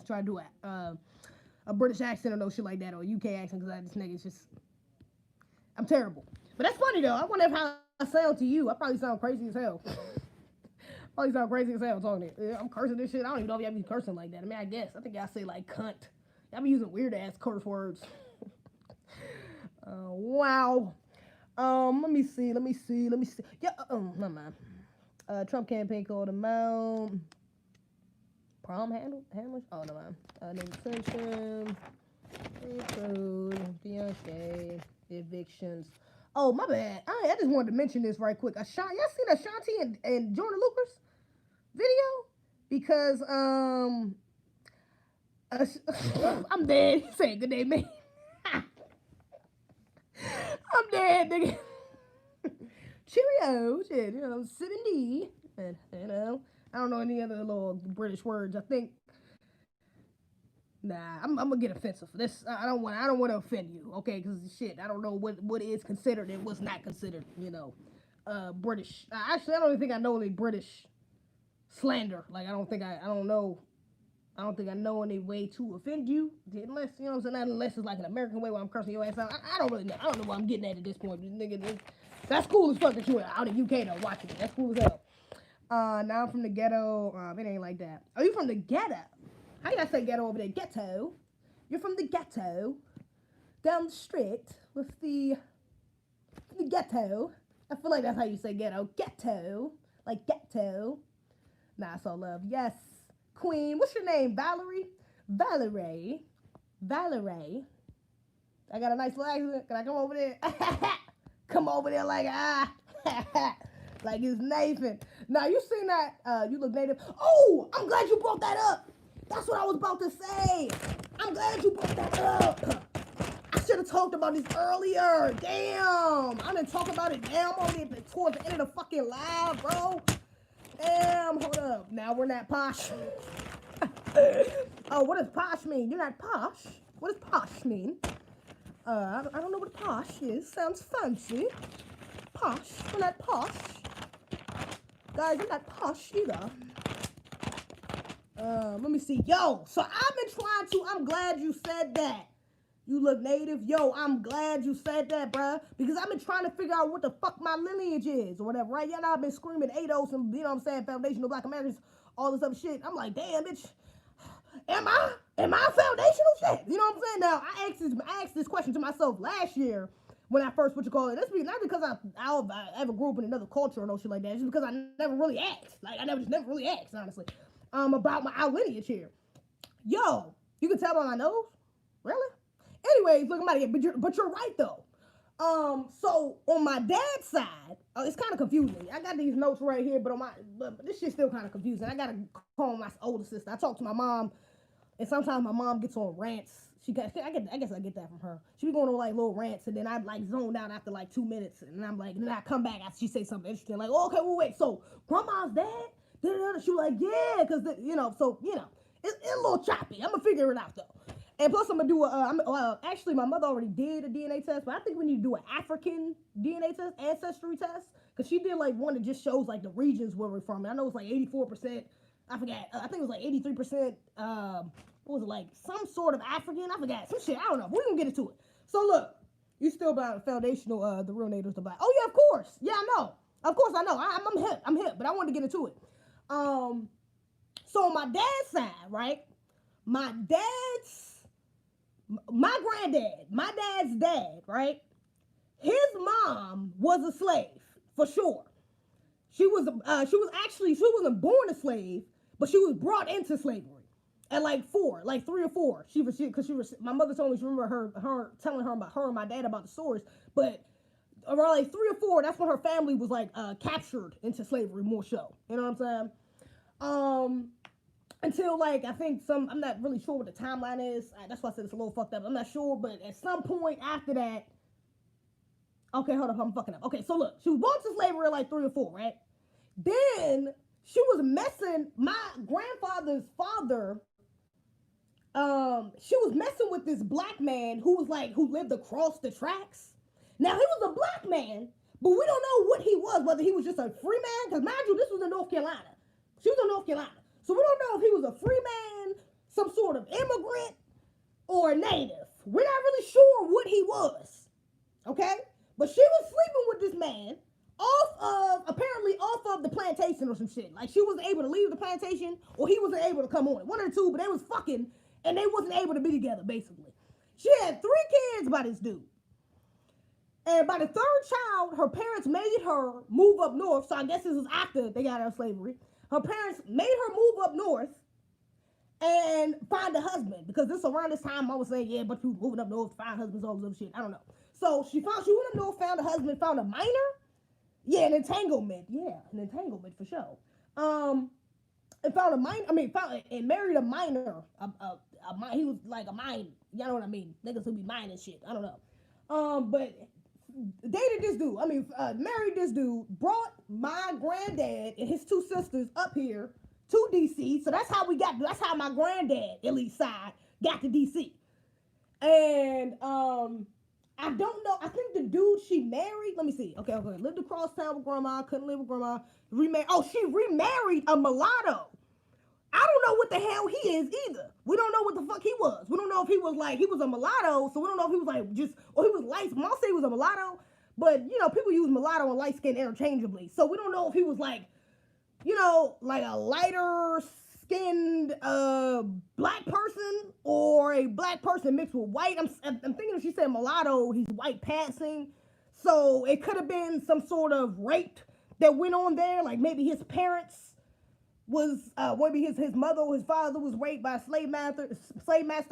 try to do a British accent or no shit like that or a UK accent because this nigga's just, I'm terrible. But that's funny though. I wonder how I sound to you. I probably sound crazy as hell. Talking to you. I'm cursing this shit. I don't even know if y'all be cursing like that. I mean, I guess. I think y'all say like cunt. Y'all be using weird ass curse words. Wow. Let me see. Yeah, never mind. Trump campaign called him out. Prom handlers? Oh, never mind. Name attention. Food. Beyonce. Evictions. Oh, my bad. I just wanted to mention this right quick. Y'all seen Ashanti and Jordan Lucas video? Because I'm dead. He said good day, man. I'm dead, nigga. Cheerio, shit. You know, 70. And you know, I don't know any other little British words. I think. Nah, I'm gonna get offensive for this. I don't want to offend you, okay? Because shit, I don't know what is considered and what's not considered. You know, British. Actually, I don't even think I know any British slander. Like, I don't think I don't know. I don't think I know any way to offend you, unless you know what I'm saying. Not unless it's like an American way where I'm cursing your ass out. I don't really know. I don't know what I'm getting at this point, nigga. That's cool as fuck that you out in UK though watching it. That's cool as hell. Now I'm from the ghetto. It ain't like that. Are you from the ghetto? How you gotta say ghetto over there? Ghetto. You're from the ghetto. Down the street with the ghetto. I feel like that's how you say ghetto. Ghetto. Like ghetto. Nah, so love. Yes. Queen. What's your name? Valerie? Valerie. Valerie. I got a nice little accent. Can I come over there? Come over there like like it's Nathan. Now you seen that? You look native. Oh, I'm glad you brought that up. That's what I was about to say. I'm glad you brought that up. I should have talked about this earlier. Damn. I didn't talk about it. Damn, I'm only towards the end of the fucking live, bro. Damn, hold up. Now we're not posh. Oh, what does posh mean? You're not posh. What does posh mean? I don't know what posh is. Sounds fancy. Posh. We're not posh. Guys, you're not posh either. Let me see. Yo, so I've been trying to, I'm glad you said that. You look native. Yo, I'm glad you said that, bruh. Because I've been trying to figure out what the fuck my lineage is or whatever, right? Y'all know I've been screaming ADOS and, you know what I'm saying, foundational Black Americans, all this other shit. I'm like, damn, bitch. Am I foundational shit? You know what I'm saying? Now, I asked this question to myself last year when I first, That's not because I ever grew up in another culture or no shit like that. It's just because I never really asked. Like, I never really asked, honestly, about our lineage here. Yo, you can tell by my nose? Really? Anyways, look, I'm out of here. But you're right, though. So on my dad's side, it's kind of confusing. I got these notes right here, but this shit's still kind of confusing. I gotta call my older sister. I talk to my mom, and sometimes my mom gets on rants. I guess I get that from her. She be going on like little rants, and then I like zone out after like 2 minutes, and I'm like, then I come back after she say something interesting, like, oh, okay, well, wait, so grandma's dad? She was like, yeah, because it's a little choppy. I'm gonna figure it out though. And plus, I'm gonna do actually, my mother already did a DNA test, but I think we need to do an African DNA test, ancestry test, because she did like one that just shows like the regions where we're from. And I know it's like 84%. I forgot. I think it was like 83%. What was it, like some sort of African? I forgot. Some shit. I don't know. We're gonna get into it. So look, you still about foundational, the real natives to black. Oh yeah, of course. Yeah, I know. Of course I know. I'm hip, but I wanted to get into it. So on my dad's side, right? My granddad, my dad's dad, right? His mom was a slave for sure. She wasn't born a slave, but she was brought into slavery at like 3 or 4. My mother told me she remember her telling her about her and my dad about the source, but around like 3 or 4, that's when her family was like captured into slavery more so. You know what I'm saying? Until like I think I'm not really sure what the timeline is. That's why I said it's a little fucked up. I'm not sure, but at some point after that. Okay, hold up, I'm fucking up. Okay, so look, she was born to slavery at like 3 or 4, right? Then she was messing my grandfather's father. She was messing with this black man who lived across the tracks. Now he was a black man, but we don't know what he was, whether he was just a free man, because mind you, this was in North Carolina. She was in North Carolina. So we don't know if he was a free man, some sort of immigrant, or a native. We're not really sure what he was. Okay? But she was sleeping with this man apparently off of the plantation or some shit. Like she wasn't able to leave the plantation or he wasn't able to come on it. One of the two, but they was fucking and they wasn't able to be together basically. She had 3 kids by this dude. And by the 3rd child, her parents made her move up north. So I guess this was after they got out of slavery. Her parents made her move up north and find a husband. Because around this time I was saying, yeah, but you moving up north to find husbands, all this other shit. I don't know. So she went up north, found a husband, found a minor. Yeah, an entanglement. Yeah, an entanglement for sure. And found a minor. I mean, found and married a minor. He was like a mine. Y'all know what I mean? Niggas who be mining shit. I don't know. But dated this dude. I mean, married this dude. Brought my granddad and his two sisters up here to DC. So that's how we got. That's how my granddad, at least side, got to DC. And I don't know. I think the dude she married. Let me see. Okay. Lived across town with grandma. Couldn't live with grandma. Remarried. Oh, she remarried a mulatto. I don't know what the hell he is either. We don't know what the fuck he was. We don't know if he was like, he was a mulatto, so we don't know if he was like just, or he was light. Mom said he was a mulatto, but you know, people use mulatto and light skin interchangeably. So we don't know if he was like, you know, like a lighter skinned black person or a black person mixed with white. I'm thinking if she said mulatto, he's white passing. So it could have been some sort of rape that went on there, like maybe his parents was maybe his mother or his father was raped by a slave master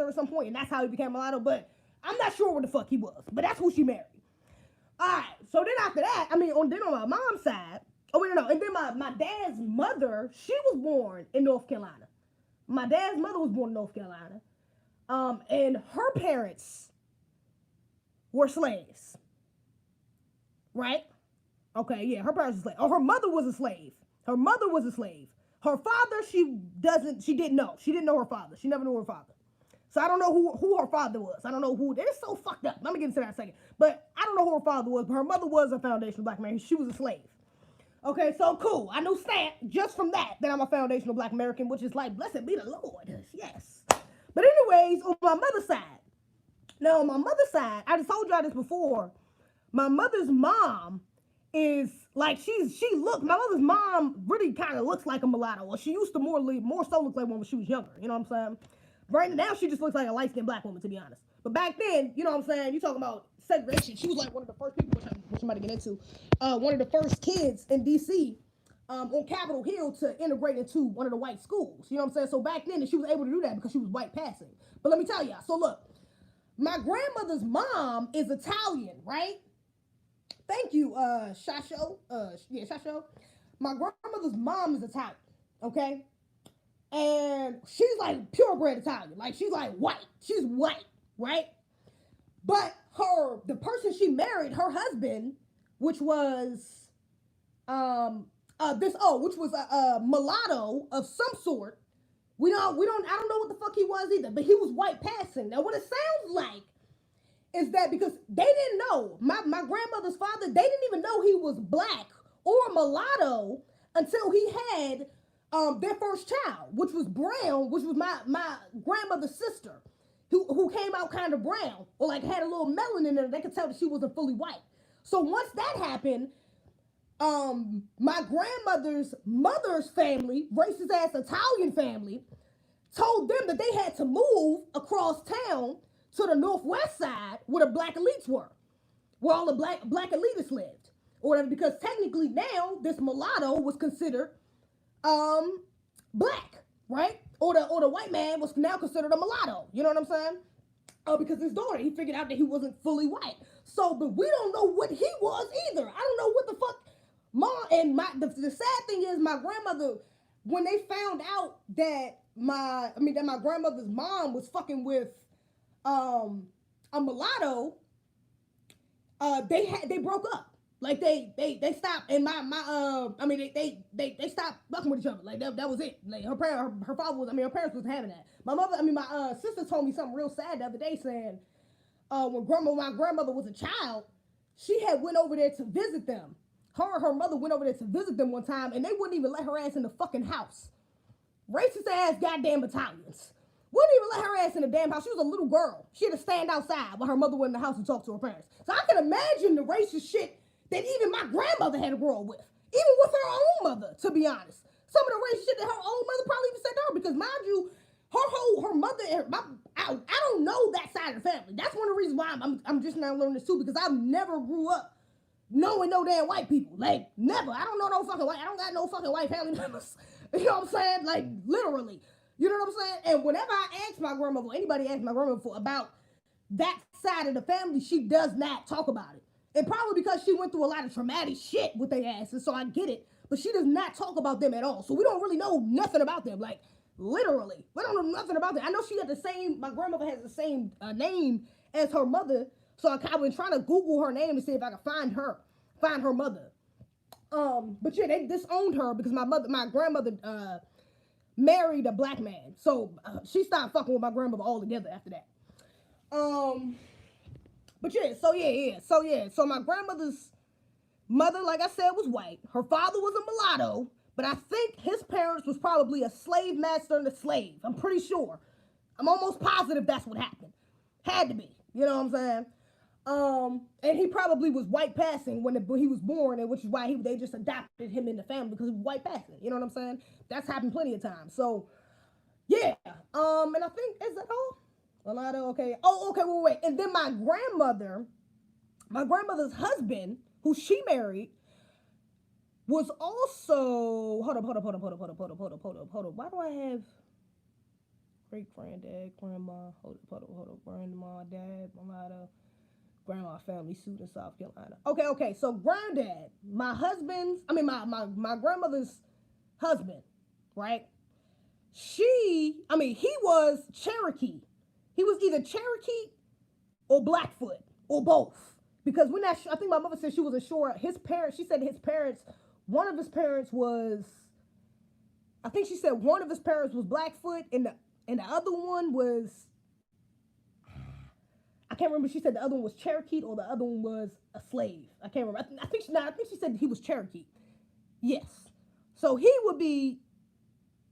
at some point, and that's how he became mulatto. But I'm not sure what the fuck he was. But that's who she married. All right. So then after that, I mean, on my mom's side, and then my dad's mother, she was born in North Carolina. My dad's mother was born in North Carolina, and her parents were slaves. Right? Okay. Yeah, her parents were slaves. Oh, her mother was a slave. Her mother was a slave. Her father, she didn't know. She didn't know her father. She never knew her father. So I don't know who her father was. I don't know who. That is so fucked up. Let me get into that in a second. But I don't know who her father was, but her mother was a foundational black American. She was a slave. Okay, so cool. I know stat just from that I'm a foundational black American, which is like, blessed be the Lord. Yes. But anyways, on my mother's side. Now, on my mother's side, I just told y'all this before. My mother's mom is like my mother's mom really kind of looks like a mulatto, or she used to more so look like one when she was younger, you know what I'm saying? Right now she just looks like a light-skinned black woman, to be honest. But back then, you know what I'm saying, you talking about segregation, she was like one of the first people, which I'm about to get into, one of the first kids in DC on Capitol Hill to integrate into one of the white schools, you know what I'm saying? So back then she was able to do that because she was white passing. But let me tell y'all, so look, my grandmother's mom is Italian, right? Thank you, Shasho. Shasho. My grandmother's mom is Italian, okay? And she's like purebred Italian. Like, she's like white. She's white, right? But the person she married, her husband, which was, a mulatto of some sort. I don't know what the fuck he was either, but he was white passing. Now, what it sounds like is that because they didn't know, my grandmother's father, they didn't even know he was black or mulatto until he had their first child, which was brown, which was my grandmother's sister, who came out kind of brown, or like had a little melanin in her. They could tell that she wasn't fully white. So once that happened, my grandmother's mother's family, racist ass Italian family, told them that they had to move across town to the northwest side where the black elites were, where all the black elitists lived, or whatever, because technically now this mulatto was considered black, right? Or the white man was now considered a mulatto. You know what I'm saying? Because his daughter, he figured out that he wasn't fully white. So, but we don't know what he was either. I don't know what the fuck. The sad thing is, my grandmother, when they found out that my grandmother's mom was fucking with a mulatto, they broke up. Like they stopped, and they stopped fucking with each other. Like that was it. Like her parents wasn't having that. My sister told me something real sad the other day, saying when my grandmother was a child, she had went over there to visit them. Her mother went over there to visit them one time, and they wouldn't even let her ass in the fucking house. Racist ass goddamn Italians. Wouldn't even let her ass in the damn house. She was a little girl. She had to stand outside while her mother went in the house and talk to her parents. So I can imagine the racist shit that even my grandmother had to grow up with. Even with her own mother, to be honest. Some of the racist shit that her own mother probably even said to her. Because mind you, her mother, I don't know that side of the family. That's one of the reasons why I'm just now learning this too. Because I've never grew up knowing no damn white people. Like, never. I don't know no fucking white. I don't got no fucking white family members. You know what I'm saying? Like, literally. You know what I'm saying? And whenever I ask my grandmother, or anybody asks my grandmother about that side of the family, she does not talk about it. And probably because she went through a lot of traumatic shit with their asses, so I get it. But she does not talk about them at all. So we don't really know nothing about them. Like, literally. We don't know nothing about them. I know she had the same, my grandmother has the same name as her mother. So I've been trying to Google her name to see if I can find her mother. But yeah, they disowned her because my grandmother, married a black man. So she stopped fucking with my grandmother altogether after that. Um, but yeah, so my grandmother's mother, like I said, was white. Her father was a mulatto, but I think his parents was probably a slave master and a slave. I'm pretty sure. I'm almost positive that's what happened. Had to be. You know what I'm saying? And he probably was white passing when he was born, and which is why they just adopted him in the family because he was white passing. You know what I'm saying? That's happened plenty of times. So yeah. And I think is that all? Mulatto, okay. Oh, okay. Wait. And then my grandmother's husband, who she married, was also hold up. Why do I have great granddad, grandma, hold up, grandma, dad, mulatto, grandma family suit in South Carolina. Okay. So granddad, my grandmother's husband, right? He was Cherokee. He was either Cherokee or Blackfoot or both. Because I think my mother said she wasn't sure. She said one of his parents was, I think she said one of his parents was Blackfoot and the other one was, I can't remember. She said the other one was Cherokee or the other one was a slave. I can't remember. I think she said he was Cherokee. Yes. So he would be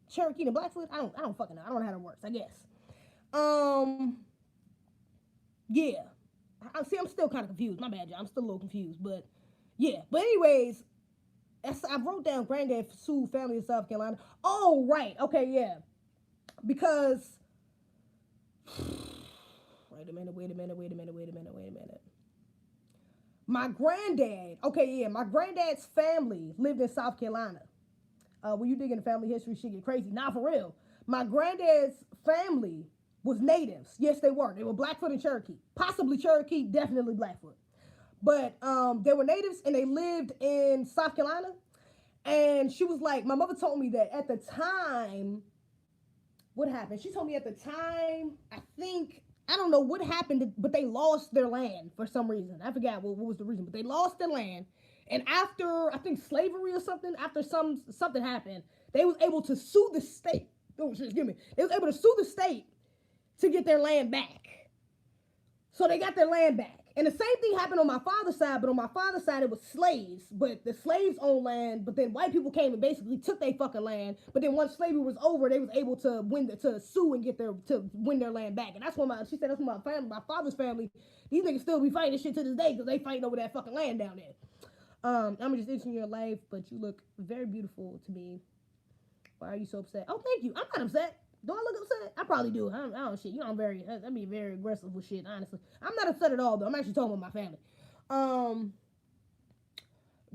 Cherokee and Blackfoot. I don't fucking know. I don't know how that works. I guess. Yeah. I'm still kind of confused. My bad, y'all. I'm still a little confused, but yeah. But anyways, I wrote down Granddad Sue family in South Carolina. Oh, right. Okay, yeah. Because wait a minute. My granddad's family lived in South Carolina. When you dig into family history, shit get crazy. Nah, for real. My granddad's family was natives. Yes, they were. They were Blackfoot and Cherokee. Possibly Cherokee, definitely Blackfoot. But they were natives and they lived in South Carolina. And she was like, my mother told me that at the time, what happened? She told me at the time, I don't know what happened, but they lost their land for some reason. I forgot what was the reason, but they lost their land. And after, I think slavery or something, after something happened, they was able to sue the state. Oh, excuse me. They was able to sue the state to get their land back. So they got their land back. And the same thing happened on my father's side, but on my father's side, it was slaves. But the slaves owned land, but then white people came and basically took their fucking land. But then once slavery was over, they was able to to sue and to win their land back. And that's when she said that's when my father's family, these niggas still be fighting this shit to this day because they fighting over that fucking land down there. I'm just interested in your life, but you look very beautiful to me. Why are you so upset? Oh, thank you. I'm not upset. Do I look upset? I probably do. I don't shit. You know, I'd be very aggressive with shit, honestly. I'm not upset at all, though. I'm actually talking about my family.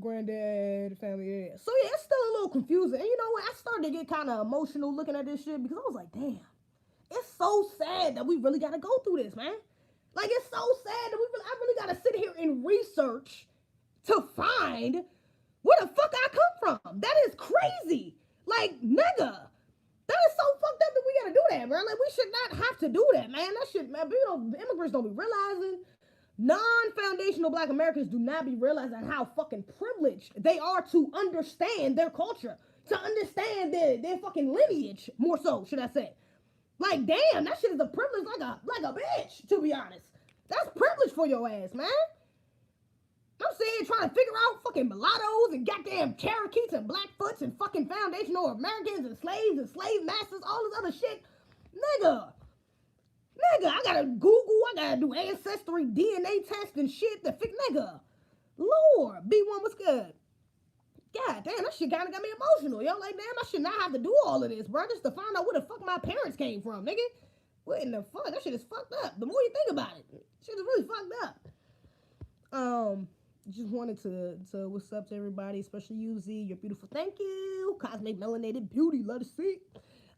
Granddad, family, yeah. So, yeah, it's still a little confusing. And you know what? I started to get kind of emotional looking at this shit because I was like, damn, it's so sad that we really got to go through this, man. Like, it's so sad that I really got to sit here and research to find where the fuck I come from. That is crazy. Like, nigga. That is so fucked up that we gotta do that, bro. Like, we should not have to do that, man. That shit, man. Immigrants don't be realizing. Non-foundational Black Americans do not be realizing how fucking privileged they are to understand their culture, to understand their fucking lineage, more so, should I say. Like, damn, that shit is a privilege like a bitch, to be honest. That's privilege for your ass, man. I'm saying trying to figure out fucking mulattoes and goddamn Cherokees and Blackfoots and fucking foundational Americans and slave masters, all this other shit. Nigga, I gotta Google, I gotta do ancestry, DNA test and shit to fix, nigga. Lord, B1, what's good? God damn, that shit kinda got me emotional, yo. Like, damn, I should not have to do all of this, bro, just to find out where the fuck my parents came from, nigga. What in the fuck? That shit is fucked up. The more you think about it, shit is really fucked up. Just wanted to what's up to everybody, especially you, Z. You're beautiful. Thank you. Cosmic Melanated Beauty. Love to see.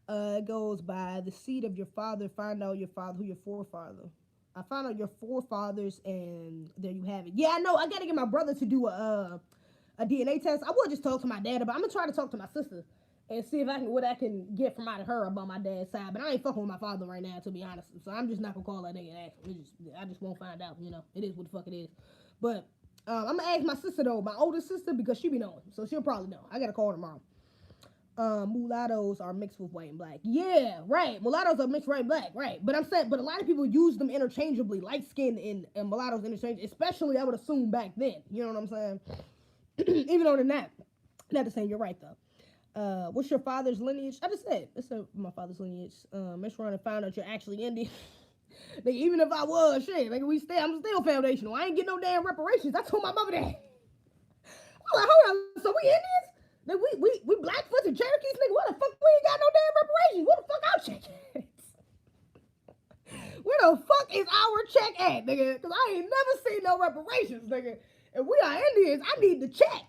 It goes by the seed of your father. Find out who your forefather. I found out your forefathers, and there you have it. Yeah, I know. I gotta get my brother to do a DNA test. I will just talk to my dad, but I'm gonna try to talk to my sister and see if I can what I can get from out of her about my dad's side. But I ain't fucking with my father right now, to be honest. So I'm just not gonna call that nigga and ask him. I just won't find out. You know, it is what the fuck it is. But I'm gonna ask my sister though, my older sister, because she be knowing, so she'll probably know. I gotta call her tomorrow. Mulattoes are mixed with white and black. Yeah, right. Mulattoes are mixed white and black, right. But I'm saying, but a lot of people use them interchangeably, light skin and mulattoes interchange, especially I would assume back then. You know what I'm saying? Even though they're not the same. You're right though. What's your father's lineage? I just said it's my father's lineage. Miss Ron found out you're actually Indian. Like, even if I was, shit, like I'm still foundational. I ain't getting no damn reparations. I told my mother that. I'm like, hold on, so we Indians? Like, we Blackfoots and Cherokees, nigga. What the fuck? We ain't got no damn reparations. What the fuck our check at? Where the fuck is our check at, nigga? Because I ain't never seen no reparations, nigga. If we are Indians, I need the check.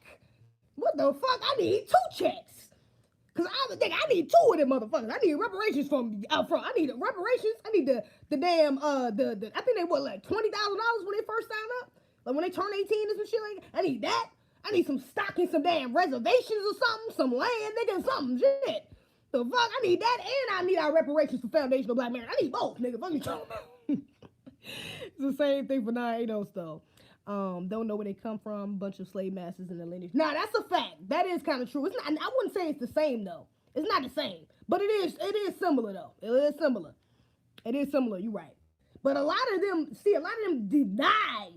What the fuck? I need 2 checks. Because I need 2 of them motherfuckers. I need reparations from out front. I need reparations. I need the damn, I think they what, like $20,000 when they first signed up? Like when they turn 18 or some shit like that. I need that. I need some stock in some damn reservations or something, some land, nigga, something, shit. The fuck, I need that, and I need our reparations for foundational black marriage. I need both, nigga. Fuck you talking about? It's the same thing for 980 though. Don't know where they come from. Bunch of slave masters in the lineage. Nah, that's a fact. That is kind of true. It's not. I wouldn't say it's the same though. It's not the same, but it is. It is similar though. It is similar. It is similar. You're right. But a lot of them deny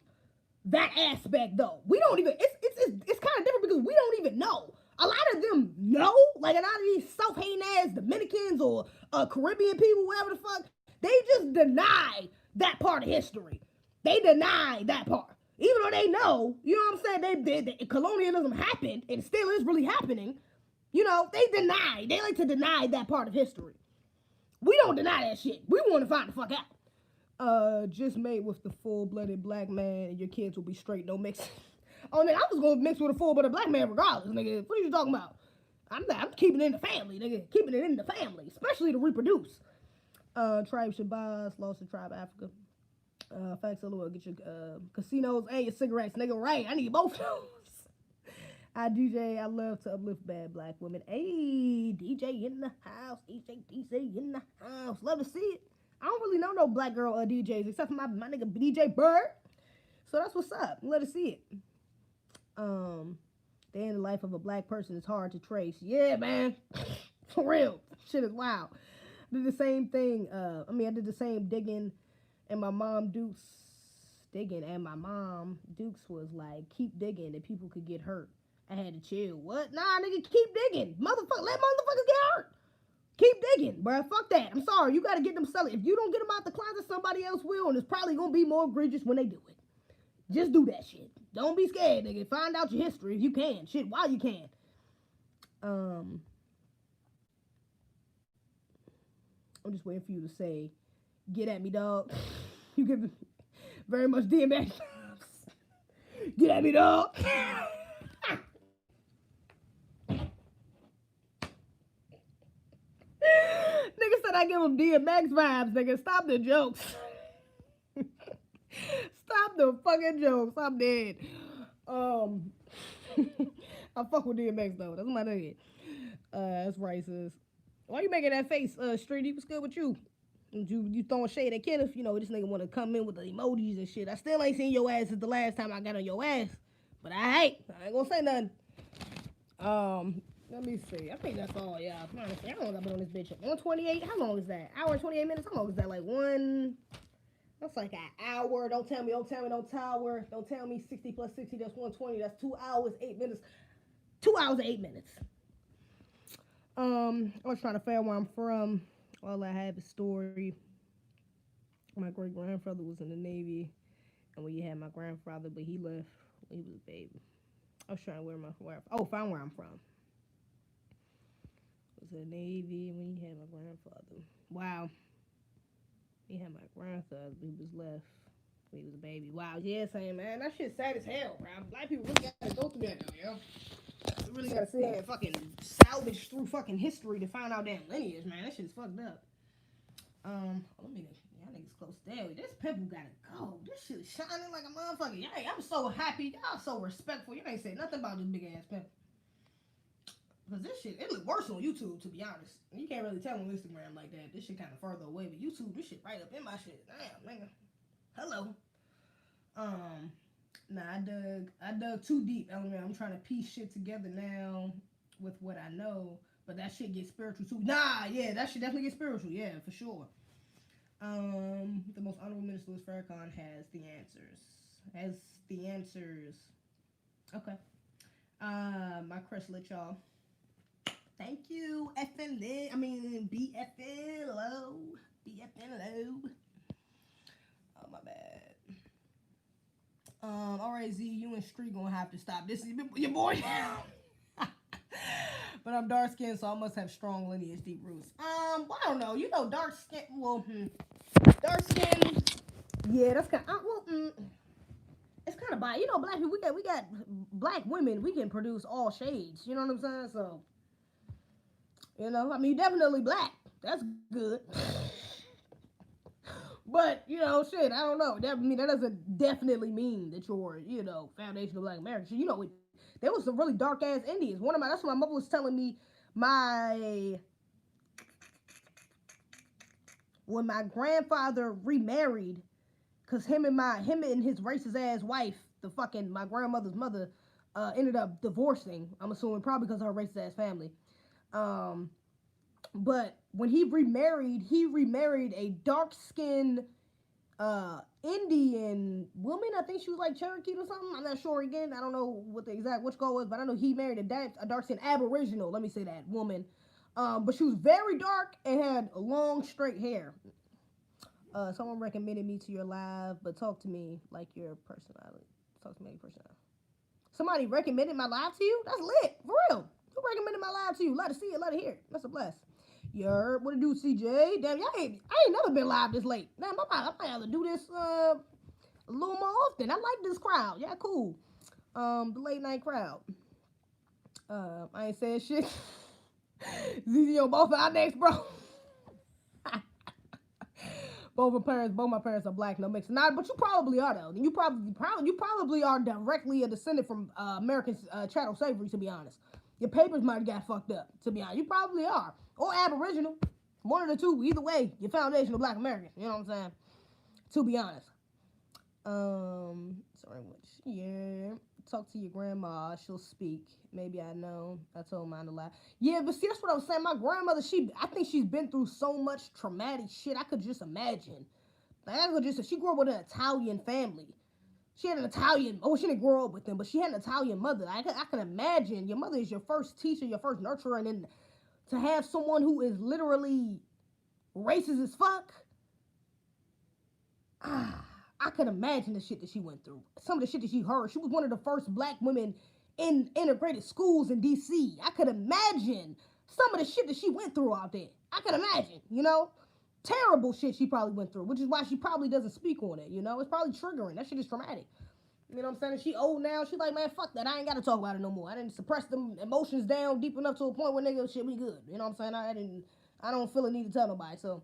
that aspect though. We don't even. It's kind of different because we don't even know. A lot of them know, like a lot of these self-hating ass Dominicans or Caribbean people, whatever the fuck, they just deny that part of history. They deny that part. Even though they know, you know what I'm saying, they colonialism happened, and still is really happening, you know, they like to deny that part of history. We don't deny that shit. We want to find the fuck out. Just made with the full-blooded black man, and your kids will be straight, no mix. Oh, nigga, I was gonna mix with a full-blooded black man regardless, nigga. What are you talking about? I'm keeping it in the family, nigga. Keeping it in the family, especially to reproduce. Tribe Shabazz, lost the tribe Africa. Facts will get your casinos and your cigarettes, nigga. Right, I need both of those. I DJ, I love to uplift bad black women. Hey, DJ in the house, DJ in the house. Love to see it. I don't really know no black girl DJs except for my nigga DJ Bird. So that's what's up. Let us see it. Day in the life of a black person is hard to trace. Yeah, man. For real. Shit is wild. Did the same thing. I did the same digging. And my mom Dukes was like, keep digging and people could get hurt. I had to chill. What? Nah, nigga, keep digging. Motherfucker, let motherfuckers get hurt. Keep digging, bruh. Fuck that. I'm sorry. You gotta get them selling. If you don't get them out the closet, somebody else will, and it's probably gonna be more egregious when they do it. Just do that shit. Don't be scared, nigga. Find out your history if you can. Shit, while you can. I'm just waiting for you to say, get at me, dog. You give very much DMX. Get at me, dog. Nigga said I give him DMX vibes, nigga. Stop the jokes. Stop the fucking jokes. I'm dead. I fuck with DMX though. That's my nigga. That's racist. Why you making that face, Streety? What's good with you? You throwing shade at Kenneth? You know, this nigga want to come in with the emojis and shit. I still ain't seen your ass since the last time I got on your ass. But I ain't gonna say nothing. Let me see. I think that's all, y'all. Honestly, how long I've been on this bitch? 128? How long is that? Hour and 28 minutes? How long is that? Like that's like an hour. Don't tell me, don't tower. Don't tell me 60 plus 60, that's 120. That's 2 hours, 8 minutes. 2 hours and 8 minutes. I was trying to figure out where I'm from. All I have is story. My great grandfather was in the Navy, and we had my grandfather, but he left when he was a baby. I was trying to find where I'm from. It was in the Navy when he had my grandfather. Wow. He had my grandfather, but he was left when he was a baby. Wow, yeah, saying, man, that shit's sad as hell, bro. Black people really gotta go through that now, yo. You really gotta sit here and fucking salvage through fucking history to find out damn lineage, man. That shit is fucked up. Let me. Y'all niggas close down. This pimple gotta go. This shit is shining like a motherfucker. Y'all, I'm so happy. Y'all so respectful. You ain't say nothing about this big ass pimple. Cause this shit, it look worse on YouTube, to be honest. You can't really tell on Instagram like that. This shit kind of further away, but YouTube, this shit right up in my shit. Damn, nigga. Hello. Nah, I dug too deep. I'm trying to piece shit together now with what I know, but that shit gets spiritual too. Nah, yeah, that shit definitely get spiritual. Yeah, for sure. The most honorable minister Louis Farrakhan has the answers. Has the answers. Okay. My crush lit y'all. Thank you, FN lit. I mean, BFN low. BFN low. Oh, my bad. Alright, Z, you and Street gonna have to stop. This is your boy now. But I'm dark skinned, so I must have strong lineage, deep roots. Well, I don't know. You know, dark skin. Well, dark skin. Yeah, that's kind. It's kind of bi. You know, black people. We got black women. We can produce all shades. You know what I'm saying? So, you know, I mean, definitely black. That's good. But, you know, shit, I don't know. That doesn't definitely mean that you're, you know, foundational black American. You know, there was some really dark ass Indians. That's what my mother was telling me. When my grandfather remarried, cause him and his racist ass wife, my grandmother's mother, ended up divorcing. I'm assuming probably because of her racist ass family. But when he remarried a dark skinned Indian woman. I think she was like Cherokee or something. I'm not sure again. I don't know what the exact which goal was, but I know he married a dark skinned Aboriginal, let me say that, woman. But she was very dark and had long straight hair. Someone recommended me to your live, but talk to me like your personality. Talk to me like your personality. Somebody recommended my live to you? That's lit, for real. Who recommended my live to you? Let it see it, let it hear it. That's a bless. You heard what it do, CJ? Damn, I ain't never been live this late. Damn, I might have to do this a little more often. I like this crowd. Yeah, cool. The late night crowd. I ain't saying shit. ZZ on both our necks, bro. Both my parents are black, no mix. Not, but you probably are though. You probably are directly a descendant from American chattel slavery. To be honest, your papers might have got fucked up. To be honest, you probably are, or Aboriginal, one of the two. Either way, you're foundational black American. You know what I'm saying? To be honest. Sorry, which yeah. Talk to your grandma. She'll speak. Maybe I know. I told mine to lie. Yeah, but see, that's what I was saying. My grandmother, I think she's been through so much traumatic shit. I could just imagine. She grew up with an Italian family. She had an Italian. Oh, she didn't grow up with them, but she had an Italian mother. I can imagine. Your mother is your first teacher, your first nurturer, and then to have someone who is literally racist as fuck. I could imagine the shit that she went through. Some of the shit that she heard. She was one of the first black women in integrated schools in DC. I could imagine some of the shit that she went through out there. I could imagine, you know? Terrible shit she probably went through, which is why she probably doesn't speak on it, you know? It's probably triggering. That shit is traumatic. You know what I'm saying? She old now. She's like, man, fuck that. I ain't got to talk about it no more. I didn't suppress them emotions down deep enough to a point where nigga, shit, we good. You know what I'm saying? I don't feel a need to tell nobody, so...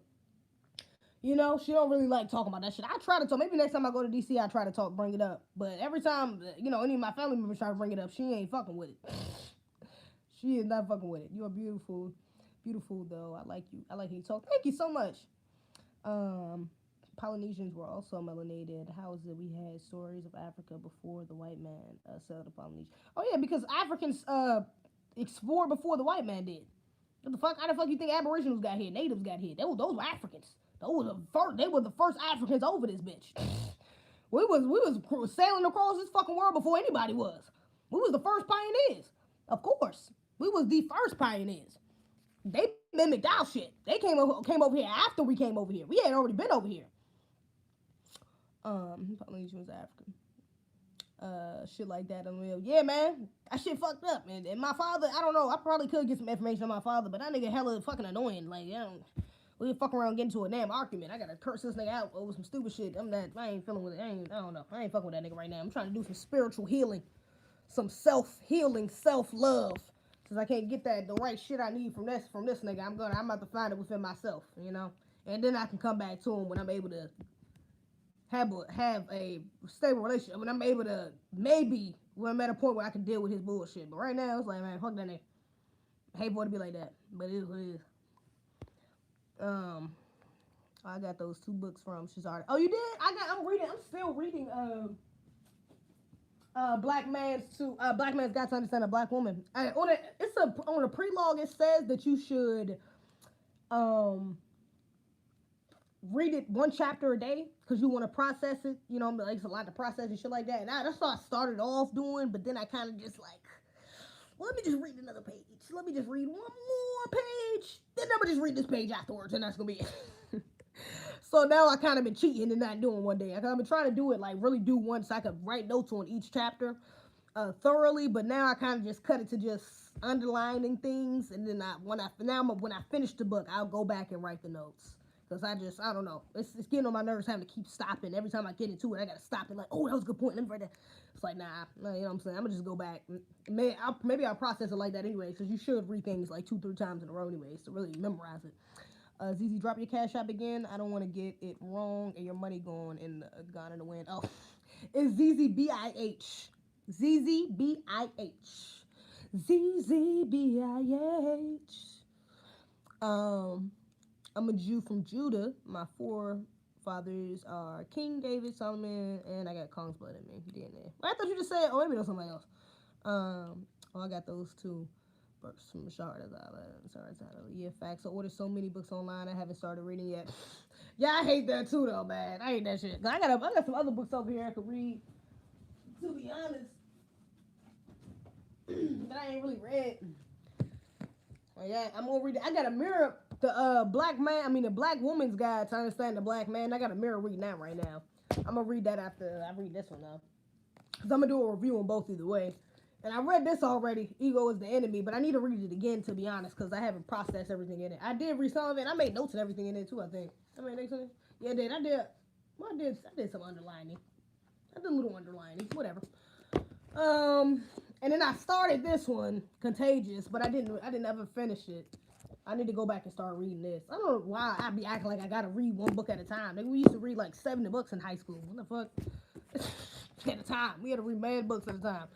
You know, she don't really like talking about that shit. I try to talk. Maybe next time I go to DC, I try to bring it up. But every time, you know, any of my family members try to bring it up, she ain't fucking with it. She is not fucking with it. You are beautiful. Beautiful, though. I like you. I like how you talk. Thank you so much. Polynesians were also melanated. How is it we had stories of Africa before the white man settled the Polynesia? Oh, yeah, because Africans explored before the white man did. What the fuck? How the fuck you think Aboriginals got here? Natives got here? Those were Africans. They were the first Africans over this bitch. We was sailing across this fucking world before anybody was. We was the first pioneers. Of course. We was the first pioneers. They mimicked our shit. They came over here after we came over here. We had already been over here. Polynesian was African. Shit like that. Yeah, man. That shit fucked up, man. And my father, I don't know. I probably could get some information on my father, but that nigga hella fucking annoying. Like, we fuck around getting into a damn argument. I gotta curse this nigga out over some stupid shit. I ain't feeling with it. I don't know. I ain't fucking with that nigga right now. I'm trying to do some spiritual healing. Some self-healing, self-love. Cause I can't get the right shit I need from this nigga. I'm about to find it within myself, you know? and then I can come back to him when I'm able to have a stable relationship. When I'm able to maybe when I'm at a point where I can deal with his bullshit. But right now it's like, man, fuck that nigga. I hate for it to be like that, but it is what it is. I got those 2 books from Shazard. Oh, you did? I'm still reading Black Man's Got to Understand a Black Woman. On the prelogue it says that you should um read it 1 chapter a day because you want to process it. You know, like it's a lot to process and shit like that. And that's what I started off doing, but then I kind of just like, well, let me just read another page. Let me just read 1 more page. Then I'm gonna just read this page afterwards, and that's gonna be it. So now I kind of been cheating and not doing one day. I've been trying to do it like really do one so I could write notes on each chapter thoroughly. But now I kind of just cut it to just underlining things, and then when I finish the book, I'll go back and write the notes. Because I don't know. It's getting on my nerves having to keep stopping. Every time I get into it, I got to stop it. Like, oh, that was a good point. Let me write that. It's like, nah, you know what I'm saying? I'm going to just go back. Maybe I'll process it like that anyway. Because you should read things like 2-3 times in a row anyways to really memorize it. ZZ, drop your cash app again. I don't want to get it wrong and your money gone in the wind. Oh, it's ZZBIH. ZZBIH. ZZBIH. I'm a Jew from Judah. My forefathers are King David, Solomon, and I got Kong's blood in me. DNA. I thought you just said, oh, maybe there's somebody else. I got those 2 books from Shard. Sorry, yeah, facts. I ordered so many books online. I haven't started reading yet. Yeah, I hate that too, though, man. I hate that shit. I got some other books over here I could read. To be honest, that I ain't really read. Well, yeah, I'm gonna read it. I got a mirror. The Black Woman's Guide to Understand the Black Man. I got a mirror reading that right now. I'm gonna read that after I read this one now. Cause I'm gonna do a review on both either way. And I read this already, Ego is the Enemy, but I need to read it again to be honest, because I haven't processed everything in it. I did read some of it, and I made notes and everything in it too, I think. I made notes in it? Yeah, I did. Well, I did some underlining. I did a little underlining, whatever. And then I started this one, Contagious, but I didn't ever finish it. I need to go back and start reading this. I don't know why I be acting like I gotta read 1 book at a time. We used to read like 70 books in high school. What the fuck? At a time. We had to read mad books at a time.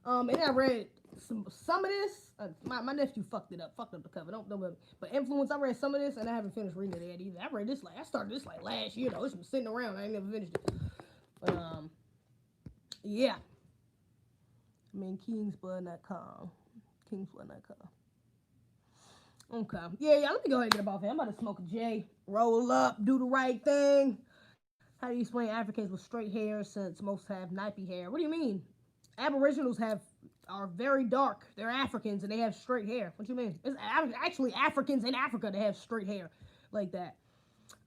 And I read some of this. My nephew fucked it up. Fucked up the cover. Don't but Influence, I read some of this and I haven't finished reading it yet either. I started this like last year though. It's been sitting around. I ain't never finished it. But yeah. Kingsblood.com. Kingsblood.com. Okay. Yeah, let me go ahead and get up off here. I'm about to smoke a J. Roll up, do the right thing. How do you explain Africans with straight hair since most have nappy hair? What do you mean? Aboriginals are very dark. They're Africans and they have straight hair. What do you mean? It's actually Africans in Africa that have straight hair like that.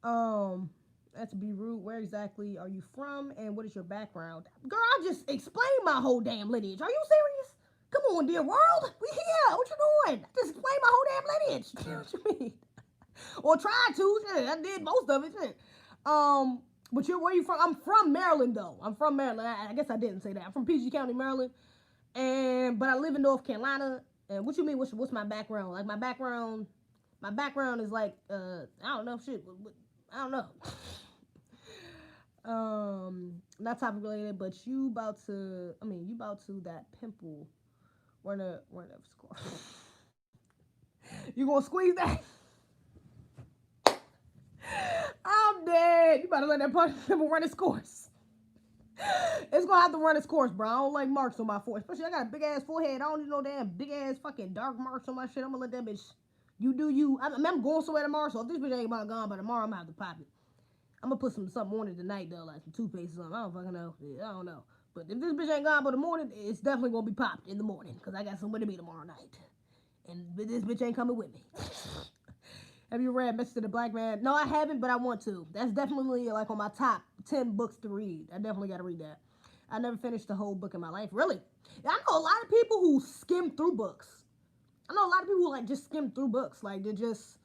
That's be rude. Where exactly are you from and what is your background? Girl, I just explained my whole damn lineage. Are you serious? Come on, dear world. We here. What you doing? I just explained my whole damn lineage. What you mean? Or tried to. Yeah, I did most of it. Shit. But where you from? I'm from Maryland, though. I'm from Maryland. I guess I didn't say that. I'm from PG County, Maryland. But I live in North Carolina. And what you mean? What's my background? Like my background is like I don't know shit. I don't know. Not topic related, but you about to that pimple. Run the score. You gonna squeeze that? I'm dead. You better let that pimple run its course. It's gonna have to run its course, bro. I don't like marks on my forehead. Especially I got a big ass forehead. I don't need no damn big ass fucking dark marks on my shit. I'm gonna let that bitch. You do you. I'm going somewhere tomorrow, so if this bitch ain't about gone by tomorrow, I'm gonna have to pop it. I'm gonna put something on it tonight though, like some toothpaste or something. I don't fucking know. Yeah, I don't know. But if this bitch ain't gone by the morning, it's definitely gonna be popped in the morning. Cause I got somewhere to be tomorrow night. And this bitch ain't coming with me. Have you read Mr. the Black Man? No, I haven't, but I want to. That's definitely like on my top 10 books to read. I definitely gotta read that. I never finished the whole book in my life. Really? I know a lot of people who skim through books. I know a lot of people who like just skim through books. Like they just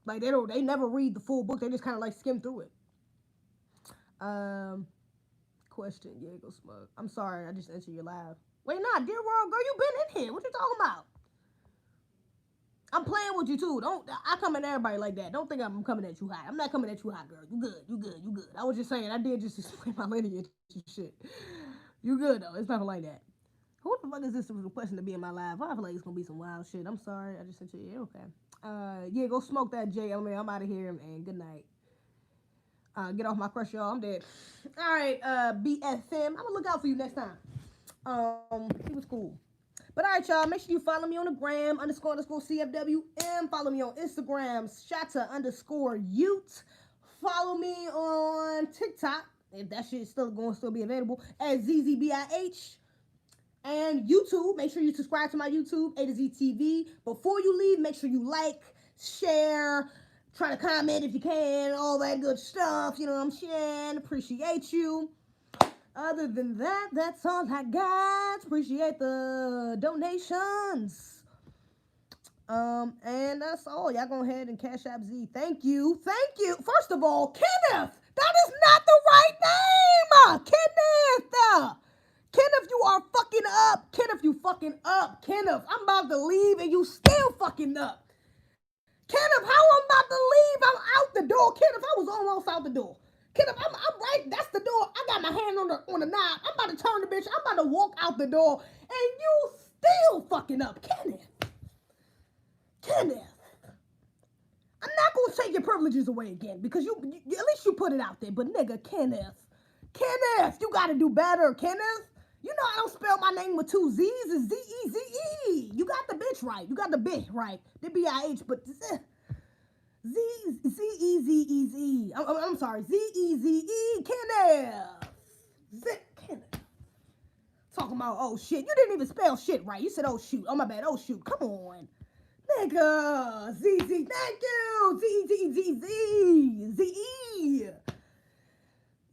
like they never read the full book. They just kind of like skim through it. Question. Yeah, go smoke. I'm sorry, I just answered your live. Wait, nah, dear world, girl, you been in here. What you talking about? I'm playing with you too. I come at everybody like that. Don't think I'm coming at you hot. I'm not coming at you hot, girl. You good. You good. You good. I was just saying. I did just explain my lineage and shit. You good though. It's nothing like that. Who the fuck is this requesting to be in my live? I feel like it's gonna be some wild shit. I'm sorry. I just sent you. Yeah, okay. Yeah, go smoke that J. I mean, I'm out of here and good night. Get off my crush, y'all. I'm dead. All right, BFM. I'm gonna look out for you next time. He was cool. But all right, y'all. Make sure you follow me on the gram _ CFWM. Follow me on Instagram Shatta_Ute. Follow me on TikTok if that shit is still be available at ZZBIH. And YouTube, make sure you subscribe to my YouTube, A to Z TV. Before you leave, make sure you like, share, try to comment if you can, all that good stuff. You know what I'm saying? Appreciate you. Other than that, that's all I got. Appreciate the donations. And that's all. Y'all go ahead and Cash App Z. Thank you. Thank you. First of all, Kenneth. That is not the right name. Kenneth. Kenneth, you are fucking up. Kenneth, you fucking up. Kenneth, I'm about to leave and you still fucking up. Kenneth, how I'm about to leave? I'm out the door. Kenneth, I was almost out the door. Kenneth, I'm right. That's the door. I got my hand on the knob. I'm about to turn the bitch. I'm about to walk out the door. And you still fucking up. Kenneth. I'm not going to take your privileges away again because you at least you put it out there. But nigga, Kenneth, you got to do better, Kenneth. You know I don't spell my name with 2 Z's. It's Z-E-Z-E. You got the bitch right. You got the bitch right. The B-I-H, but Z-E-Z-E-Z. I'm sorry. Z-E-Z-E. Kenneth. Talking about, oh, shit. You didn't even spell shit right. You said, oh, shoot. Oh, my bad. Oh, shoot. Come on. Nigga. Z-Z. Thank you. Z-E-Z-E-Z. Z-E.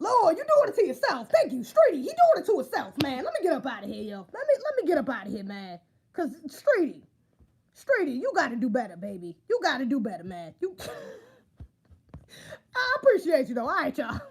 Lord, you doing it to yourself. Thank you, Streety. He doing it to himself, man. Let me get up out of here, yo. Let me get up out of here, man. Cause Streety, you gotta do better, baby. You gotta do better, man. I appreciate you though. All right, y'all.